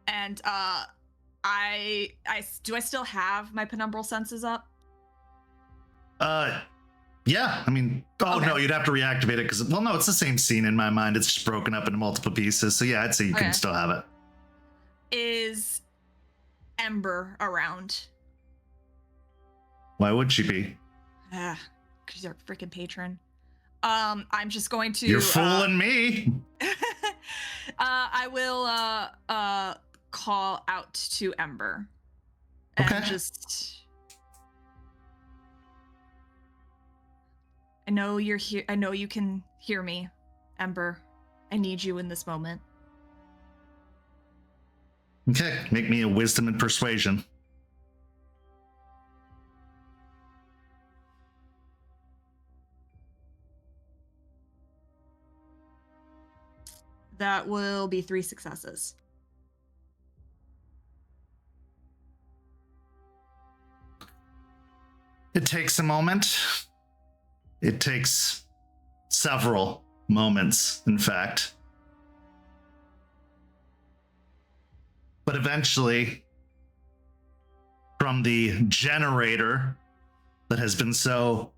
And do I still have my penumbral senses up? Yeah, I mean, Okay. No, you'd have to reactivate it because, well, no, it's the same scene in my mind. It's just broken up into multiple pieces. So yeah, I'd say you Okay. can still have it. Is Ember around? Why would she be? Because she's our freaking patron. I'm just going to. You're fooling me. I will call out to Ember. And Okay. I know you're here. I know you can hear me, Ember. I need you in this moment. Okay, make me a wisdom and persuasion. That will be 3 successes. It takes a moment. It takes several moments, in fact. But eventually, from the generator that has been so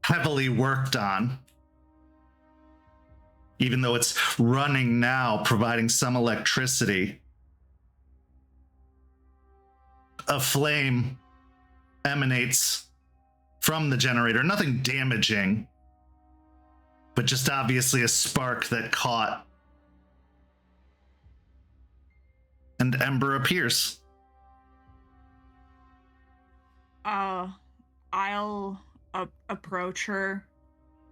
heavily worked on, even though it's running now, providing some electricity, a flame emanates from the generator. Nothing damaging, but just obviously a spark that caught. And Ember appears. I'll approach her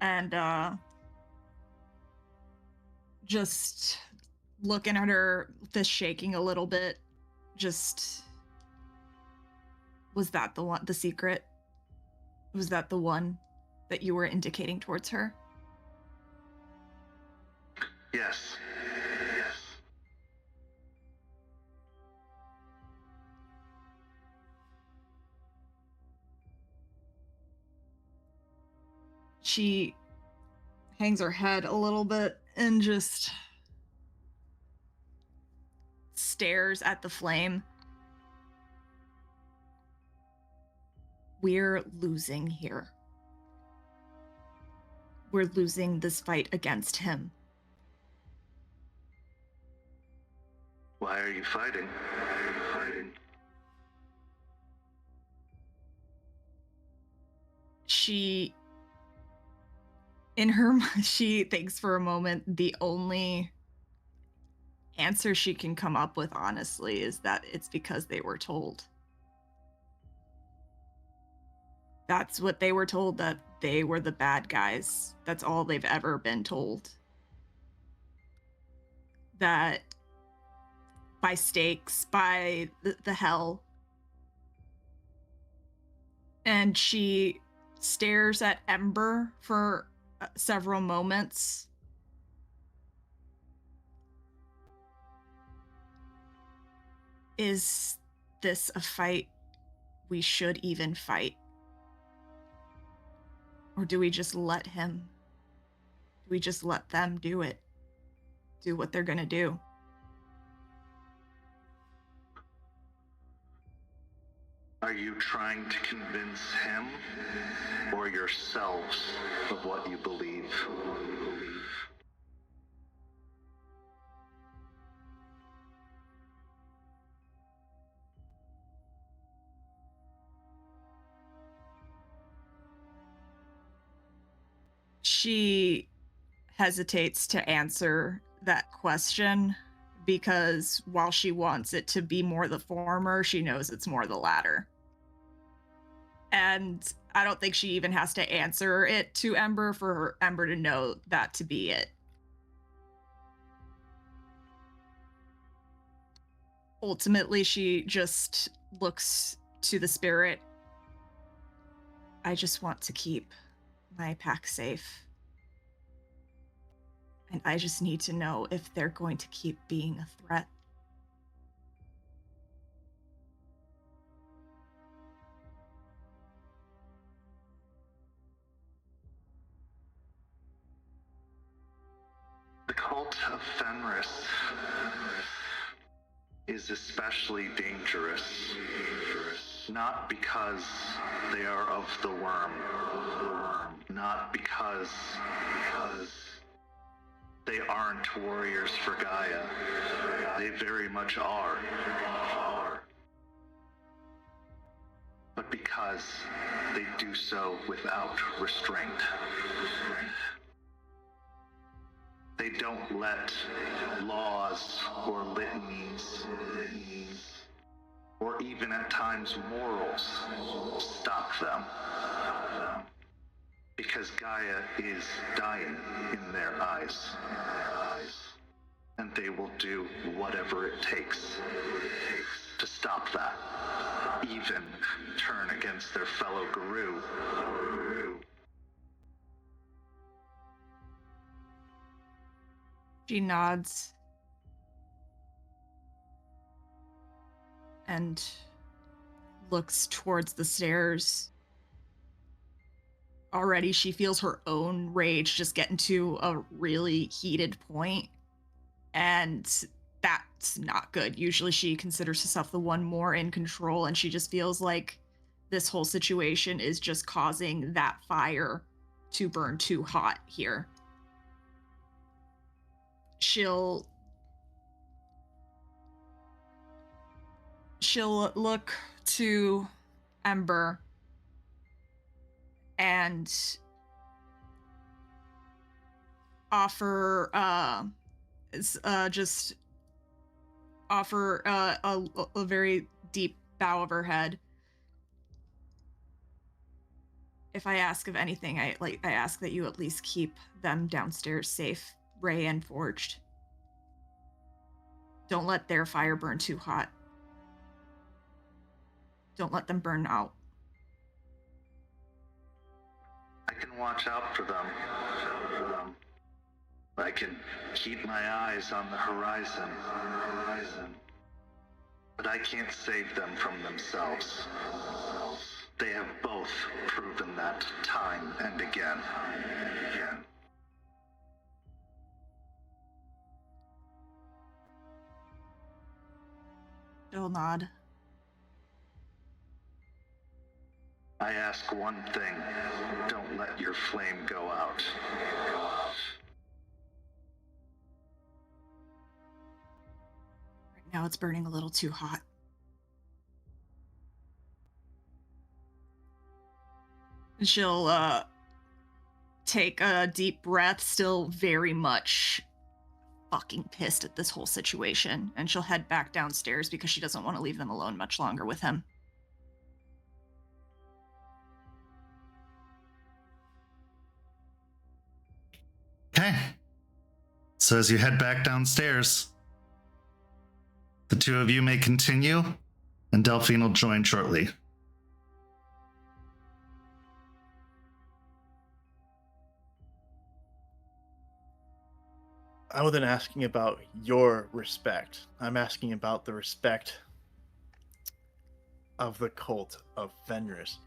and just looking at her, fist shaking a little bit, just... Was that the secret? Was that the one that you were indicating towards her? Yes. She hangs her head a little bit and just stares at the flame. We're losing here. We're losing this fight against him. Why are you fighting? She thinks for a moment. The only answer she can come up with, honestly, is that it's because they were told. That's what they were told, that they were the bad guys. That's all they've ever been told. That by stakes, by the hell. And she stares at Ember for several moments. Is this a fight we should even fight? Or do we just let him? Do we just let them do it? Do what they're gonna do? Are you trying to convince him or yourselves of what you believe? She hesitates to answer that question because while she wants it to be more the former, she knows it's more the latter. And I don't think she even has to answer it to Ember for Ember to know that to be it. Ultimately, she just looks to the spirit. I just want to keep my pack safe. And I just need to know if they're going to keep being a threat. The Cult of Fenris is especially dangerous, not because they are of the worm, not because they aren't warriors for Gaia. They very much are. But because they do so without restraint. They don't let laws or litanies, or even at times morals, stop them. Because Gaia is dying in their eyes. And they will do whatever it takes to stop that. Even turn against their fellow Guru. She nods and looks towards the stairs. Already she feels her own rage just getting to a really heated point, and that's not good. Usually she considers herself the one more in control, and she just feels like this whole situation is just causing that fire to burn too hot here. She'll look to Ember and offer a very deep bow of her head. If I ask of anything, I ask that you at least keep them downstairs safe, Ray and Forged. Don't let their fire burn too hot. Don't let them burn out. I can watch out for them. I can keep my eyes on the horizon. But I can't save them from themselves. They have both proven that time and again. She'll nod. I ask one thing. Don't let your flame go out. Right now it's burning a little too hot. She'll take a deep breath, still very much fucking pissed at this whole situation, and she'll head back downstairs because she doesn't want to leave them alone much longer with him. Okay. So as you head back downstairs, the two of you may continue, and Delphine will join shortly. I wasn't asking about your respect. I'm asking about the respect of the Cult of Fenris.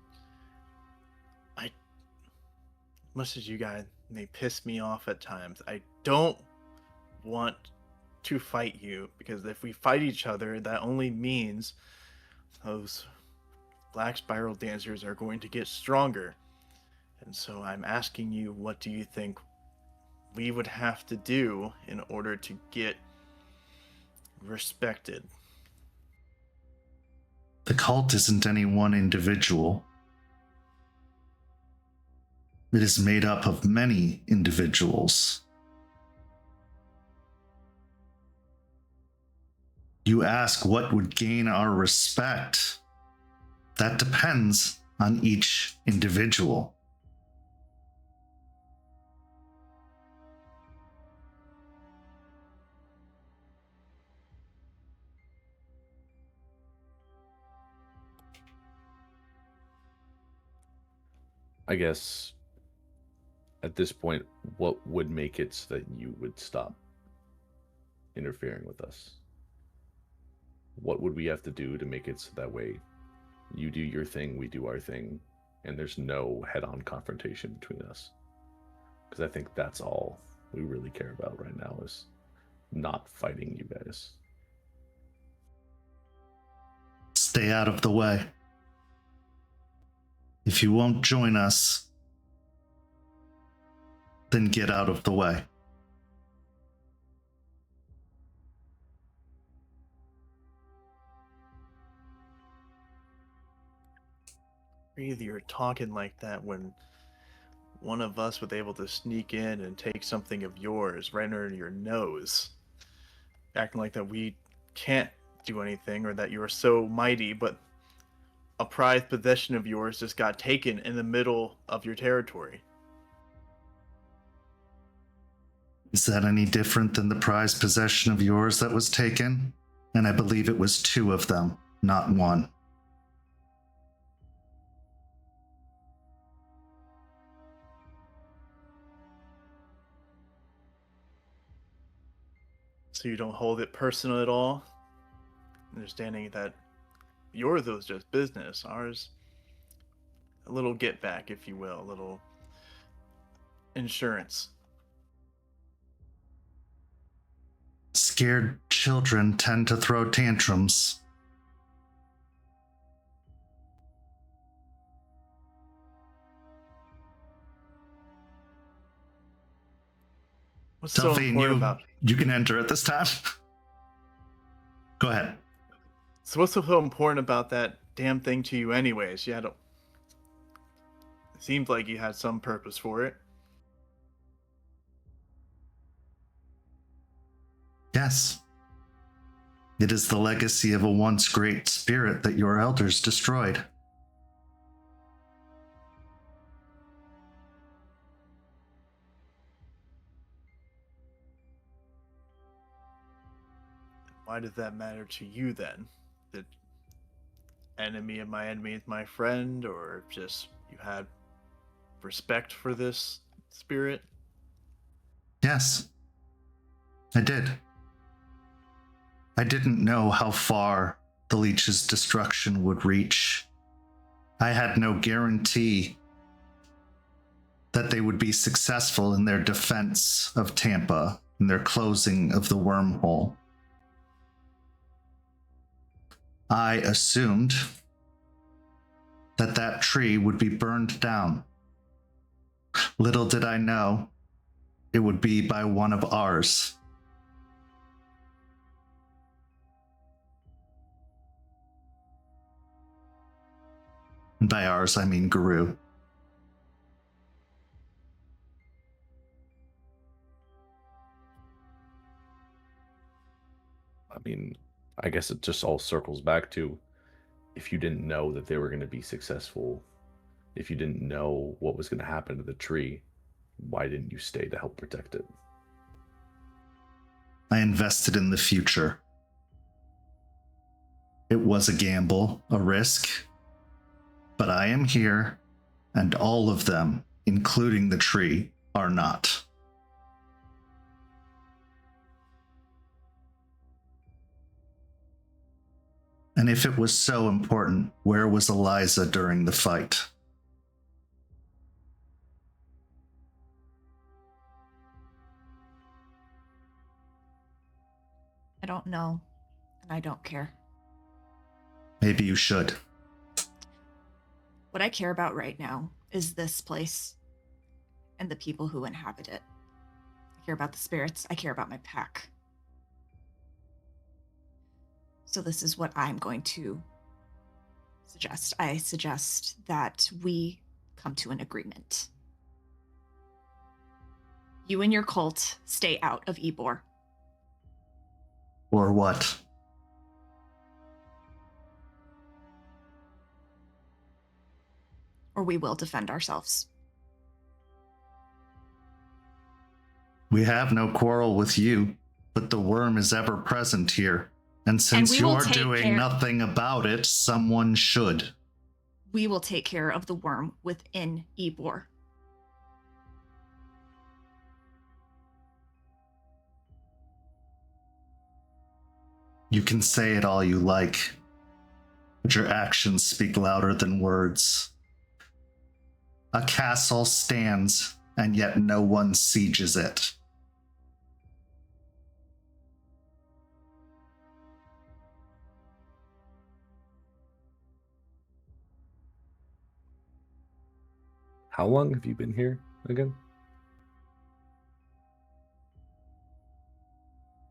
Much as you guys may piss me off at times, I don't want to fight you, because if we fight each other, that only means those Black Spiral dancers are going to get stronger. And so I'm asking you, what do you think we would have to do in order to get respected? The cult isn't any one individual. It is made up of many individuals. You ask what would gain our respect. That depends on each individual. I guess at this point, what would make it so that you would stop interfering with us? What would we have to do to make it so that way you do your thing, we do our thing, and there's no head-on confrontation between us? Because I think that's all we really care about right now, is not fighting you guys. Stay out of the way. If you won't join us, then get out of the way. Either you're talking like that when one of us was able to sneak in and take something of yours right under your nose, acting like that we can't do anything, or that you are so mighty, but a prized possession of yours just got taken in the middle of your territory. Is that any different than the prized possession of yours that was taken? And I believe it was 2 of them, not 1. So you don't hold it personal at all? Understanding that yours was just business, ours a little get back, if you will, a little insurance. Scared children tend to throw tantrums. What's so Delphine, important about you can enter at this time. Go ahead. So what's so important about that damn thing to you anyways? You had a... It seemed like you had some purpose for it. Yes. It is the legacy of a once great spirit that your elders destroyed. Why does that matter to you then? That enemy of my enemy is my friend, or just you had respect for this spirit? Yes, I did. I didn't know how far the leech's destruction would reach. I had no guarantee that they would be successful in their defense of Tampa and their closing of the wormhole. I assumed that that tree would be burned down. Little did I know it would be by one of ours. And by ours, I mean Guru. I mean, I guess it just all circles back to, if you didn't know that they were going to be successful, if you didn't know what was going to happen to the tree, why didn't you stay to help protect it? I invested in the future. It was a gamble, a risk, but I am here, and all of them, including the tree, are not. And if it was so important, where was Eliza during the fight? I don't know, and I don't care. Maybe you should. What I care about right now is this place and the people who inhabit it. I care about the spirits. I care about my pack. So this is what I'm going to suggest. I suggest that we come to an agreement. You and your cult stay out of Ybor. Or what? Or we will defend ourselves. We have no quarrel with you, but the worm is ever present here. And since we will you're take doing care- nothing about it, someone should. We will take care of the worm within Ybor. You can say it all you like, but your actions speak louder than words. A castle stands, and yet no one sieges it. How long have you been here again?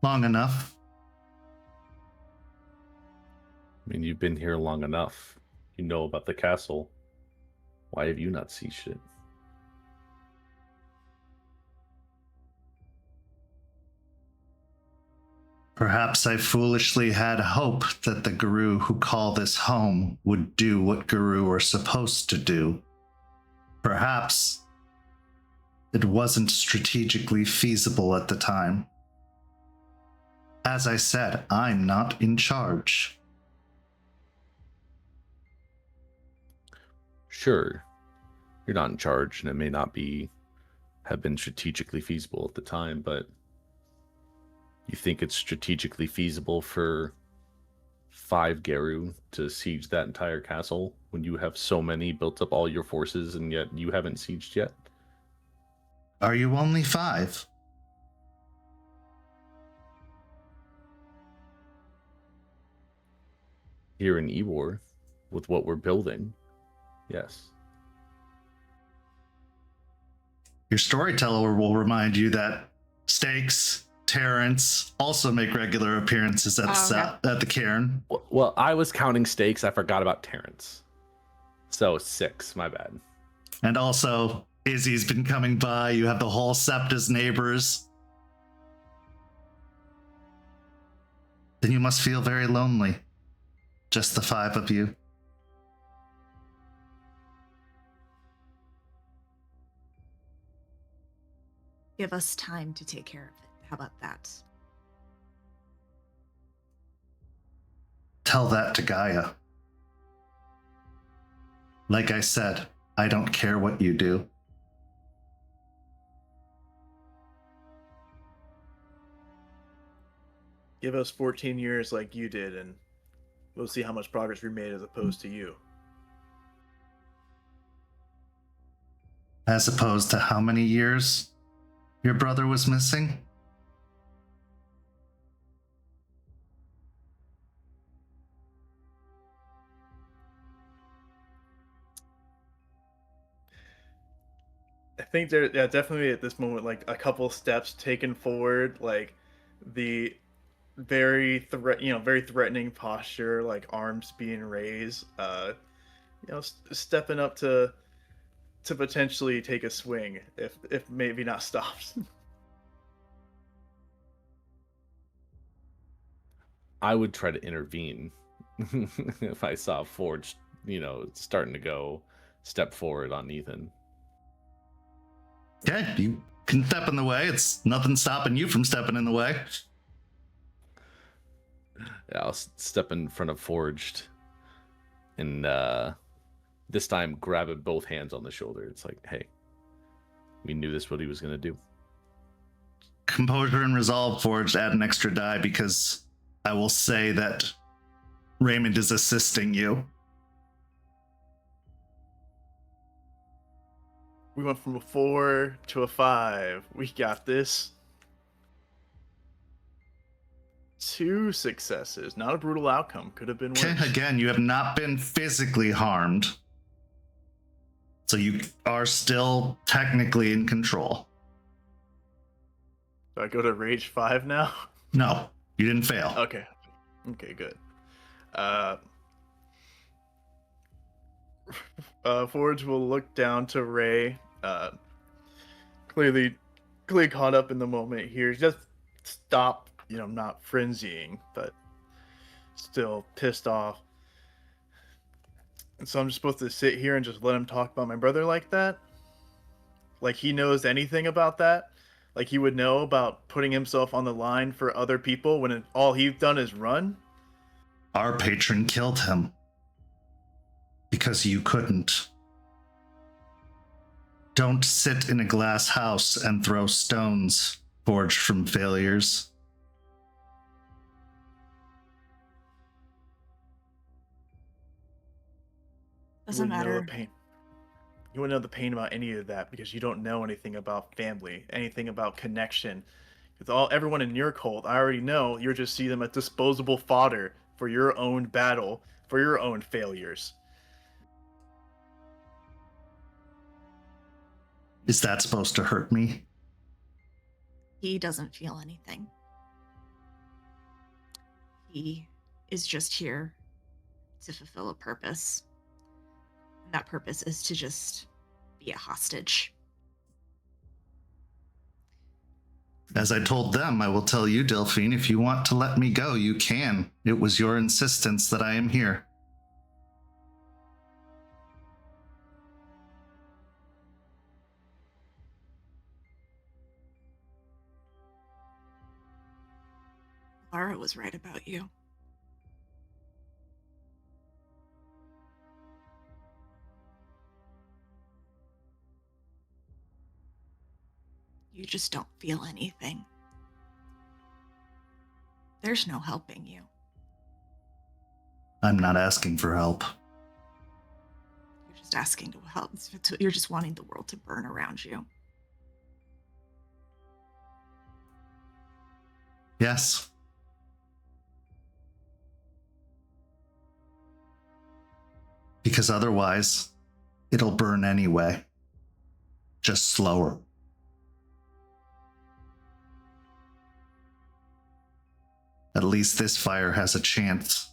Long enough. I mean, you've been here long enough. You know about the castle. Why have you not sieged it? Perhaps I foolishly had hope that the Guru who call this home would do what Guru are supposed to do. Perhaps it wasn't strategically feasible at the time. As I said, I'm not in charge. Sure, you're not in charge, and it may not have been strategically feasible at the time, but you think it's strategically feasible for 5 Geru to siege that entire castle when you have so many built up all your forces and yet you haven't sieged yet? Are you only 5? Here in Ybor, with what we're building, yes. Your storyteller will remind you that Stakes, Terrence also make regular appearances at, at the cairn. Well, I was counting Stakes. I forgot about Terrence. So 6, my bad. And also, Izzy's been coming by. You have the whole sept as neighbors. Then you must feel very lonely. Just the 5 of you. Give us time to take care of it. How about that? Tell that to Gaia. Like I said, I don't care what you do. Give us 14 years like you did, and we'll see how much progress we made as opposed to you. As opposed to how many years your brother was missing? I think there, yeah, definitely at this moment, like a couple steps taken forward, like the very threatening posture, like arms being raised, stepping up to potentially take a swing, if maybe not stopped. I would try to intervene if I saw Forge, starting to go step forward on Ethan. Okay, you can step in the way. It's nothing stopping you from stepping in the way. Yeah, I'll step in front of Forged and this time grab it both hands on the shoulder. It's like, hey, we knew this what he was going to do. Composure and resolve, Forged, add an extra die because I will say that Raymond is assisting you. We went from a 4 to a 5. We got this. 2 successes. Not a brutal outcome. Could have been worse. Okay, again, you have not been physically harmed. So you are still technically in control. Do I go to Rage 5 now? No, you didn't fail. Okay. Okay, good. Forge will look down to Ray. Clearly caught up in the moment here. Just stop, not frenzying, but still pissed off. And so I'm just supposed to sit here and just let him talk about my brother like that? Like he knows anything about that? Like he would know about putting himself on the line for other people when all he's done is run? Our patron killed him. Because you couldn't. Don't sit in a glass house and throw stones forged from failures. Doesn't Know matter. the pain. You wouldn't know the pain about any of that because you don't know anything about family, anything about connection. Because everyone in your cult, I already know, you just see them as disposable fodder for your own battle, for your own failures. Is that supposed to hurt me? He doesn't feel anything. He is just here to fulfill a purpose. And that purpose is to just be a hostage. As I told them, I will tell you, Delphine, if you want to let me go, you can. It was your insistence that I am here. Lara was right about you. You just don't feel anything. There's no helping you. I'm not asking for help. You're just asking to help. You're just wanting the world to burn around you. Yes. Because otherwise, it'll burn anyway. Just slower. At least this fire has a chance.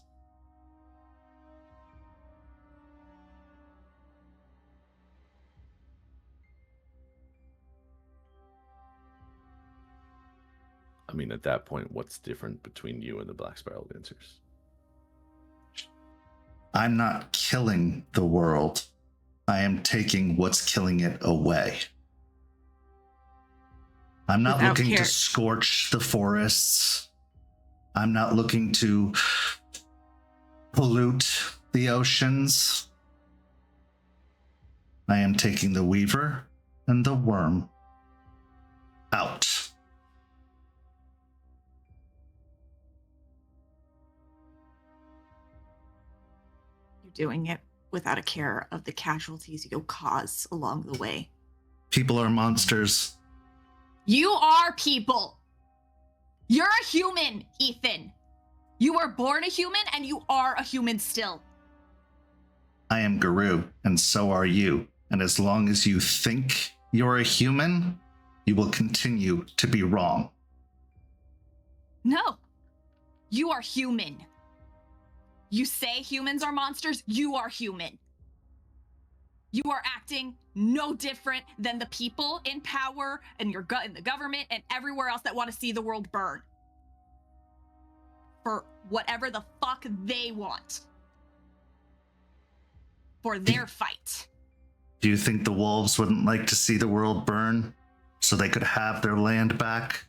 I mean, at that point, what's different between you and the Black Spiral Dancers? I'm not killing the world. I am taking what's killing it away. I'm not Without looking care. to scorch the forests. I'm not looking to pollute the oceans. I am taking the Weaver and the Worm out. You're doing it without a care of the casualties you'll cause along the way. People are monsters. You are people. You're a human, Ethan. You were born a human and you are a human still. I am Guru, and so are you. And as long as you think you're a human, you will continue to be wrong. No. You are human. You say humans are monsters, you are human. You are acting no different than the people in power and in the government and everywhere else that want to see the world burn. For whatever the fuck they want. For their fight. Do you think the wolves wouldn't like to see the world burn so they could have their land back?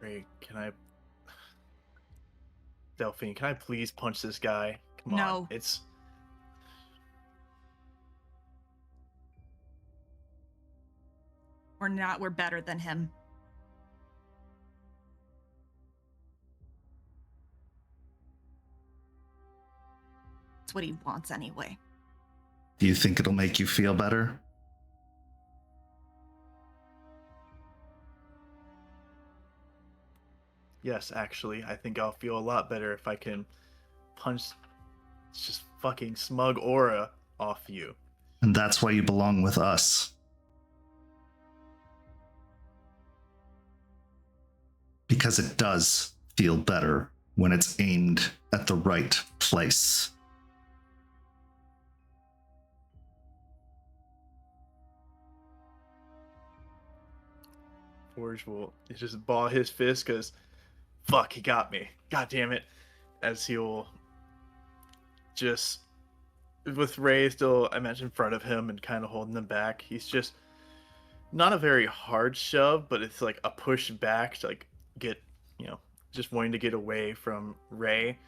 Ray, can I... Delphine, can I please punch this guy? Come on. No. It's... We're not, we're better than him. That's what he wants anyway. Do you think it'll make you feel better? Yes, actually, I think I'll feel a lot better if I can punch this just fucking smug aura off you. And that's why you belong with us. Because it does feel better when it's aimed at the right place. Forge will just ball his fist because, fuck, he got me. God damn it. As he'll just, with Ray still, I mentioned, in front of him and kind of holding him back, he's just not a very hard shove, but it's like a push back to like get, just wanting to get away from Ray,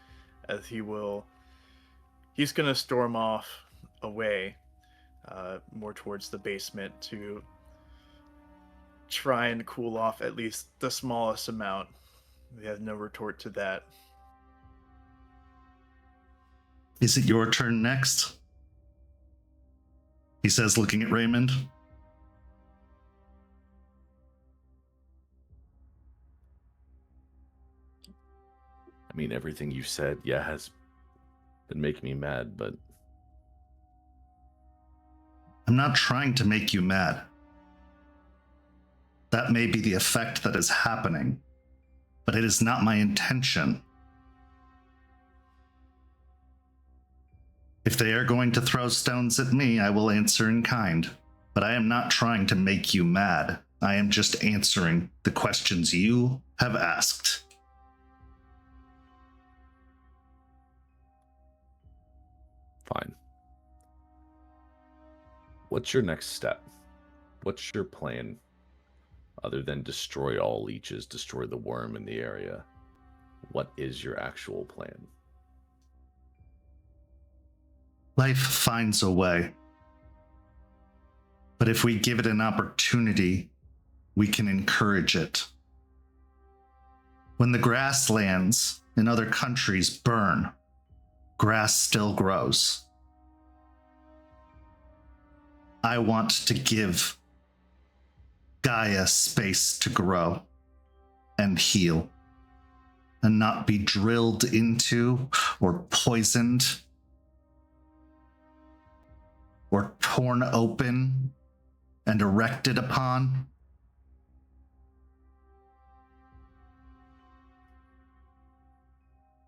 as he's gonna storm off away, more towards the basement to try and cool off at least the smallest amount. He has no retort to that. Is it your turn next? He says, looking at Raymond. I mean, everything you said, has been making me mad, but... I'm not trying to make you mad. That may be the effect that is happening, but it is not my intention. If they are going to throw stones at me, I will answer in kind, but I am not trying to make you mad. I am just answering the questions you have asked. Fine. What's your next step? What's your plan? Other than destroy all leeches, destroy the worm in the area. What is your actual plan? Life finds a way. But if we give it an opportunity, we can encourage it. When the grasslands in other countries burn, grass still grows. I want to give Gaia space to grow and heal and not be drilled into or poisoned or torn open and erected upon.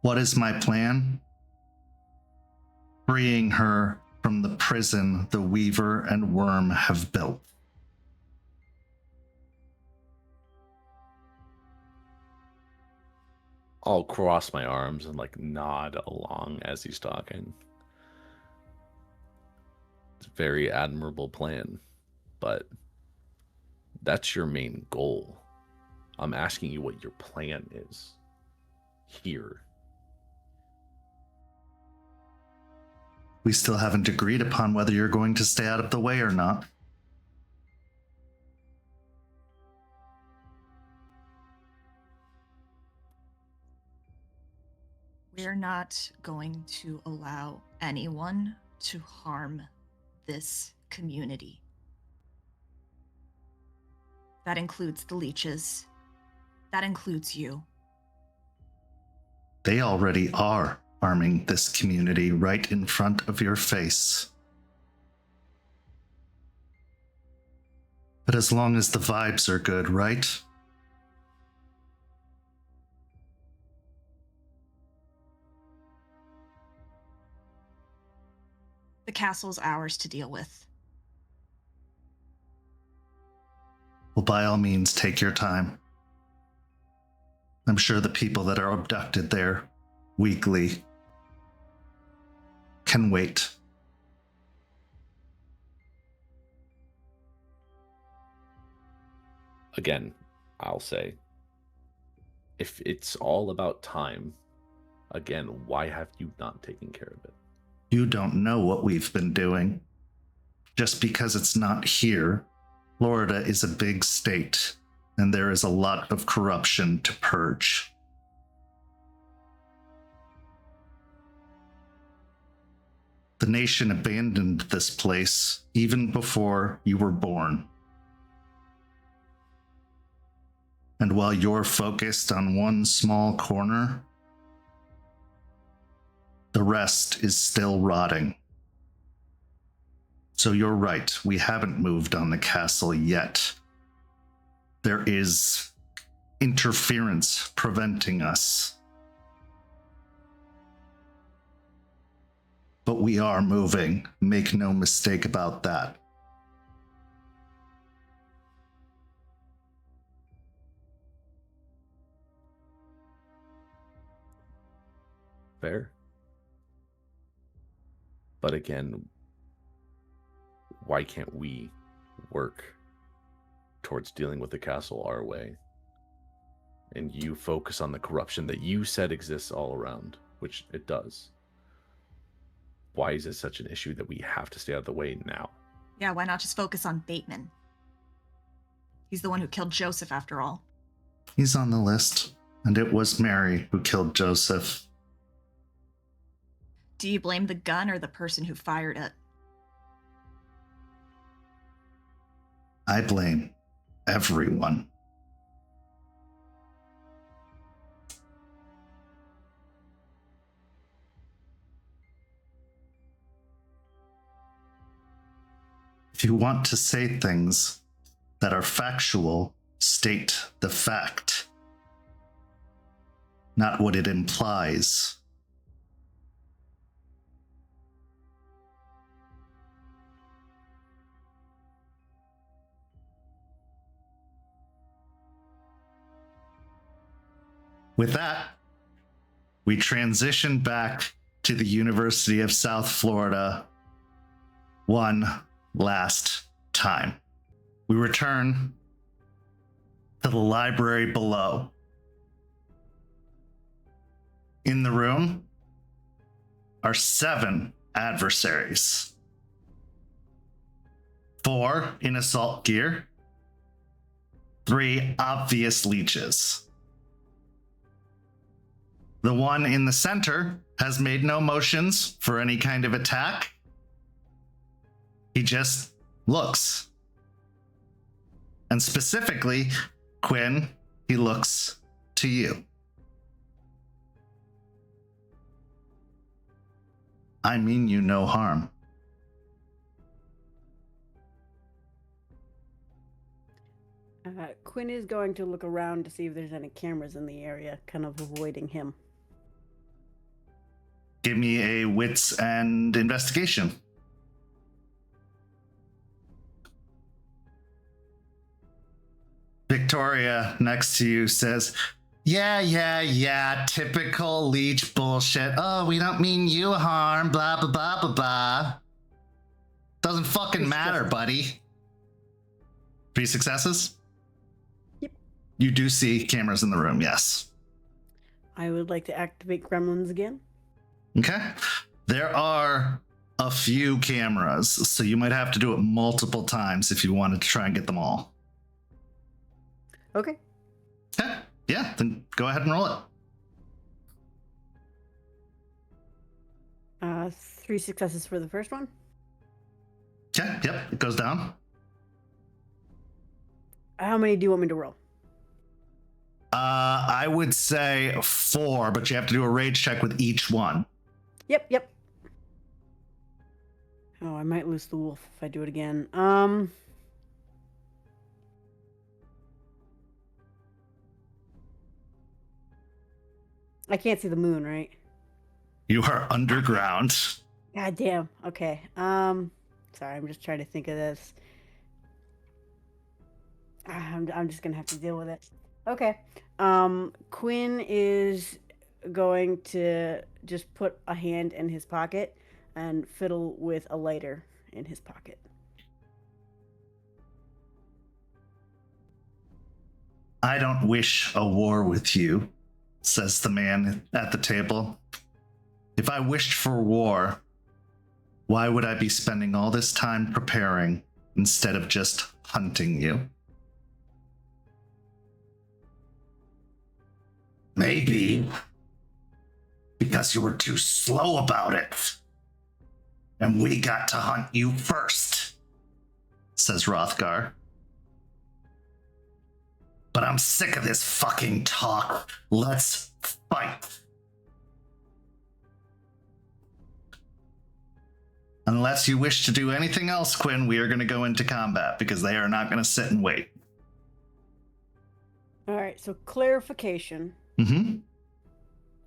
What is my plan? Freeing her from the prison the Weaver and Worm have built. I'll cross my arms and like nod along as he's talking. It's a very admirable plan, but that's your main goal. I'm asking you what your plan is here. We still haven't agreed upon whether you're going to stay out of the way or not. We're not going to allow anyone to harm this community. That includes the leeches. That includes you. They already are harming this community right in front of your face. But as long as the vibes are good, right? The castle's ours to deal with. Well, by all means, take your time. I'm sure the people that are abducted there weekly can wait. Again, I'll say, if it's all about time, again, why have you not taken care of it? You don't know what we've been doing. Just because it's not here, Florida is a big state, and there is a lot of corruption to purge. The nation abandoned this place even before you were born. And while you're focused on one small corner, the rest is still rotting. So you're right, we haven't moved on the castle yet. There is interference preventing us. But we are moving, make no mistake about that. Fair. But again, why can't we work towards dealing with the castle our way? And you focus on the corruption that you said exists all around, which it does. Why is it such an issue that we have to stay out of the way now? Yeah, why not just focus on Bateman? He's the one who killed Joseph, after all. He's on the list, and it was Mary who killed Joseph. Do you blame the gun or the person who fired it? I blame everyone. If you want to say things that are factual, state the fact, not what it implies. With that, we transition back to the University of South Florida one last time. We return to the library below. In the room are 7 adversaries. 4 in assault gear, 3 obvious leeches. The one in the center has made no motions for any kind of attack. He just looks. And specifically, Quinn, he looks to you. I mean you no harm. Quinn is going to look around to see if there's any cameras in the area, kind of avoiding him. Give me a wits and investigation. Victoria next to you says, Yeah. Typical leech bullshit. Oh, we don't mean you harm. Blah, blah, blah, blah, blah. Doesn't fucking matter, buddy. 3 successes? Yep. You do see cameras in the room, yes. I would like to activate gremlins again. Okay. There are a few cameras, so you might have to do it multiple times if you wanted to try and get them all. Okay. Okay. Yeah, then go ahead and roll it. 3 successes for the first one. Okay, yep, it goes down. How many do you want me to roll? I would say 4, but you have to do a rage check with each one. Yep. Oh, I might lose the wolf if I do it again. I can't see the moon, right? You are underground. God damn. Okay. Sorry, I'm just trying to think of this. I'm just gonna have to deal with it. Okay. Quinn is going to just put a hand in his pocket and fiddle with a lighter in his pocket. I don't wish a war with you, says the man at the table. If I wished for war, why would I be spending all this time preparing instead of just hunting you? Maybe because you were too slow about it. And we got to hunt you first, says Rothgar. But I'm sick of this fucking talk. Let's fight. Unless you wish to do anything else, Quinn, we are going to go into combat because they are not going to sit and wait. All right, so clarification. Mm-hmm.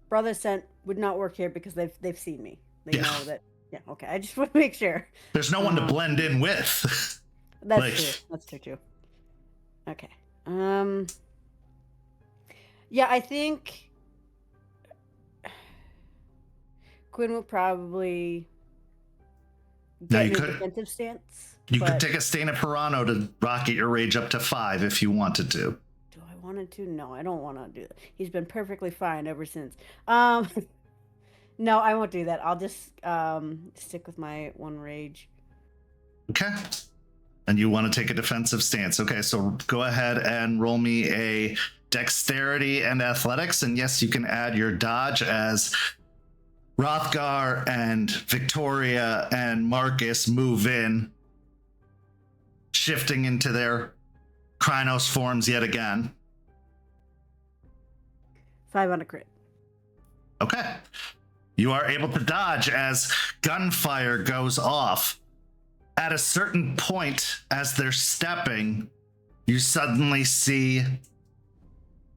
Brother Scent would not work here because they've seen me. They Yeah. know that. Yeah, okay. I just want to make sure. There's no one to blend in with. That's Like- true. That's true too. Okay. Yeah, I think Quinn will probably Now, get you in a could- defensive stance. You could but take a stain of Pirano to rocket your rage up to 5 if you wanted to. do I want to? No, I don't want to do that. He's been perfectly fine ever since. No, I won't do that. I'll just stick with my 1 rage. Okay. And you want to take a defensive stance. Okay, so go ahead and roll me a dexterity and athletics. And yes, you can add your dodge as Rothgar and Victoria and Marcus move in, shifting into their Krynos forms yet again. 5 on a crit. Okay. You are able to dodge as gunfire goes off. At a certain point, as they're stepping, you suddenly see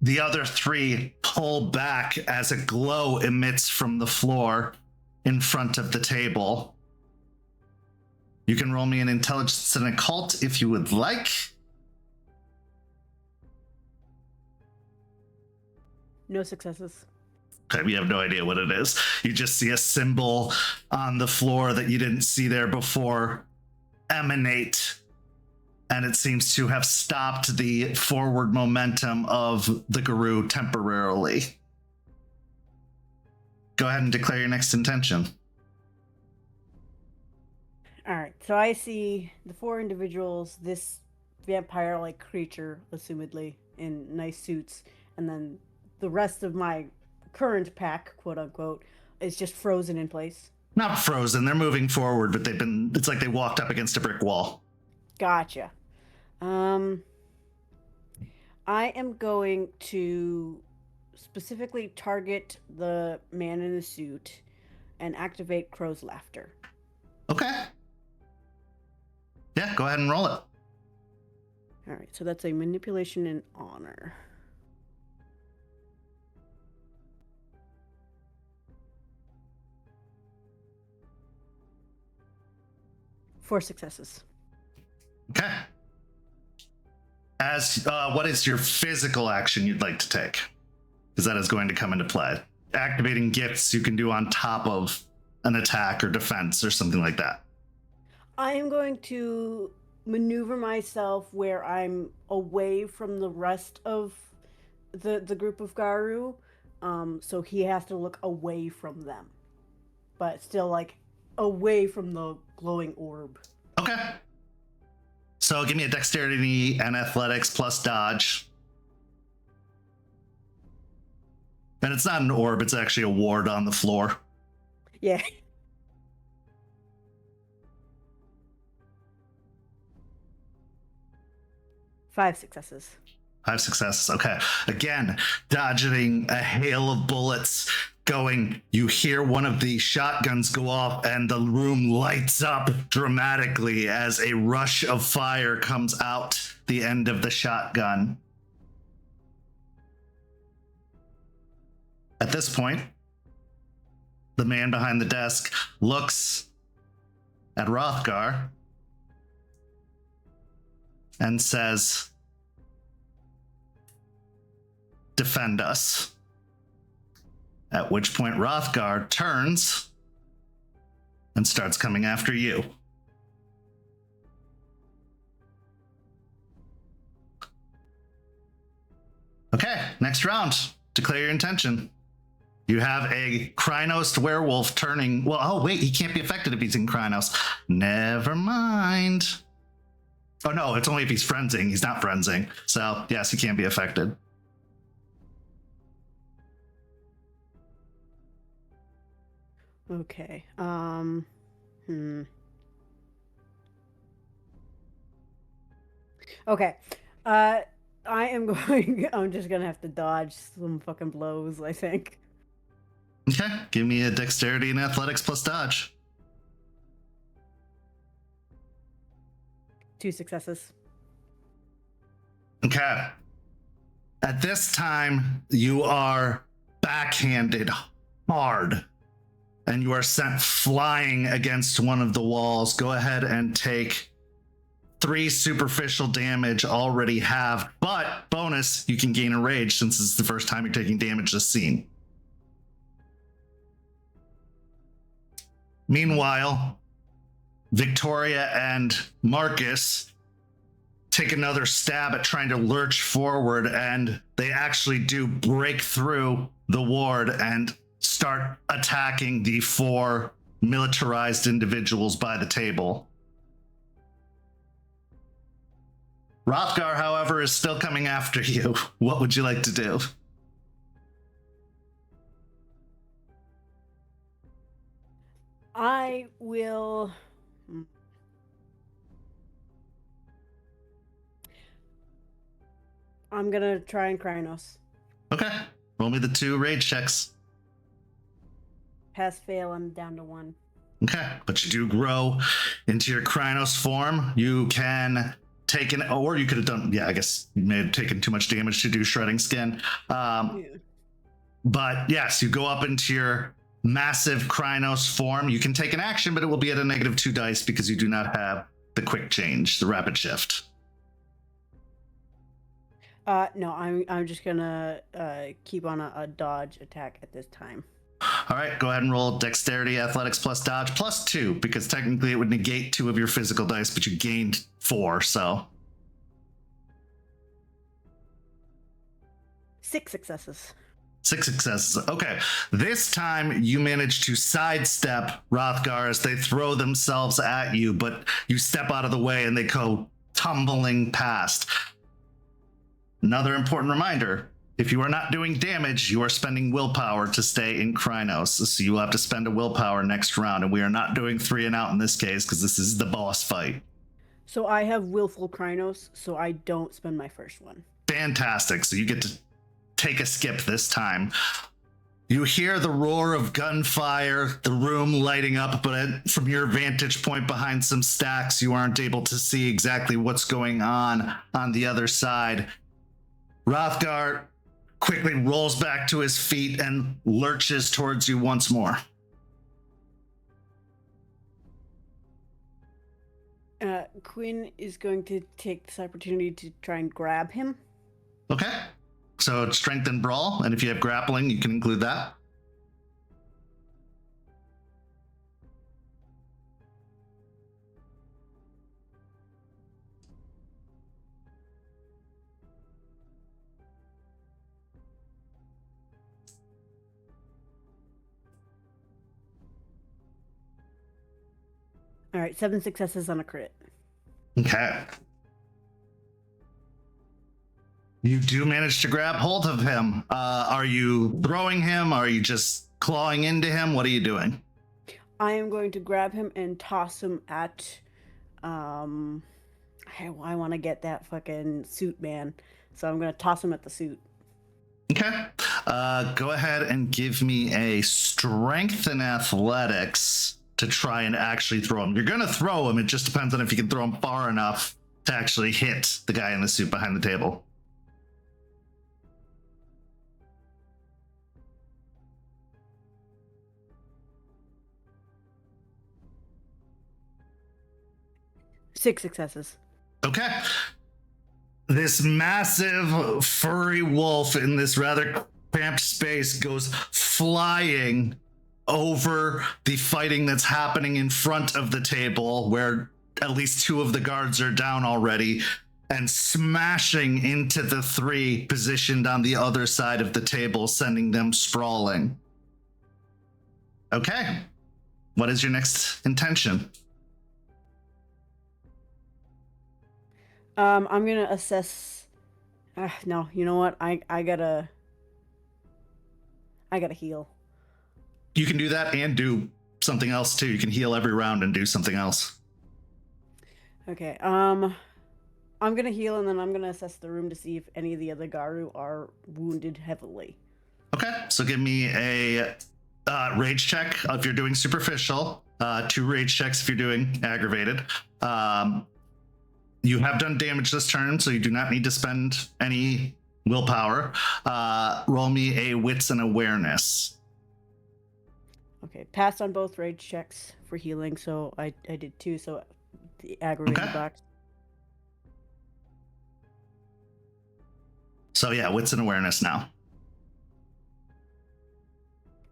the other 3 pull back as a glow emits from the floor in front of the table. You can roll me an intelligence and occult if you would like. No successes. Okay, we have no idea what it is. You just see a symbol on the floor that you didn't see there before emanate, and it seems to have stopped the forward momentum of the Guru temporarily. Go ahead and declare your next intention. All right, so I see the 4 individuals, this vampire-like creature, assumedly, in nice suits, and then the rest of my current pack, quote-unquote, is just frozen in place. Not frozen, they're moving forward, but it's like they walked up against a brick wall. Gotcha. I am going to specifically target the man in the suit and activate Crow's Laughter. Okay. Yeah, go ahead and roll it. All right, so that's a manipulation and honor. Four successes. Okay. As what is your physical action you'd like to take? because that is going to come into play. Activating gifts you can do on top of an attack or defense or something like that. I am going to maneuver myself where I'm away from the rest of the group of Garu, so he has to look away from them, but still like away from the glowing orb. Okay. So give me a dexterity and athletics plus dodge. And it's not an orb, it's actually a ward on the floor. Yeah. Five successes. 5 successes. Okay. Again, dodging a hail of bullets going. You hear one of the shotguns go off and the room lights up dramatically as a rush of fire comes out the end of the shotgun. At this point, the man behind the desk looks at Rothgar and says, "Defend us." At which point Rothgar turns and starts coming after you. Okay, next round. Declare your intention. You have a Krynos werewolf turning. Well, oh wait, he can't be affected if he's in Krynos. Never mind. Oh no, it's only if he's frenzing. He's not frenzing. So yes, he can't be affected. Okay. Okay. I am going. I'm just gonna have to dodge some fucking blows, I think. Okay, give me a dexterity and athletics plus dodge. 2 successes. Okay. At this time, you are backhanded hard and you are sent flying against one of the walls. Go ahead and take 3 superficial damage already halved, but bonus, you can gain a rage since it's the first time you're taking damage this scene. Meanwhile, Victoria and Marcus take another stab at trying to lurch forward, and they actually do break through the ward and start attacking the 4 militarized individuals by the table. Rothgar, however, is still coming after you. What would you like to do? I will. I'm gonna try and Krynos. Okay, roll me the 2 rage checks. Pass fail, I'm down to 1. Okay, but you do grow into your Krynos form. You can take an, or you could have done, yeah, I guess you may have taken too much damage to do shredding skin. But yes, you go up into your massive Krynos form. You can take an action, but it will be at a -2 dice because you do not have the quick change, the rapid shift. No, I'm just gonna keep on a dodge attack at this time. All right, go ahead and roll dexterity, athletics plus dodge plus 2, because technically it would negate 2 of your physical dice, but you gained 4, so. 6 successes. 6 successes. Okay, this time you manage to sidestep Rothgar as they throw themselves at you, but you step out of the way and they go tumbling past. Another important reminder, if you are not doing damage, you are spending willpower to stay in Krynos, so you will have to spend a willpower next round, and we are not doing 3 and out in this case because this is the boss fight. So I have willful Krynos, so I don't spend my first one. Fantastic, so you get to take a skip this time. You hear the roar of gunfire, the room lighting up, but from your vantage point behind some stacks, you aren't able to see exactly what's going on the other side. Rothgar quickly rolls back to his feet and lurches towards you once more. Quinn is going to take this opportunity to try and grab him. Okay. So it's strength and brawl, and if you have grappling, you can include that. All right, 7 successes on a crit. Okay. You do manage to grab hold of him. Are you throwing him? Are you just clawing into him? What are you doing? I am going to grab him and toss him at, I want to get that fucking suit man. So I'm going to toss him at the suit. Okay. Go ahead and give me a strength and athletics to try and actually throw him. You're going to throw him. It just depends on if you can throw him far enough to actually hit the guy in the suit behind the table. Six successes. Okay. This massive furry wolf in this rather cramped space goes flying over the fighting that's happening in front of the table, where at least 2 of the guards are down already, and smashing into the 3 positioned on the other side of the table, sending them sprawling. Okay. What is your next intention? I'm gonna assess. No, you know what? I gotta heal. You can do that and do something else too. You can heal every round and do something else. Okay. I'm gonna heal, and then I'm gonna assess the room to see if any of the other Garu are wounded heavily. Okay, so give me a rage check if you're doing superficial. 2 rage checks if you're doing aggravated. You have done damage this turn, so you do not need to spend any willpower. Roll me a wits and awareness. Okay, passed on both rage checks for healing, so I did 2, so the aggravated Okay. box. So yeah, wits and awareness now.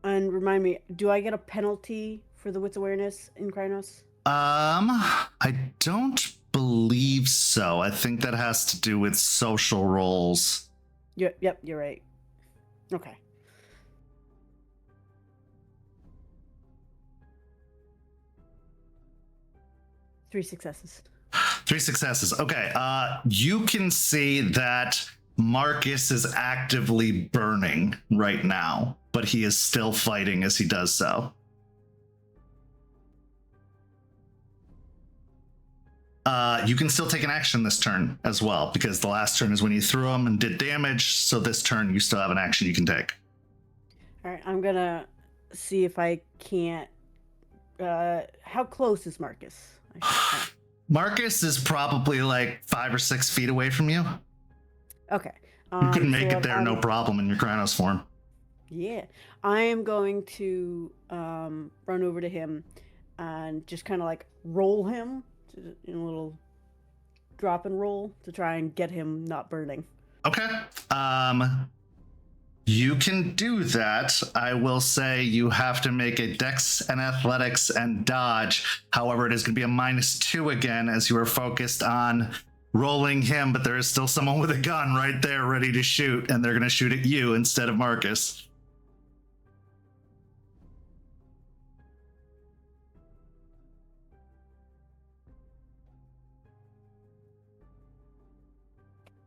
And remind me, do I get a penalty for the wits awareness in Krynos? I don't believe so. I think that has to do with social roles. Yep, you're right. Okay. Three successes. 3 successes. Okay. You can see that Marcus is actively burning right now, but he is still fighting as he does so. You can still take an action this turn as well, because the last turn is when you threw him and did damage, so this turn you still have an action you can take. All right, I'm gonna see if I can't. How close is Marcus? Marcus is probably like 5 or 6 feet away from you. Okay. You can make so it there, no problem, in your Krynos form. Yeah, I am going to run over to him and just kind of like roll him in a little drop and roll to try and get him not burning. Okay. You can do that. I will say you have to make a dex and athletics and dodge. However, it is going to be a -2 again as you are focused on rolling him, but there is still someone with a gun right there ready to shoot, and they're going to shoot at you instead of Marcus.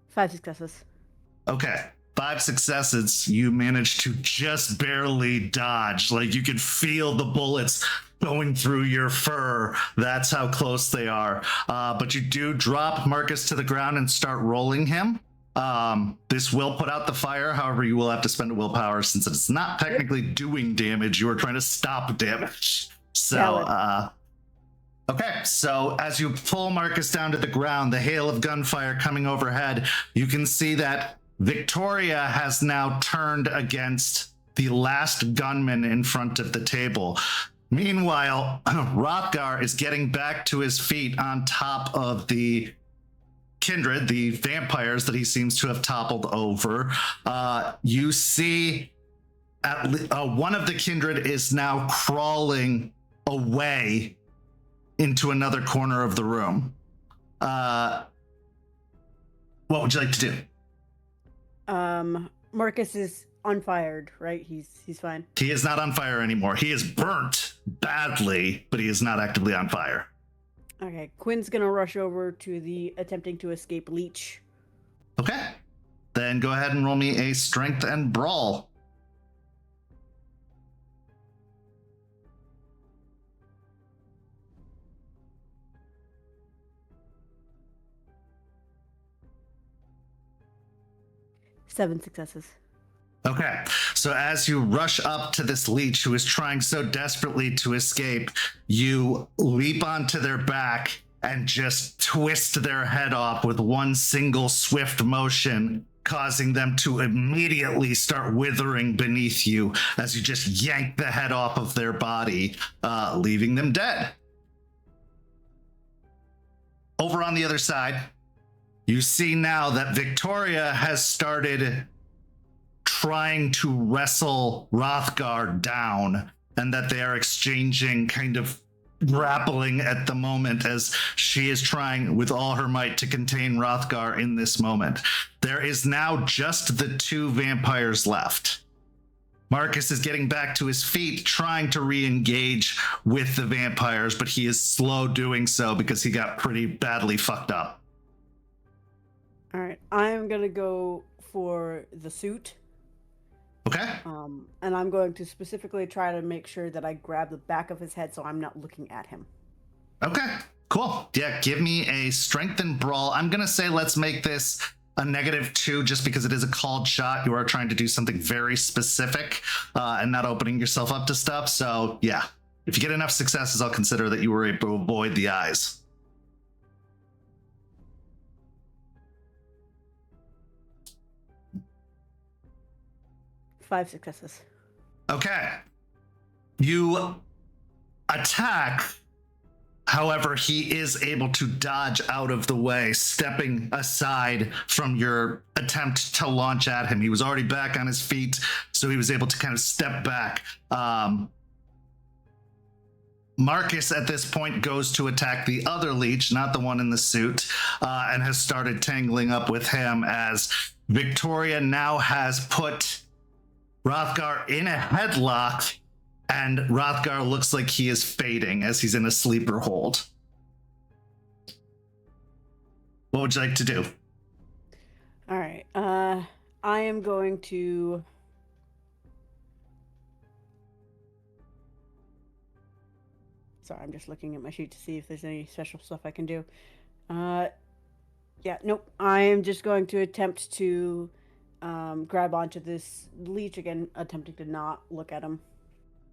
Five successes. Okay. 5 successes. You managed to just barely dodge. Like you can feel the bullets going through your fur. That's how close they are. But you do drop Marcus to the ground and start rolling him. This will put out the fire. However, you will have to spend a willpower since it's not technically doing damage. You are trying to stop damage. So, okay, so as you pull Marcus down to the ground, the hail of gunfire coming overhead, you can see that Victoria has now turned against the last gunman in front of the table. Meanwhile, Rothgar is getting back to his feet on top of the kindred, the vampires that he seems to have toppled over, you see one of the kindred is now crawling away into another corner of the room. What would you like to do? Marcus is unfired, right? He's fine. He is not on fire anymore. He is burnt badly, but he is not actively on fire. Okay, Quinn's gonna rush over to the attempting to escape leech. Okay. Then go ahead and roll me a strength and brawl. Seven successes. Okay, so as you rush up to this leech who is trying so desperately to escape, you leap onto their back and just twist their head off with one single swift motion, causing them to immediately start withering beneath you as you just yank the head off of their body, leaving them dead. Over on the other side, you see now that Victoria has started trying to wrestle Rothgar down, and that they are exchanging, kind of grappling at the moment as she is trying with all her might to contain Rothgar in this moment. There is now just the two vampires left. Marcus is getting back to his feet, trying to re-engage with the vampires, but he is slow doing so because he got pretty badly fucked up. All right, I'm gonna go for the suit. Okay. And I'm going to specifically try to make sure that I grab the back of his head so I'm not looking at him. Okay, cool. Yeah, give me a strength and brawl. I'm going to say let's make this a -2 just because it is a called shot. You are trying to do something very specific and not opening yourself up to stuff. So yeah, if you get enough successes, I'll consider that you were able to avoid the eyes. Five successes. Okay. You attack. However, he is able to dodge out of the way, stepping aside from your attempt to launch at him. He was already back on his feet, so he was able to kind of step back. Marcus, at this point, goes to attack the other leech, not the one in the suit, and has started tangling up with him as Victoria now has put Rothgar in a headlock, and Rothgar looks like he is fading as he's in a sleeper hold. What would you like to do? All right. I am going to... Sorry, I'm just looking at my sheet to see if there's any special stuff I can do. Yeah, nope. I am just going to attempt to grab onto this leech again, attempting to not look at him.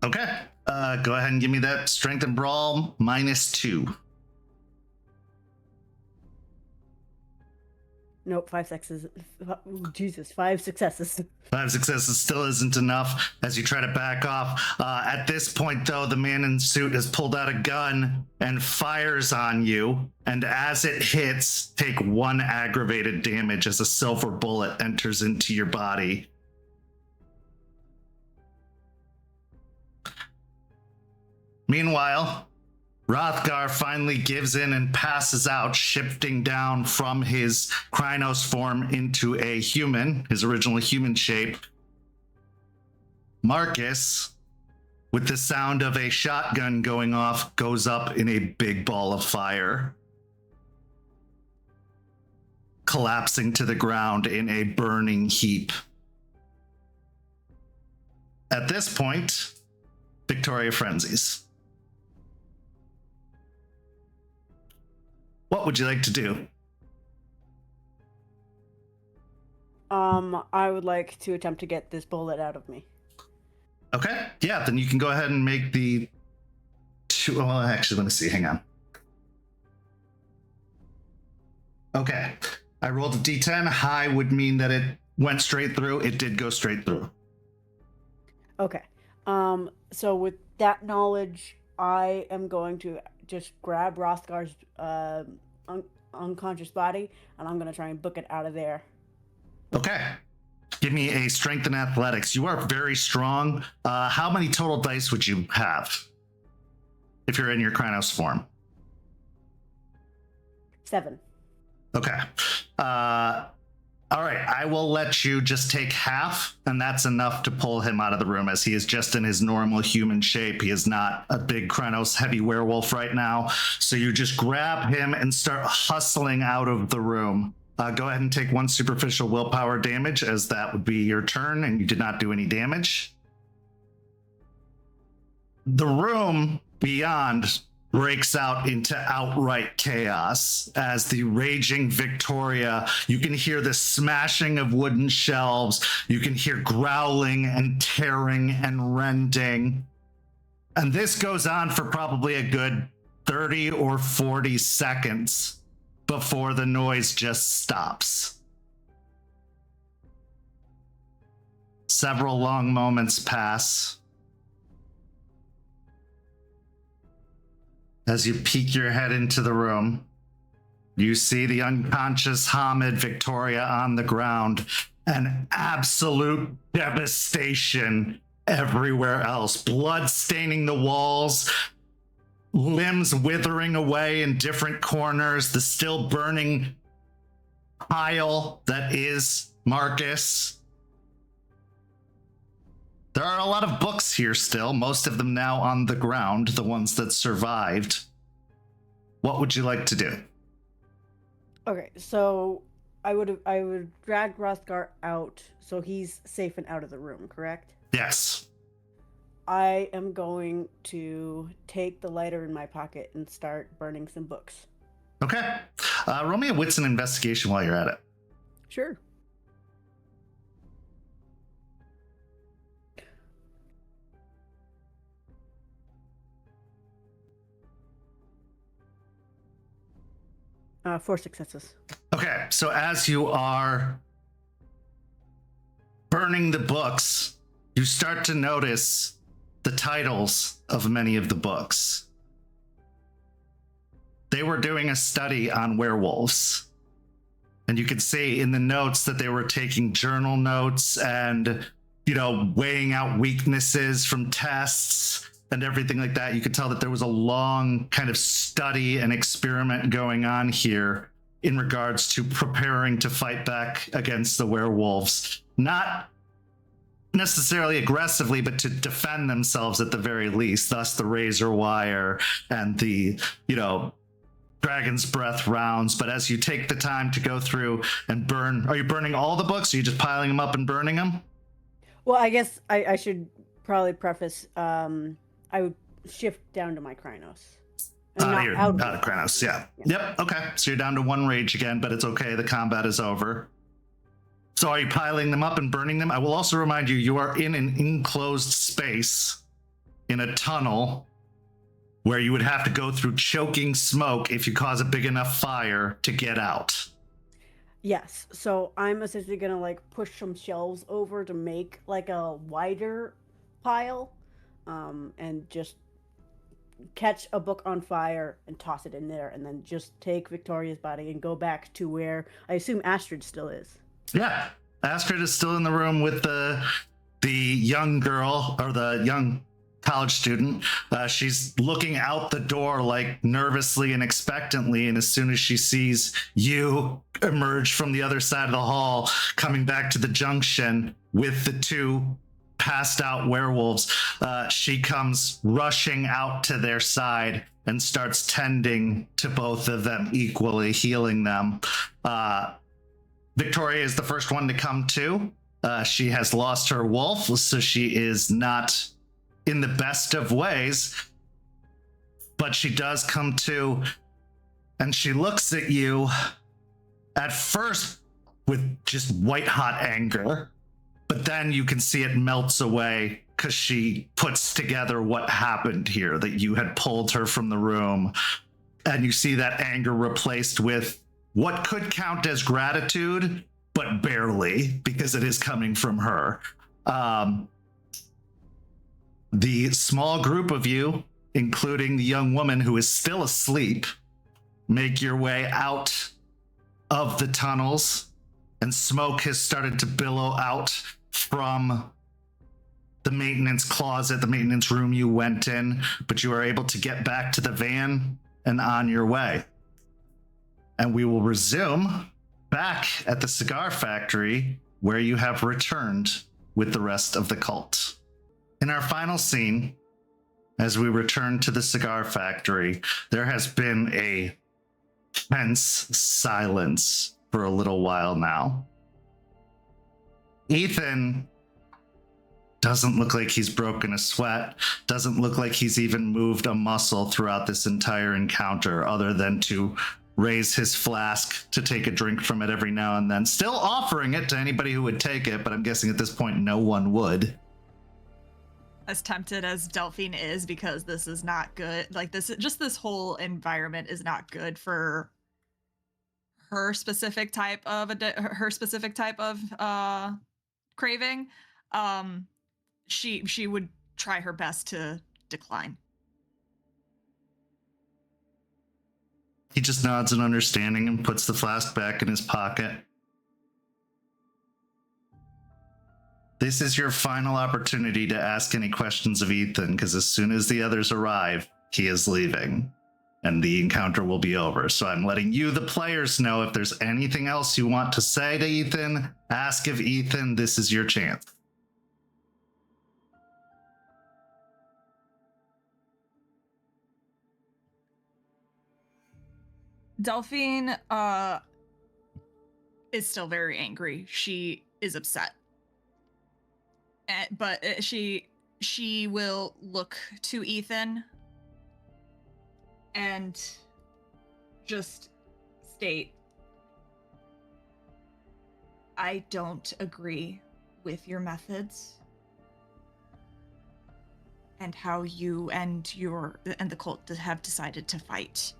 Okay. Go ahead and give me that strength and brawl -2. Nope, 5 successes. Jesus, 5 successes. 5 successes still isn't enough as you try to back off. At this point, though, the man in the suit has pulled out a gun and fires on you. And as it hits, take 1 aggravated damage as a silver bullet enters into your body. Meanwhile, Rothgar finally gives in and passes out, shifting down from his Krynos form into a human, his original human shape. Marcus, with the sound of a shotgun going off, goes up in a big ball of fire, collapsing to the ground in a burning heap. At this point, Victoria frenzies. What would you like to do? I would like to attempt to get this bullet out of me. Okay, yeah, then you can go ahead and make the two. Well, actually, let me see. Hang on. Okay, I rolled a d10. High would mean that it went straight through. It did go straight through. Okay. So with that knowledge, I am going to just grab Rothgar's unconscious body, and I'm gonna try and book it out of there. Okay. Give me a strength and athletics. You are very strong. How many total dice would you have if you're in your Krynos form? 7. Okay. All right. I will let you just take half, and that's enough to pull him out of the room, as he is just in his normal human shape. He is not a big Krynos heavy werewolf right now. So you just grab him and start hustling out of the room. Go ahead and take 1 superficial willpower damage, as that would be your turn, and you did not do any damage. The room beyond breaks out into outright chaos as the raging Victoria, you can hear the smashing of wooden shelves, you can hear growling and tearing and rending. And this goes on for probably a good 30 or 40 seconds before the noise just stops. Several long moments pass as you peek your head into the room. You see the unconscious Hamid Victoria on the ground, and absolute devastation everywhere else. Blood staining the walls, limbs withering away in different corners, the still burning pile that is Marcus. There are a lot of books here still, most of them now on the ground, the ones that survived. What would you like to do? Okay, so I would drag Rothgar out so he's safe and out of the room, correct? Yes. I am going to take the lighter in my pocket and start burning some books. Okay. Roll me a wits and investigation while you're at it. Sure. Four successes. Okay, so as you are burning the books, you start to notice the titles of many of the books. They were doing a study on werewolves. And you can see in the notes that they were taking journal notes and, weighing out weaknesses from tests and everything like that. You could tell that there was a long kind of study and experiment going on here in regards to preparing to fight back against the werewolves. Not necessarily aggressively, but to defend themselves at the very least. Thus the razor wire and the, dragon's breath rounds. But as you take the time to go through and burn, are you burning all the books? Or are you just piling them up and burning them? Well, I guess I should probably preface, I would shift down to my Krynos. You're out of Krynos, yeah. Yep, okay. So you're down to 1 rage again, but it's okay. The combat is over. So are you piling them up and burning them? I will also remind you, you are in an enclosed space in a tunnel where you would have to go through choking smoke if you cause a big enough fire to get out. Yes, so I'm essentially gonna push some shelves over to make a wider pile, and just catch a book on fire and toss it in there, and then just take Victoria's body and go back to where I assume Astrid still is. Yeah, Astrid is still in the room with the young girl, or the young college student. She's looking out the door nervously and expectantly, and as soon as she sees you emerge from the other side of the hall coming back to the junction with the 2 passed out werewolves, she comes rushing out to their side and starts tending to both of them equally, healing them. Victoria is the first one to come to. She has lost her wolf, so she is not in the best of ways, but she does come to, and she looks at you at first with just white hot anger, but then you can see it melts away because she puts together what happened here, that you had pulled her from the room, and you see that anger replaced with what could count as gratitude, but barely, because it is coming from her. The small group of you, including the young woman who is still asleep, make your way out of the tunnels, and smoke has started to billow out from the maintenance closet, the maintenance room you went in, but you are able to get back to the van and on your way. And we will resume back at the cigar factory where you have returned with the rest of the cult. In our final scene, as we return to the cigar factory, there has been a tense silence for a little while now. Ethan doesn't look like he's broken a sweat, doesn't look like he's even moved a muscle throughout this entire encounter, other than to raise his flask to take a drink from it every now and then, still offering it to anybody who would take it, but I'm guessing at this point no one would. As tempted as Delphine is, because this is not good. Like, this whole environment is not good for her specific type of craving. She would try her best to decline. He just nods in understanding and puts the flask back in his pocket. This is your final opportunity to ask any questions of Ethan, because as soon as the others arrive, he is leaving, and the encounter will be over. So I'm letting you, the players, know if there's anything else you want to say to Ethan, ask of Ethan. This is your chance. Delphine is still very angry. She is upset. But she will look to Ethan and just state, I don't agree with your methods and how you and the cult have decided to fight.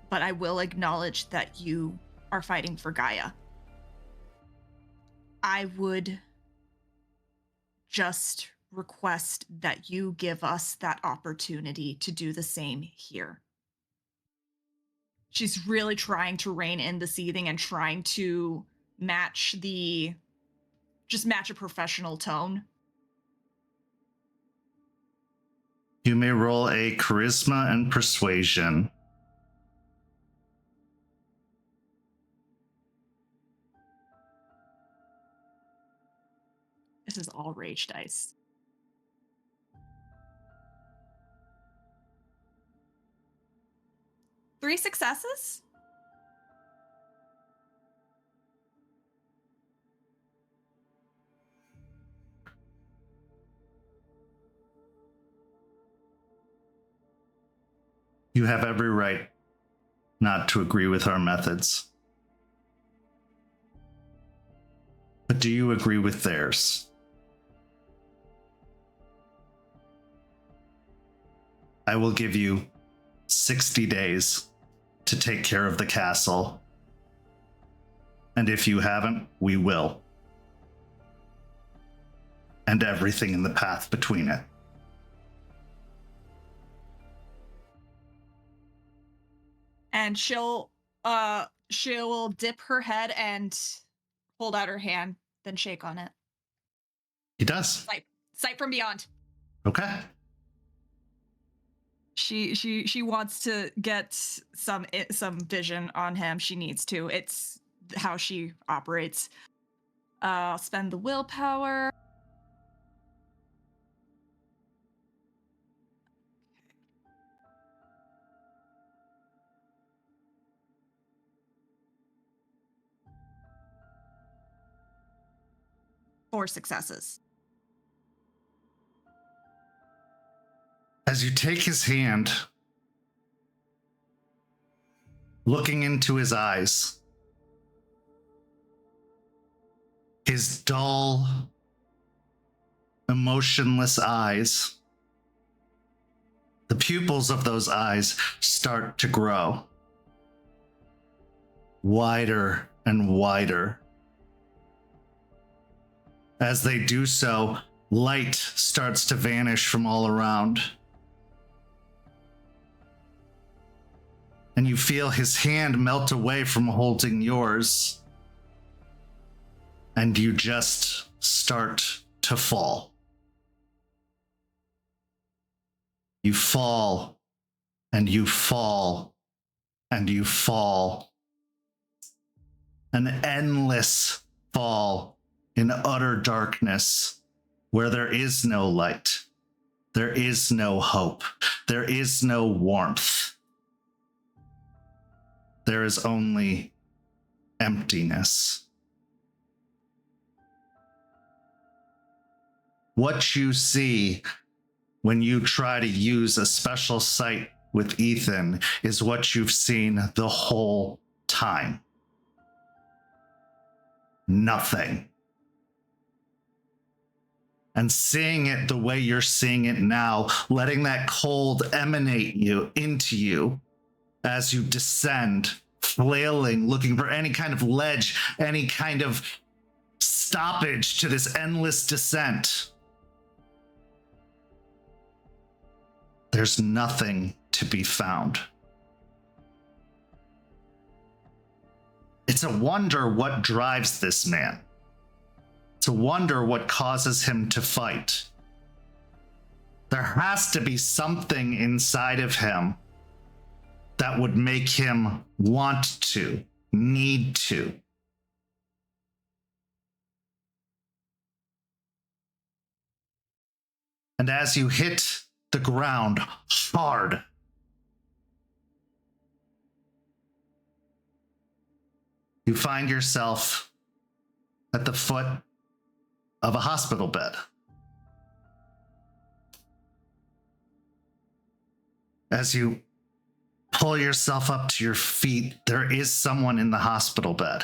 But I will acknowledge that you are fighting for Gaia. I would just request that you give us that opportunity to do the same here. She's really trying to rein in the seething and trying to match a professional tone. You may roll a charisma and persuasion. This is all rage dice. Three successes? You have every right not to agree with our methods. But do you agree with theirs? I will give you 60 days to take care of the castle. And if you haven't, we will. And everything in the path between it. And she'll dip her head and hold out her hand, then shake on it. He does. Sight from beyond. Okay. She wants to get some vision on him. She needs to. It's how she operates. I'll spend the willpower. Four successes. As you take his hand, looking into his eyes, his dull, emotionless eyes, the pupils of those eyes start to grow wider and wider. As they do so, light starts to vanish from all around. and you feel his hand melt away from holding yours, and you just start to fall. You fall, and you fall, and you fall. An endless fall in utter darkness where there is no light, there is no hope, there is no warmth. There is only emptiness. What you see when you try to use a special sight with Ethan is what you've seen the whole time. Nothing. And seeing it the way you're seeing it now, letting that cold emanate into you as you descend, flailing, looking for any kind of ledge, any kind of stoppage to this endless descent. There's nothing to be found. It's a wonder what drives this man. It's a wonder what causes him to fight. There has to be something inside of him that would make him want to, need to. And as you hit the ground hard, you find yourself at the foot of a hospital bed. As you pull yourself up to your feet, there is someone in the hospital bed.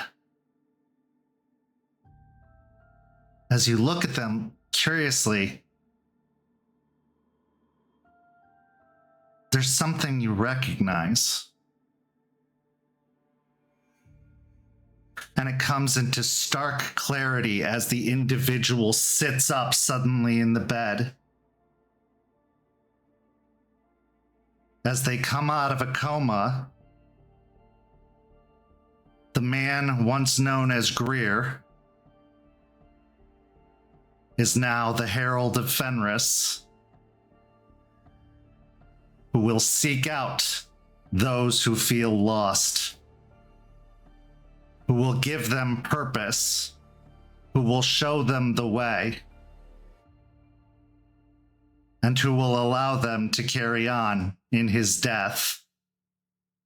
As you look at them curiously, there's something you recognize. And it comes into stark clarity as the individual sits up suddenly in the bed. As they come out of a coma, the man once known as Greer is now the Herald of Fenris, who will seek out those who feel lost, who will give them purpose, who will show them the way, and who will allow them to carry on in his death,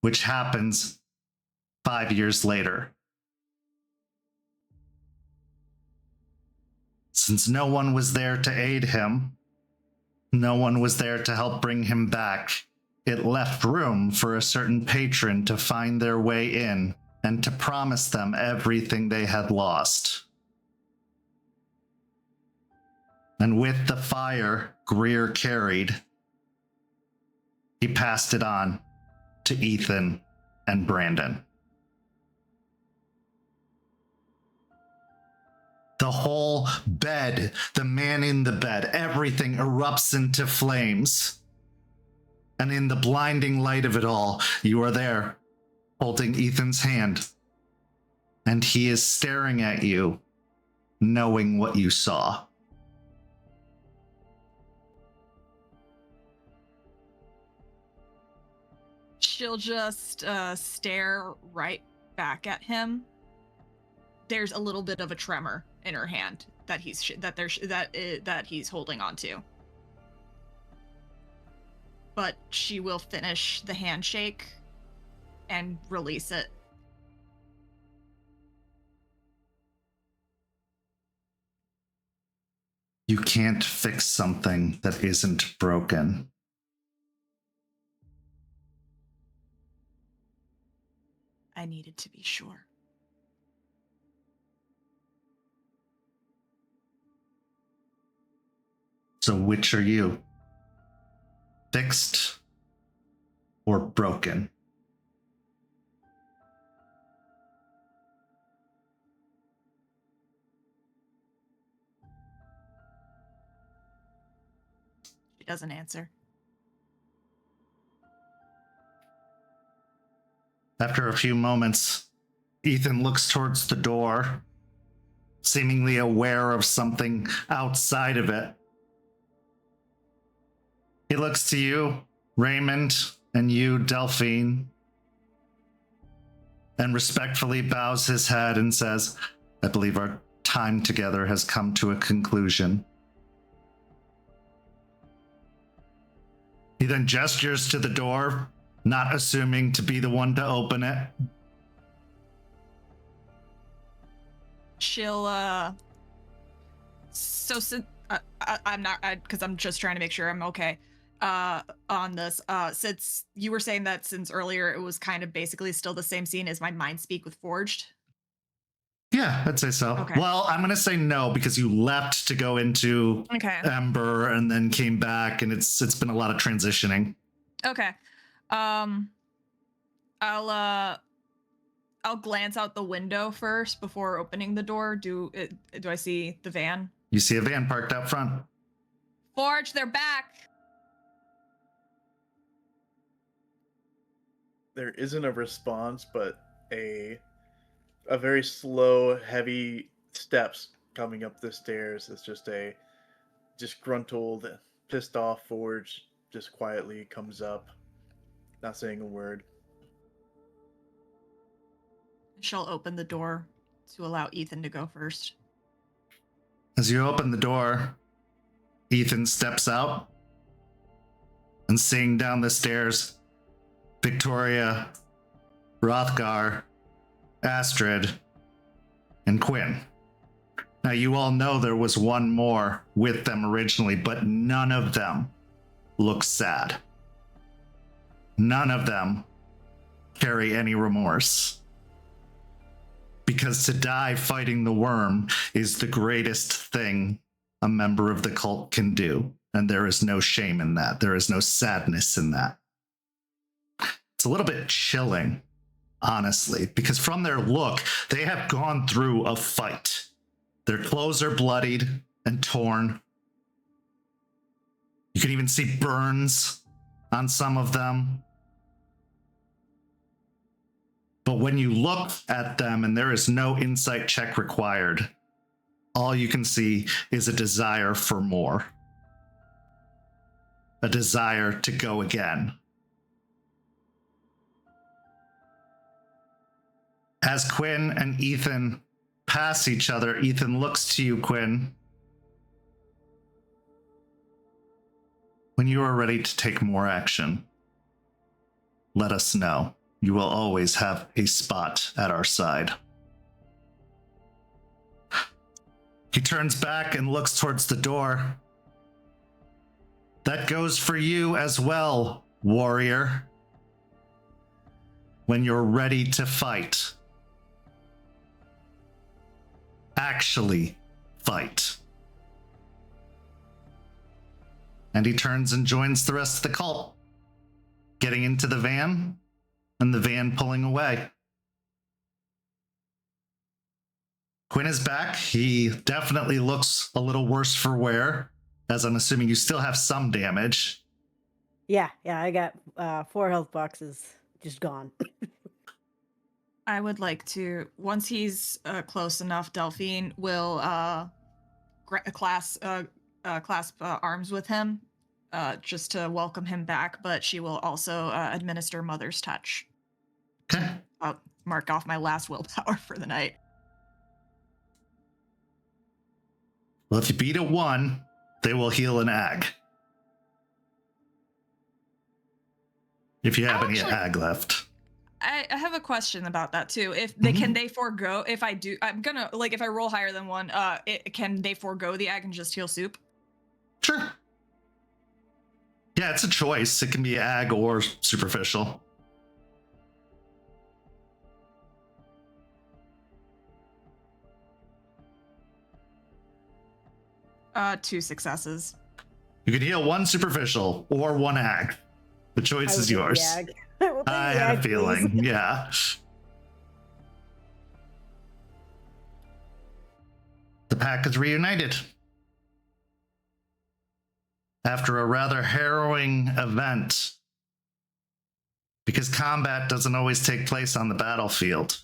which happens 5 years later. Since no one was there to aid him, no one was there to help bring him back, it left room for a certain patron to find their way in and to promise them everything they had lost. And with the fire Greer carried, he passed it on to Ethan and Brandon. The whole bed, the man in the bed, everything erupts into flames. And in the blinding light of it all, you are there, holding Ethan's hand. And he is staring at you, knowing what you saw. She'll just stare right back at him. There's a little bit of a tremor in her hand that he's holding on to. But she will finish the handshake and release it. You can't fix something that isn't broken. I needed to be sure. So which are you? Fixed or broken? She doesn't answer. After a few moments, Ethan looks towards the door, seemingly aware of something outside of it. He looks to you, Raymond, and you, Delphine, and respectfully bows his head and says, I believe our time together has come to a conclusion. He then gestures to the door, not assuming to be the one to open it. She'll, so since, I'm not, because I'm just trying to make sure I'm okay, on this, since you were saying that since earlier it was kind of basically still the same scene as my mind speak with Forged. Yeah, I'd say so. Okay. Well, I'm going to say no because you left to go into Okay. Ember and then came back, and it's been a lot of transitioning. Okay. I'll glance out the window first before opening the door. Do I see the van? You see a van parked out front. Forge, they're back. There isn't a response, but a very slow, heavy steps coming up the stairs. It's just a disgruntled, pissed off Forge just quietly comes up, not saying a word. She'll open the door to allow Ethan to go first. As you open the door, Ethan steps out, and seeing down the stairs, Victoria, Rothgar, Astrid, and Quinn. Now, you all know there was one more with them originally, but none of them look sad. None of them carry any remorse. Because to die fighting the worm is the greatest thing a member of the cult can do. And there is no shame in that. There is no sadness in that. It's a little bit chilling, honestly, because from their look, they have gone through a fight. Their clothes are bloodied and torn. You can even see burns on some of them. But when you look at them, and there is no insight check required, all you can see is a desire for more. A desire to go again. As Quinn and Ethan pass each other, Ethan looks to you, Quinn. When you are ready to take more action, let us know. You will always have a spot at our side. He turns back and looks towards the door. That goes for you as well, warrior. When you're ready to fight. Actually fight. And he turns and joins the rest of the cult, getting into the van, and the van pulling away. Quinn is back. He definitely looks a little worse for wear, as I'm assuming you still have some damage. Yeah, I got 4 health boxes just gone. I would like to, once he's close enough, Delphine will clasp arms with him just to welcome him back, but she will also administer Mother's Touch. Okay. I'll mark off my last willpower for the night. Well, if you beat a 1, they will heal an ag. If you have any ag left. I have a question about that too. If they can they forego, if I do, I'm gonna, like, if I roll higher than 1, can they forego the ag and just heal soup? Sure. Yeah, it's a choice. It can be ag or superficial. Two successes. You can heal 1 superficial or 1 ag. The choice is yours. I had a feeling, yeah. The pack is reunited. After a rather harrowing event, Because combat doesn't always take place on the battlefield.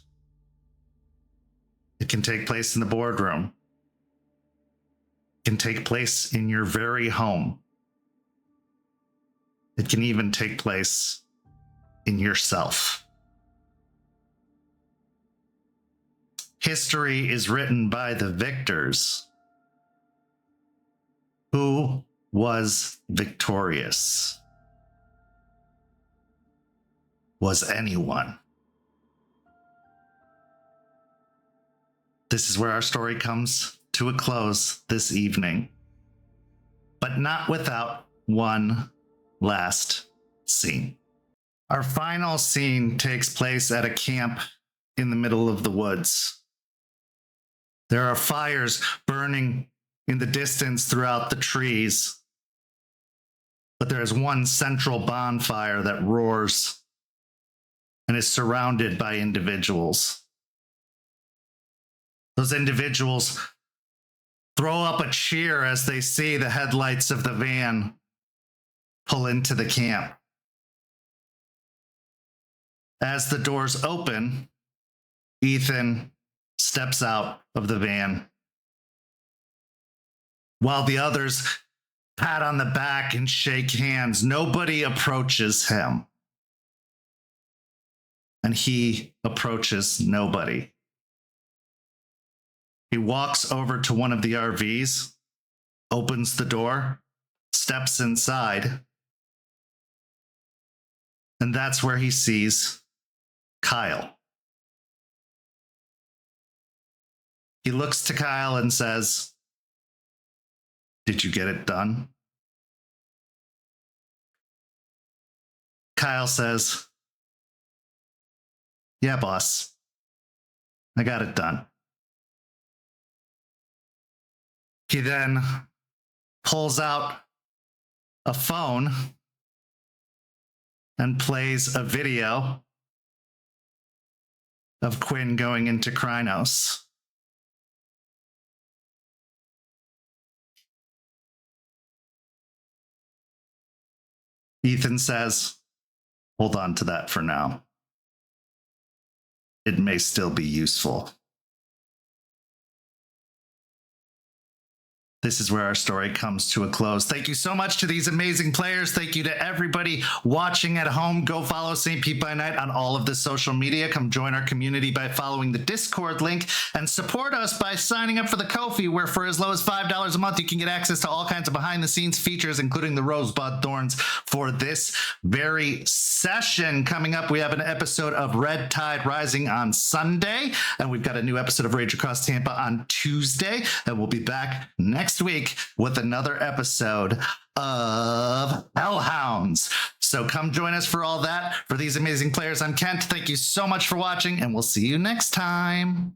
It can take place in the boardroom. It can take place in your very home. It can even take place in yourself. History is written by the victors. Who was victorious? Was anyone? This is where our story comes to a close this evening, but not without one last scene. Our final scene takes place at a camp in the middle of the woods. There are fires burning in the distance throughout the trees, but there is one central bonfire that roars and is surrounded by individuals. Those individuals throw up a cheer as they see the headlights of the van pull into the camp. As the doors open, Ethan steps out of the van, while the others pat on the back and shake hands. Nobody approaches him, and he approaches nobody. He walks over to one of the RVs, opens the door, steps inside, and that's where he sees Kyle. He looks to Kyle and says, "Did you get it done?" Kyle says, "Yeah, boss. I got it done." He then pulls out a phone and plays a video of Quinn going into Krynos. Ethan says, "Hold on to that for now. It may still be useful." This is where our story comes to a close. Thank you so much to these amazing players. Thank you to everybody watching at home. Go follow St. Pete by Night on all of the social media. Come join our community by following the Discord link and support us by signing up for the Ko-fi, where for as low as $5 a month, you can get access to all kinds of behind the scenes features, including the Rosebud Thorns for this very session. Coming up, we have an episode of Red Tide Rising on Sunday, and we've got a new episode of Rage Across Tampa on Tuesday, and we'll be back next week with another episode of Hounds. So come join us for all that. For these amazing players, I'm Kent. Thank you so much for watching, and we'll see you next time.